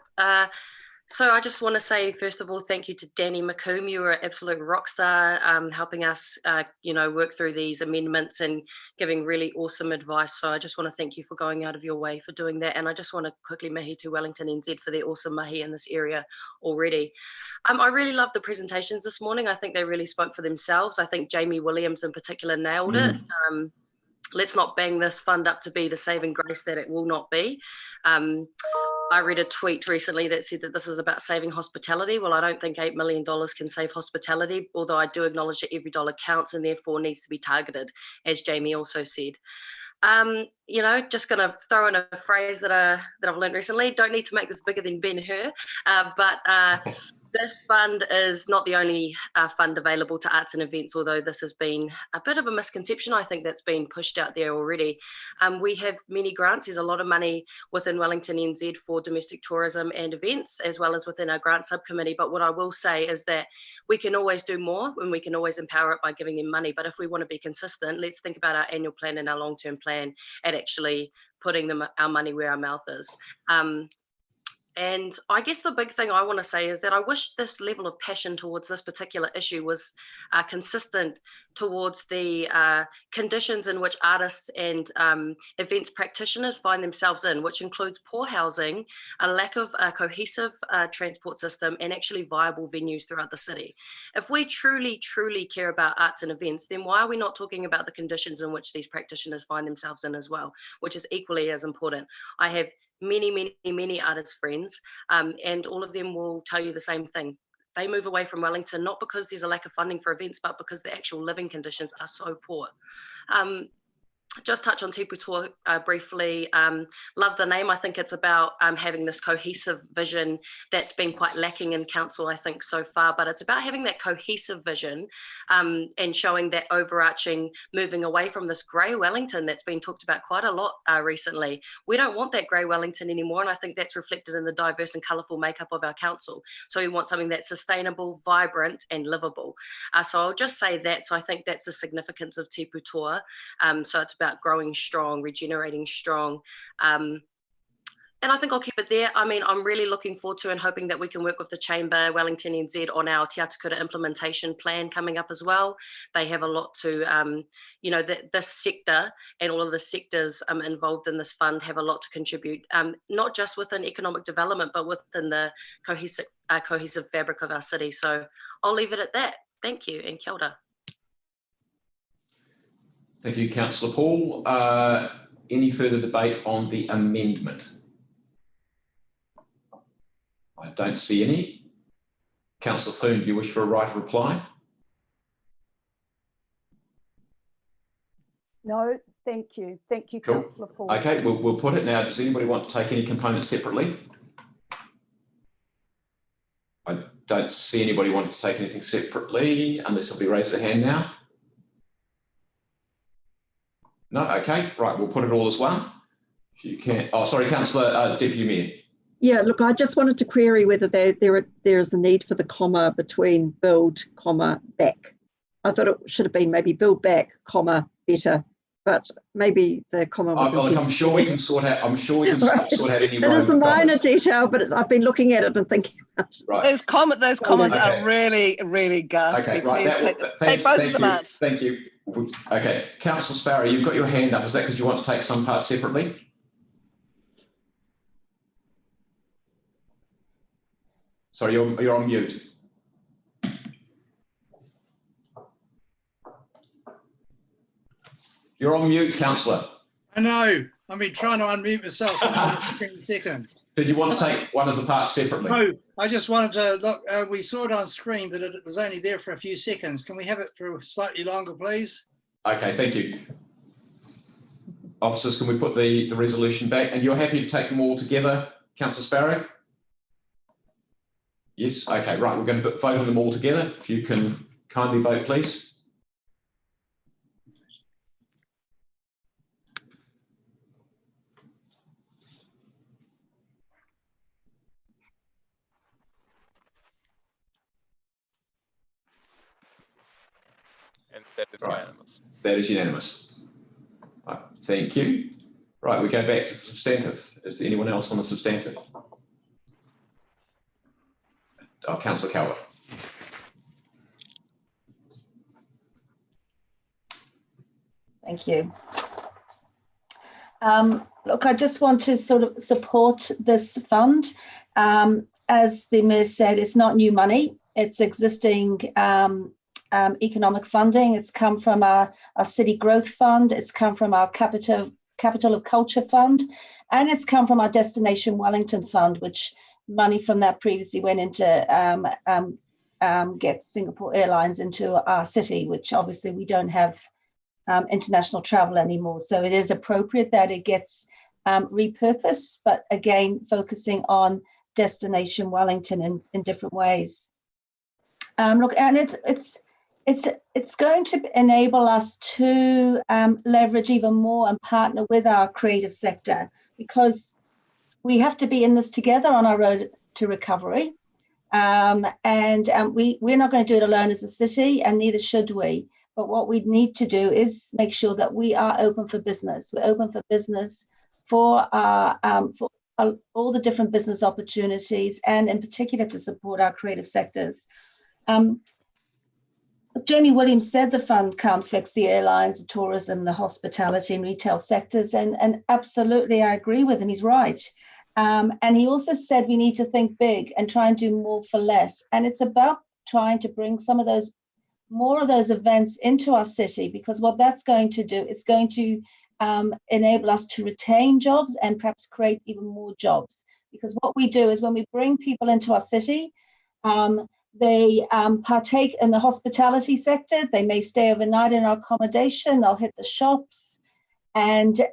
So I just want to say, first of all, thank you to Danny McComb. You were an absolute rock star, helping us, work through these amendments and giving really awesome advice. So I just want to thank you for going out of your way for doing that. And I just want to quickly mahi to Wellington NZ for their awesome mahi in this area already. I really loved the presentations this morning. I think they really spoke for themselves. I think Jamie Williams in particular nailed it. Let's not bang this fund up to be the saving grace that it will not be. I read a tweet recently that said that this is about saving hospitality. Well, I don't think $8 million can save hospitality, although I do acknowledge that every dollar counts and therefore needs to be targeted, as Jamie also said. Just going to throw in a phrase that I've learned recently. Don't need to make this bigger than Ben-Hur, but this fund is not the only fund available to arts and events, although this has been a bit of a misconception, I think, that's been pushed out there already. We have many grants. There's a lot of money within Wellington NZ for domestic tourism and events, as well as within our grant subcommittee. But what I will say is that we can always do more and we can always empower it by giving them money. But if we want to be consistent, let's think about our annual plan and our long-term plan at actually putting our money where our mouth is. And I guess the big thing I want to say is that I wish this level of passion towards this particular issue was consistent towards the conditions in which artists and events practitioners find themselves in, which includes poor housing, a lack of a cohesive transport system, and actually viable venues throughout the city. If we truly, truly care about arts and events, then why are we not talking about the conditions in which these practitioners find themselves in as well, which is equally as important? I have many artist friends, and all of them will tell you the same thing. They move away from Wellington not because there's a lack of funding for events, but because the actual living conditions are so poor. Just touch on Te Putoa briefly. Love the name. I think it's about having this cohesive vision that's been quite lacking in council, I think, so far, but it's about having that cohesive vision and showing that overarching, moving away from this grey Wellington that's been talked about quite a lot recently. We don't want that grey Wellington anymore, and I think that's reflected in the diverse and colourful makeup of our council. So we want something that's sustainable, vibrant and livable. So I'll just say that. So I think that's the significance of Te Putoa. So it's about growing strong, regenerating strong. And I think I'll keep it there. I mean, I'm really looking forward to and hoping that we can work with the Chamber, Wellington NZ, on our Te Atakura implementation plan coming up as well. They have a lot to, you know, this sector and all of the sectors involved in this fund have a lot to contribute, not just within economic development, but within the cohesive fabric of our city. So I'll leave it at that. Thank you, and kia ora.
Thank you, Councillor Paul. Any further debate on the amendment? I don't see any. Councillor Foon, do you wish for a right of reply?
No, thank you. Thank you,
Cool.
Councillor Paul.
Okay, we'll put it now. Does anybody want to take any component separately? I don't see anybody wanting to take anything separately unless somebody raises their hand now. No, okay, right, we'll put it all as one. If you can, oh, sorry, Councillor Deputy Mayor.
Yeah, look, I just wanted to query whether there is a need for the comma between build, comma, back. I thought it should have been maybe build back, comma, better, but maybe the comma was intended.
I'm sure we can sort out, I'm sure we can
Right.
sort out any
It is a
minor
minor
commas.
detail, but it's, I've been looking at it and thinking about it.
Right.
Those commas
Okay.
are really ghastly.
Okay, right,
Please
that,
take both of them out.
Thank you. Okay, Councillor Sparrow, you've got your hand up. Is that because you want to take some parts separately? Sorry, you're on mute. You're on mute, Councillor.
I know. I've been trying to unmute myself for 10 seconds.
Did you want to take one of the parts separately?
No, I just wanted to look. We saw it on screen, but it was only there for a few seconds. Can we have it for slightly longer, please?
Okay, thank you. Officers, can we put the resolution back? And you're happy to take them all together, Councillor Sparrow? Yes, okay, right, we're going to vote on them all together. If you can kindly vote, please.
And that is unanimous.
That is unanimous. Right, thank you. Right, we go back to the substantive. Is there anyone else on the substantive? Oh, Councillor Calvert.
Thank you. Look, I just want to sort of support this fund. As the Mayor said, it's not new money. It's existing economic funding. It's come from our City Growth Fund. It's come from our Capital of Culture Fund. And it's come from our Destination Wellington Fund, which money from that previously went into get Singapore Airlines into our city, which obviously we don't have international travel anymore. So it is appropriate that it gets repurposed, but again, focusing on Destination Wellington in different ways. Look, and it's going to enable us to leverage even more and partner with our creative sector, because we have to be in this together on our road to recovery. We're not going to do it alone as a city, and neither should we. But what we need to do is make sure that we are open for business. We're open for business for all the different business opportunities, and in particular to support our creative sectors. Jamie Williams said the fund can't fix the airlines, the tourism, the hospitality and retail sectors, and absolutely I agree with him, he's right. And he also said we need to think big and try and do more for less. And it's about trying to bring more of those events into our city, because what that's going to do, it's going to enable us to retain jobs and perhaps create even more jobs. Because what we do is when we bring people into our city, they partake in the hospitality sector. They may stay overnight in our accommodation. They'll hit the shops, and you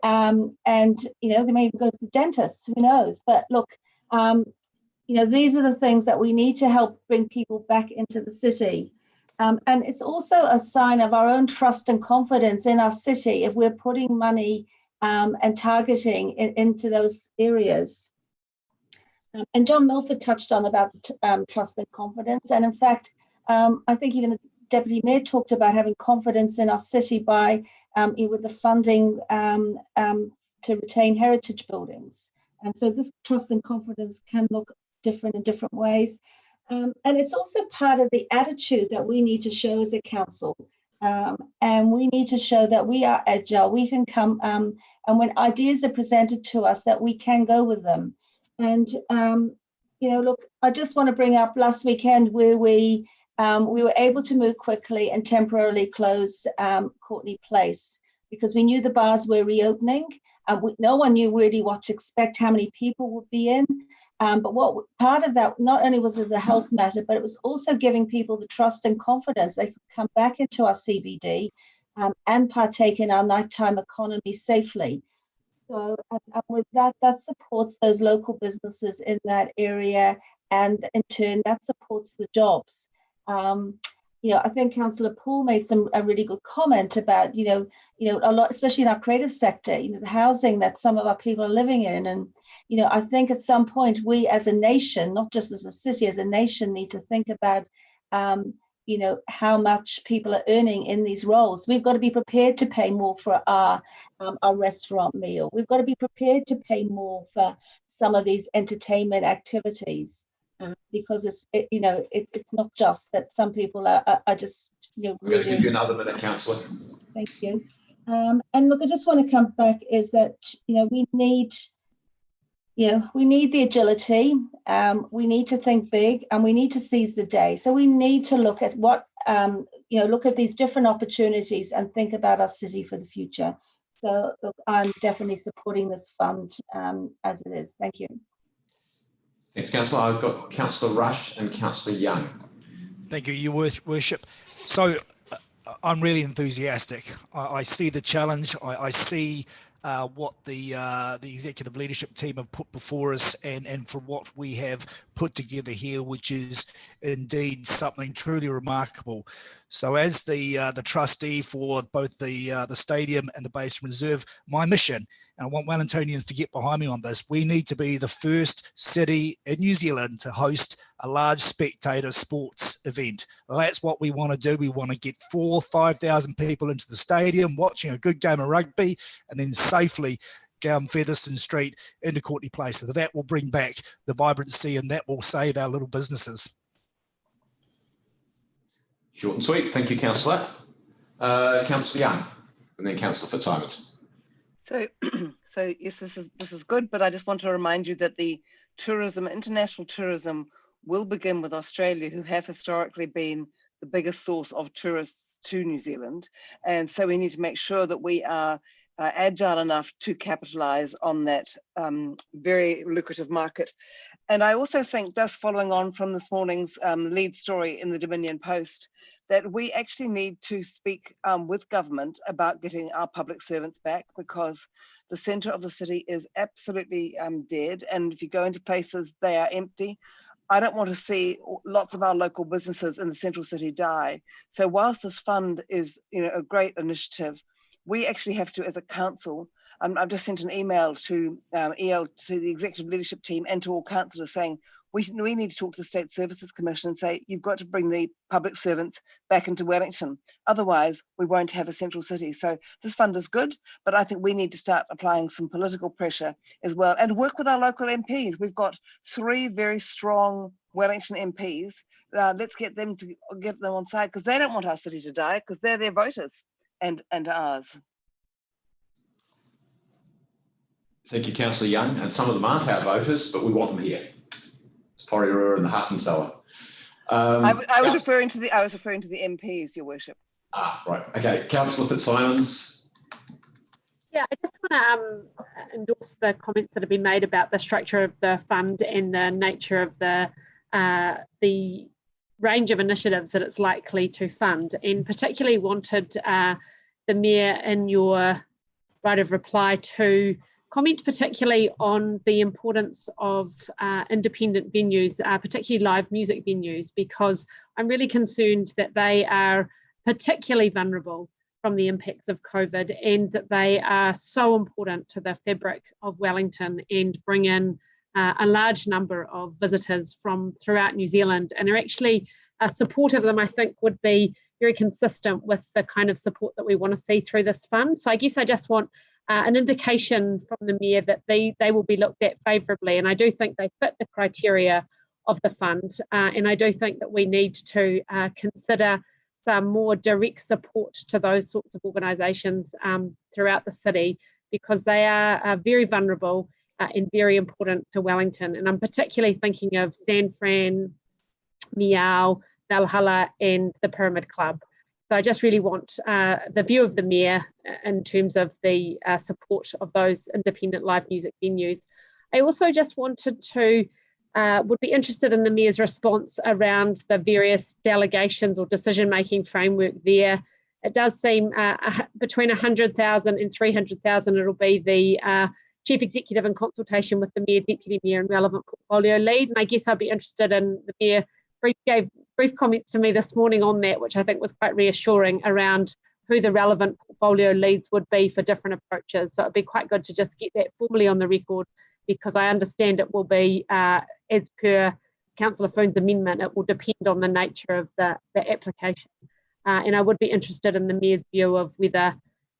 know, they may even go to the dentist. Who knows? But look, you know, these are the things that we need to help bring people back into the city. And it's also a sign of our own trust and confidence in our city if we're putting money and targeting into those areas. And John Milford touched on about trust and confidence. And in fact, I think even the Deputy Mayor talked about having confidence in our city by with the funding to retain heritage buildings. And so this trust and confidence can look different in different ways. And it's also part of the attitude that we need to show as a council. And we need to show that we are agile. We can come, and when ideas are presented to us, that we can go with them. And, you know, look, I just want to bring up last weekend where we were able to move quickly and temporarily close Courtney Place because we knew the bars were reopening. No one knew really what to expect, how many people would be in. But what part of that not only was as a health matter, but it was also giving people the trust and confidence they could come back into our CBD and partake in our nighttime economy safely. So with that, that supports those local businesses in that area, and in turn that supports the jobs. You know, I think Councillor Poole made a really good comment about, you know, a lot, especially in our creative sector, you know, the housing that some of our people are living in. And, you know, I think at some point we as a nation, not just as a city, as a nation, need to think about, you know, how much people are earning in these roles. We've got to be prepared to pay more for our restaurant meal. We've got to be prepared to pay more for some of these entertainment activities. Because it's not just that some people are just, you know,
I'm going to give you another minute, Councillor.
Thank you. And look, I just want to come back is that, you know, we need the agility, we need to think big, and we need to seize the day. So we need to look at what, look at these different opportunities and think about our city for the future. So look, I'm definitely supporting this fund as it is. Thank you.
Thanks, Councillor. I've got Councillor Rush and Councillor Young.
Thank you, Your Worship. So I'm really enthusiastic. I see the challenge. I see what the executive leadership team have put before us, and for what we have put together here, which is indeed something truly remarkable. So as the trustee for both the stadium and the Basin Reserve, my mission, and I want Wellingtonians to get behind me on this, we need to be the first city in New Zealand to host a large spectator sports event. That's what we want to do. We want to get 4,000 or 5,000 people into the stadium watching a good game of rugby, and then safely down Featherston Street into Courtney Place. So that will bring back the vibrancy, and that will save our little businesses.
Short and sweet. Thank you, Councillor. Councillor Young, and then Councillor Fitzsimons.
So yes, this is good, but I just want to remind you that the tourism, international tourism, will begin with Australia, who have historically been the biggest source of tourists to New Zealand, and so we need to make sure that we are agile enough to capitalise on that very lucrative market. And I also think, just following on from this morning's lead story in the Dominion Post, that we actually need to speak with government about getting our public servants back, because the centre of the city is absolutely dead. And if you go into places, they are empty. I don't want to see lots of our local businesses in the central city die. So whilst this fund is, you know, a great initiative, we actually have to, as a council, I've just sent an email to the executive leadership team and to all councillors saying, we need to talk to the State Services Commission and say, you've got to bring the public servants back into Wellington. Otherwise, we won't have a central city. So this fund is good, but I think we need to start applying some political pressure as well and work with our local MPs. We've got 3 very strong Wellington MPs. Let's get them on side, because they don't want our city to die, because they're their voters and ours.
Thank you, Councillor Young. And some of them aren't our voters, but we want them here. It's Porirua and the Hafensteller.
I was referring to the MPs, Your Worship.
Ah, right. Okay, Councillor Fitzsimons.
Yeah, I just want to endorse the comments that have been made about the structure of the fund and the nature of the range of initiatives that it's likely to fund, and particularly wanted the Mayor, in your right of reply, to comment particularly on the importance of independent venues, particularly live music venues, because I'm really concerned that they are particularly vulnerable from the impacts of COVID, and that they are so important to the fabric of Wellington and bring in a large number of visitors from throughout New Zealand, and are actually support of them, I think, would be very consistent with the kind of support that we want to see through this fund. So I guess I just want an indication from the Mayor that they will be looked at favourably, and I do think they fit the criteria of the fund, and I do think that we need to consider some more direct support to those sorts of organisations throughout the city, because they are very vulnerable and very important to Wellington. And I'm particularly thinking of San Fran, Meow, Valhalla and the Pyramid Club. So I just really want the view of the Mayor in terms of the support of those independent live music venues. I also just wanted to, would be interested in the Mayor's response around the various delegations or decision-making framework there. It does seem between 100,000 and 300,000, it'll be the Chief Executive in consultation with the Mayor, Deputy Mayor and relevant portfolio lead. And I guess I'd be interested in the Mayor gave brief comments to me this morning on that, which I think was quite reassuring, around who the relevant portfolio leads would be for different approaches. So it'd be quite good to just get that formally on the record, because I understand it will be, as per Councillor Foon's amendment, it will depend on the nature of the application. And I would be interested in the Mayor's view of whether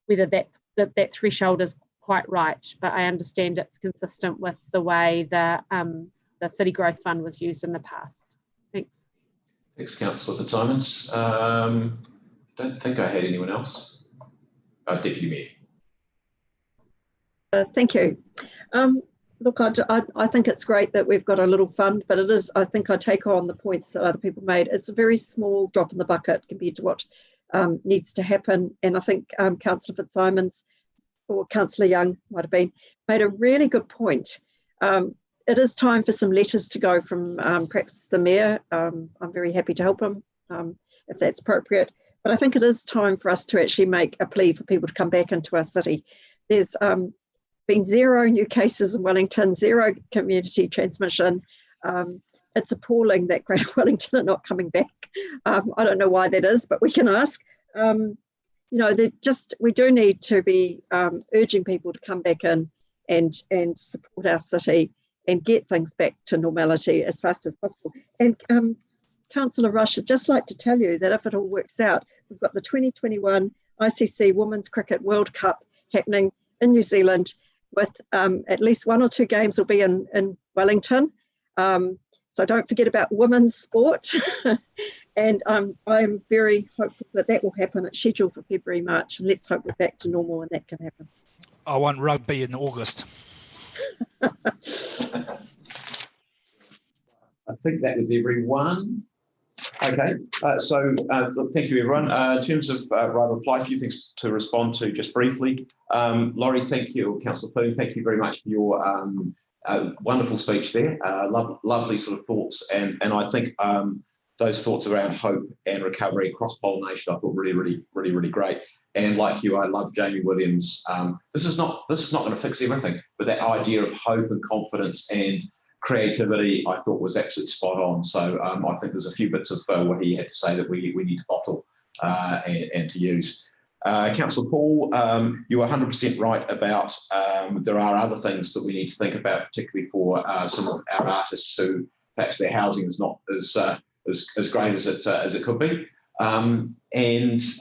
that threshold is quite right, but I understand it's consistent with the way the City Growth Fund was used in the past. Thanks.
Thanks, Councillor Fitzsimons. Don't think I had anyone else. Deputy Mayor.
Thank you. Look, I think it's great that we've got a little fund, but it is, I think I take on the points that other people made. It's a very small drop in the bucket compared to what needs to happen. And I think Councillor Fitzsimons or Councillor Young might have been, made a really good point. It is time for some letters to go from perhaps the Mayor. I'm very happy to help him if that's appropriate. But I think it is time for us to actually make a plea for people to come back into our city. There's been 0 new cases in Wellington, 0 community transmission. It's appalling that Greater Wellington are not coming back. I don't know why that is, but we can ask. You know, we do need to be urging people to come back in and support our city and get things back to normality as fast as possible. And Councillor Rush, I'd just like to tell you that if it all works out, we've got the 2021 ICC Women's Cricket World Cup happening in New Zealand, with at least 1 or 2 games will be in Wellington. So don't forget about women's sport. And I'm very hopeful that will happen. It's scheduled for February, March, and let's hope we're back to normal and that can happen.
I want rugby in August.
I think that was everyone. Okay, so thank you, everyone. In terms of right reply, a few things to respond to just briefly. Laurie, thank you. Councillor Foon, thank you very much for your wonderful speech there. Lovely sort of thoughts, and I think those thoughts around hope and recovery, cross-pollination, I thought really great. And like you, I love Jamie Williams. This is not going to fix everything, but that idea of hope and confidence and creativity, I thought was absolutely spot on. So I think there's a few bits of what he had to say that we need to bottle and to use. Councillor Paul, you are 100% right about there are other things that we need to think about, particularly for some of our artists who perhaps their housing is not as great as it could be. And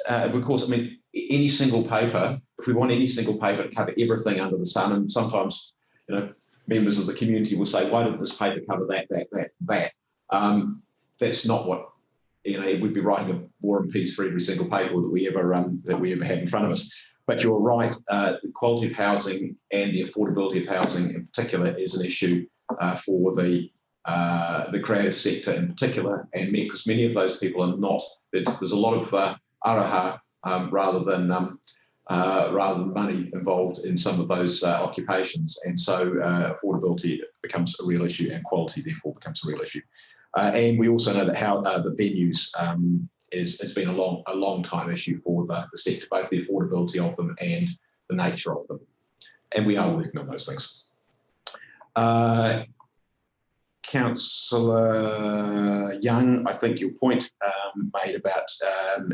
of course, I mean, any single paper, if we want any single paper to cover everything under the sun, and sometimes, you know, members of the community will say, why didn't this paper cover that? That's not what, you know, we'd be writing a War and Peace for every single paper that we ever had in front of us. But you're right, the quality of housing and the affordability of housing in particular is an issue for the creative sector in particular, and because many of those people are not. There's a lot of araha rather than money involved in some of those occupations, and so affordability becomes a real issue, and quality therefore becomes a real issue. And we also know that how the venues has been a long time issue for the sector, both the affordability of them and the nature of them, and we are working on those things. Councillor Young, I think your point made about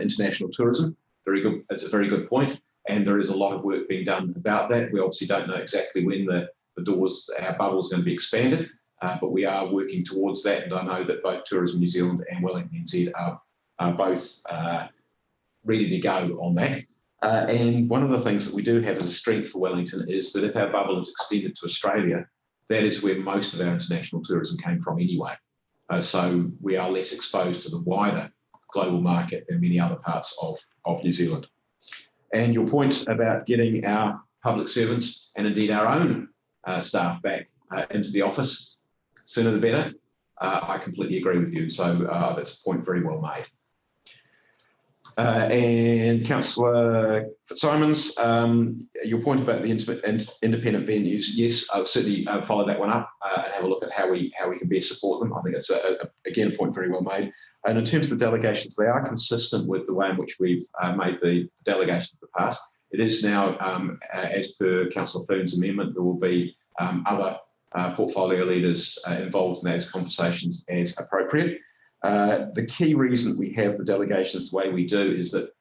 international tourism, very good. It's a very good point, and there is a lot of work being done about that. We obviously don't know exactly when our bubble is going to be expanded, but we are working towards that, and I know that both Tourism New Zealand and Wellington NZ are both ready to go on that. And one of the things that we do have as a strength for Wellington is that if our bubble is extended to Australia, that is where most of our international tourism came from anyway. So we are less exposed to the wider global market than many other parts of New Zealand. And your point about getting our public servants and indeed our own staff back into the office, sooner the better, I completely agree with you. So that's a point very well made. And Councillor Fitzsimons, your point about the independent venues, yes, I'll certainly follow that one up and have a look at how we can best support them. I think it's again a point very well made. And in terms of the delegations, they are consistent with the way in which we've made the delegations in the past. It is now, as per Councillor Foon's amendment, there will be other portfolio leaders involved in those conversations as appropriate. The key reason we have the delegations the way we do is that,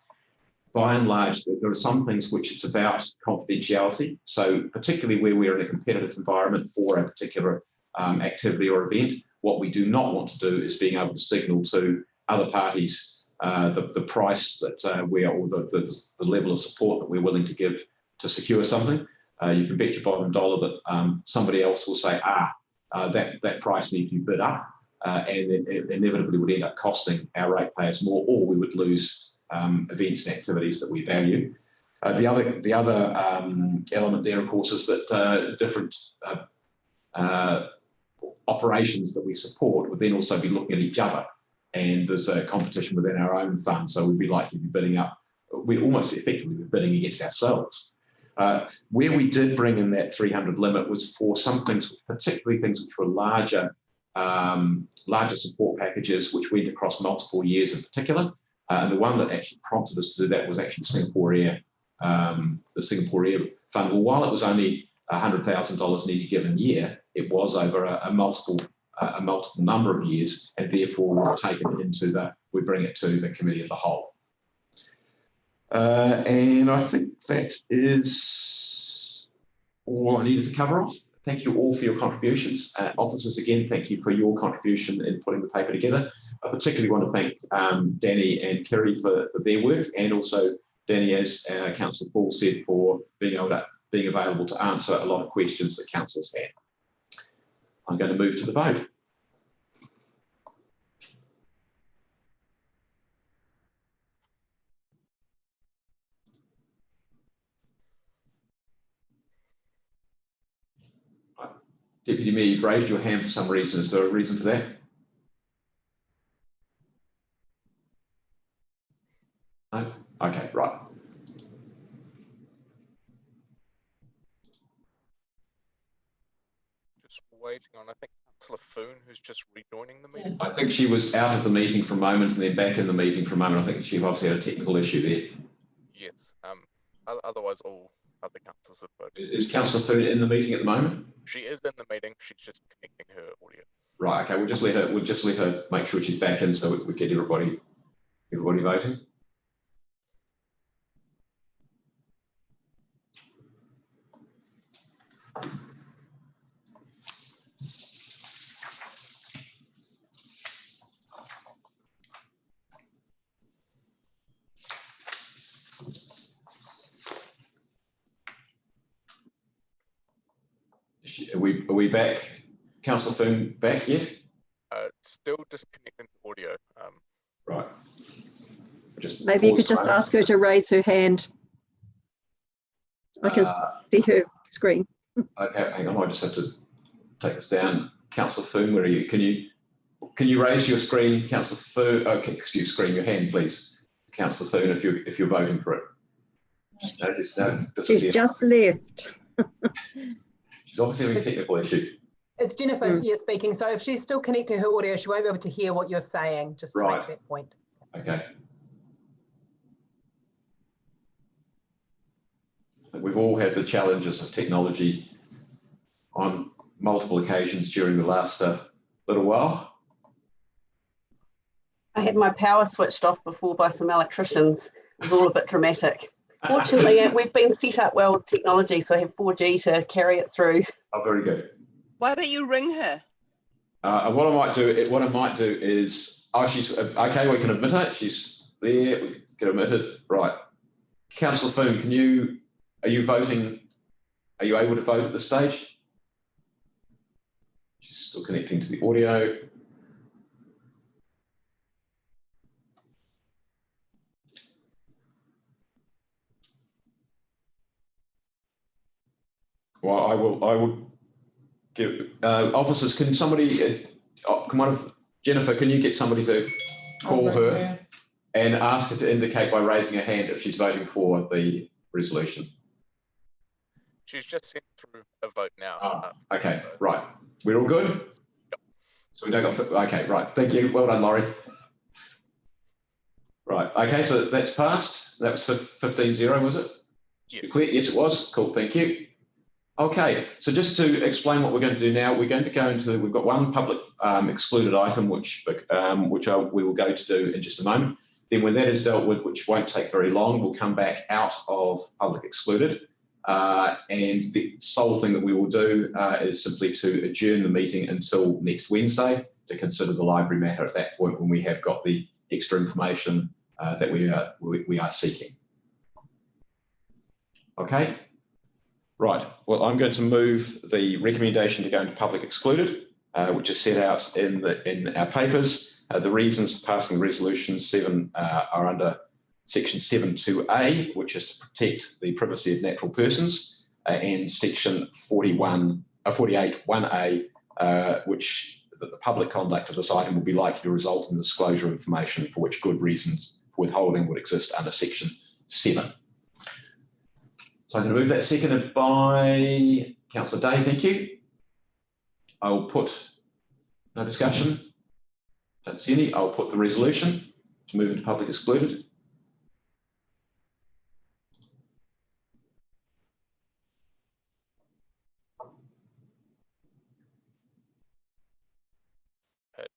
by and large, there are some things which it's about confidentiality. So particularly where we're in a competitive environment for a particular activity or event, what we do not want to do is being able to signal to other parties the price that we are, or the level of support that we're willing to give to secure something. You can bet your bottom dollar that somebody else will say, that price needs to be bid up. And it inevitably would end up costing our ratepayers more, or we would lose events and activities that we value. The other element there, of course, is that different operations that we support would then also be looking at each other, and there's a competition within our own fund, so we'd be likely to be bidding up. We'd almost effectively be bidding against ourselves. Where we did bring in that 300 limit was for some things, particularly things which were larger support packages which went across multiple years in particular. And the one that actually prompted us to do that was actually the Singapore Air Fund. Well, while it was only $100,000 in any given year, it was over a multiple number of years, and therefore we bring it to the committee of the whole. And I think that is all I needed to cover off. Thank you all for your contributions. Officers, again, thank you for your contribution in putting the paper together. I particularly want to thank Danny and Kerry for their work, and also Danny, as Councillor Paul said, for being available to answer a lot of questions that councillors had. I'm going to move to the vote. Deputy Mayor, you've raised your hand for some reason. Is there a reason for that? No? Okay, right.
Just waiting on, I think, Councillor Foon, who's just rejoining the meeting.
I think she was out of the meeting for a moment and then back in the meeting for a moment. I think she obviously had a technical issue there.
Yes. Otherwise, all other councillors have voted.
Is Councillor Foon in the meeting at the moment?
She is in the meeting. She's just connecting her audio.
Right. Okay. We'll just let her make sure she's back in, so we get everybody voting. Are we back? Councillor Foon back yet?
Still disconnecting audio.
Right.
Maybe you could just ask her to raise her hand. I can see her screen.
Okay, hang on. I just have to take this down. Councillor Foon, where are you? Can you raise your screen, Councillor Foon? Okay, excuse your hand, please, Councillor Foon, if you're voting for it.
She's just left.
She's obviously having a technical issue.
It's Jennifer here speaking. So if she's still connected to her audio, she won't be able to hear what you're saying, just to make that point.
Okay. We've all had the challenges of technology on multiple occasions during the last little while.
I had my power switched off before by some electricians. It was all a bit dramatic. Fortunately, we've been set up well with technology, so I have 4G to carry it through.
Oh, very good.
Why don't you ring her?
What I might do is, she's okay. We can admit her. She's there. We can admit it. Right, Councillor Foon, are you voting? Are you able to vote at this stage? She's still connecting to the audio. Well, I will give officers. Can somebody? Jennifer, can you get somebody to call her and ask her to indicate by raising her hand if she's voting for the resolution?
She's just sent through a vote now.
Okay, right. We're all good? Yep. So we don't got, okay, right. Thank you. Well done, Laurie. Right, okay, so that's passed. That was for 15-0, was it?
Yes.
Clear? Yes, it was. Cool, thank you. Okay, so just to explain what we're going to do now, we're going to go into, we've got one public excluded item, which we will go to do in just a moment. Then when that is dealt with, which won't take very long, we'll come back out of public excluded. And the sole thing that we will do is simply to adjourn the meeting until next Wednesday to consider the library matter at that point when we have got the extra information that we are seeking. Okay. Right, well, I'm going to move the recommendation to go into public excluded, which is set out in our papers. The reasons for passing Resolution 7 are under Section 7.2a, which is to protect the privacy of natural persons, and Section 48.1a, which the public conduct of this item will be likely to result in the disclosure of information for which good reasons for withholding would exist under Section 7. So I'm going to move that, seconded by Councillor Day. Thank you. I will put, no discussion. Don't see any. I'll put the resolution to move into public excluded.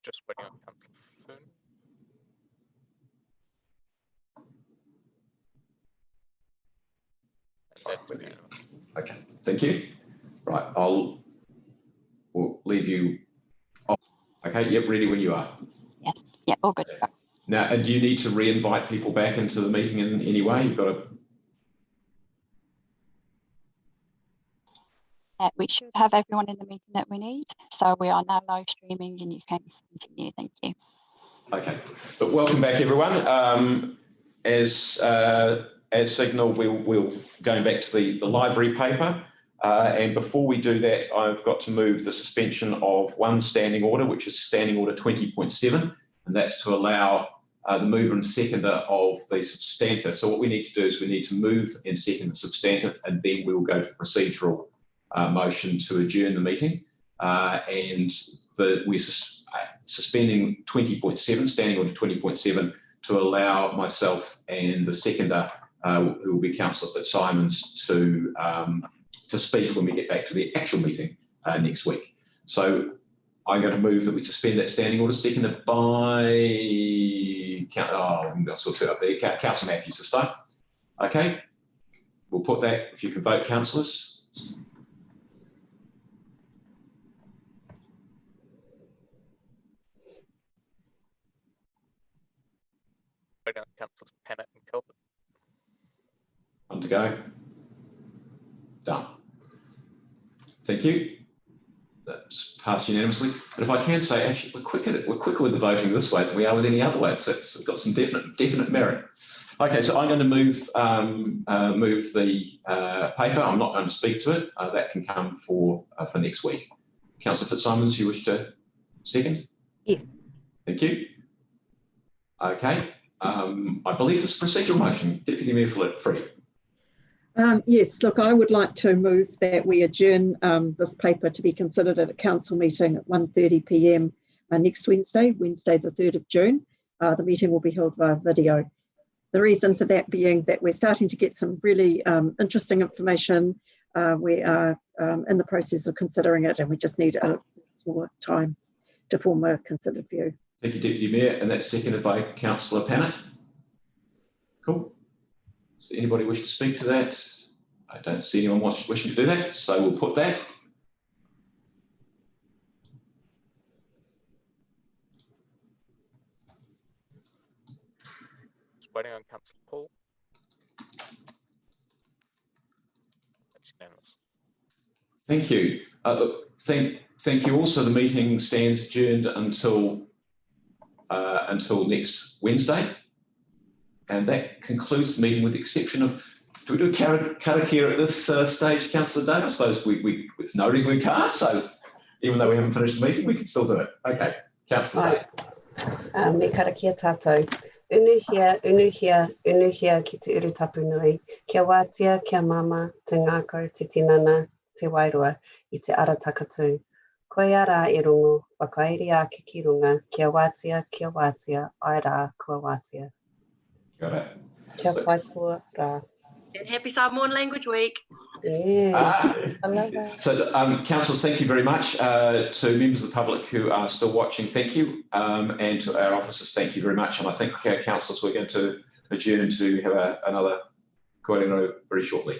Just waiting on Councillor Foon.
Okay, thank you. Right, we'll leave you off. Okay, yep, ready when you are.
Yeah, all good.
Now, and do you need to re-invite people back into the meeting in any way? You've got to...
We should have everyone in the meeting that we need. So we are now live streaming and you can continue. Thank you.
Okay, but welcome back, everyone. As signalled, we'll going back to the library paper. And before we do that, I've got to move the suspension of one standing order, which is Standing Order 20.7, and that's to allow the mover and seconder of the substantive. So what we need to do is we need to move and second the substantive, and then we will go to the procedural motion to adjourn the meeting. And we're suspending 20.7, Standing Order 20.7, to allow myself and the seconder, who will be Councillor Fitzsimons, to speak when we get back to the actual meeting next week. So I'm going to move that we suspend that standing order, seconded by Councillor Matthews to start. Okay, we'll put that, if you can vote, councillors.
Waiting on Councillors Pennant and Kelvin.
On to go. Done. Thank you. That's passed unanimously. But if I can say, actually, we're quicker with the voting this way than we are with any other way. So it's got some definite merit. Okay, so I'm going to move the paper. I'm not going to speak to it. That can come for next week. Councillor Fitzsimons, you wish to second?
Yes.
Thank you. Okay. I believe this procedural motion. Deputy Mayor Freddie.
Yes, look, I would like to move that we adjourn this paper to be considered at a council meeting at 1:30 p.m. Next Wednesday, the 3rd of June. The meeting will be held via video. The reason for that being that we're starting to get some really interesting information. We are in the process of considering it, and we just need a more time to form a considered view.
Thank you, Deputy Mayor, and that's seconded by Councillor Pannett. Cool. Does anybody wish to speak to that? I don't see anyone wishing to do that, so we'll put that.
Just waiting on Councillor Paul. That's unanimous.
Thank you. Look, thank you. Also, the meeting stands adjourned until next Wednesday, and that concludes the meeting, with the exception of, do we do Karakia at this stage, Councillor Dave? I suppose it's noticing we can't, so even though we haven't finished the meeting, we can still do it. Okay, Councillor Dave.
Me Karakia tātou. Unuhia ki te urutapu nui. Kia wātia, kia mama, te ngākau, te tinana, te wairua, I te ara takatū. Koe ara I rongo, wakairi ake ki runga, kia wātia, ai rā, kua wātia.
Got it.
Kia whaitua rā.
And happy Samoan Language Week.
Yeah. I love that.
So, councillors, thank you very much. To members of the public who are still watching, thank you. And to our officers, thank you very much. And I think, councillors, we're going to adjourn to have another kōrero very shortly.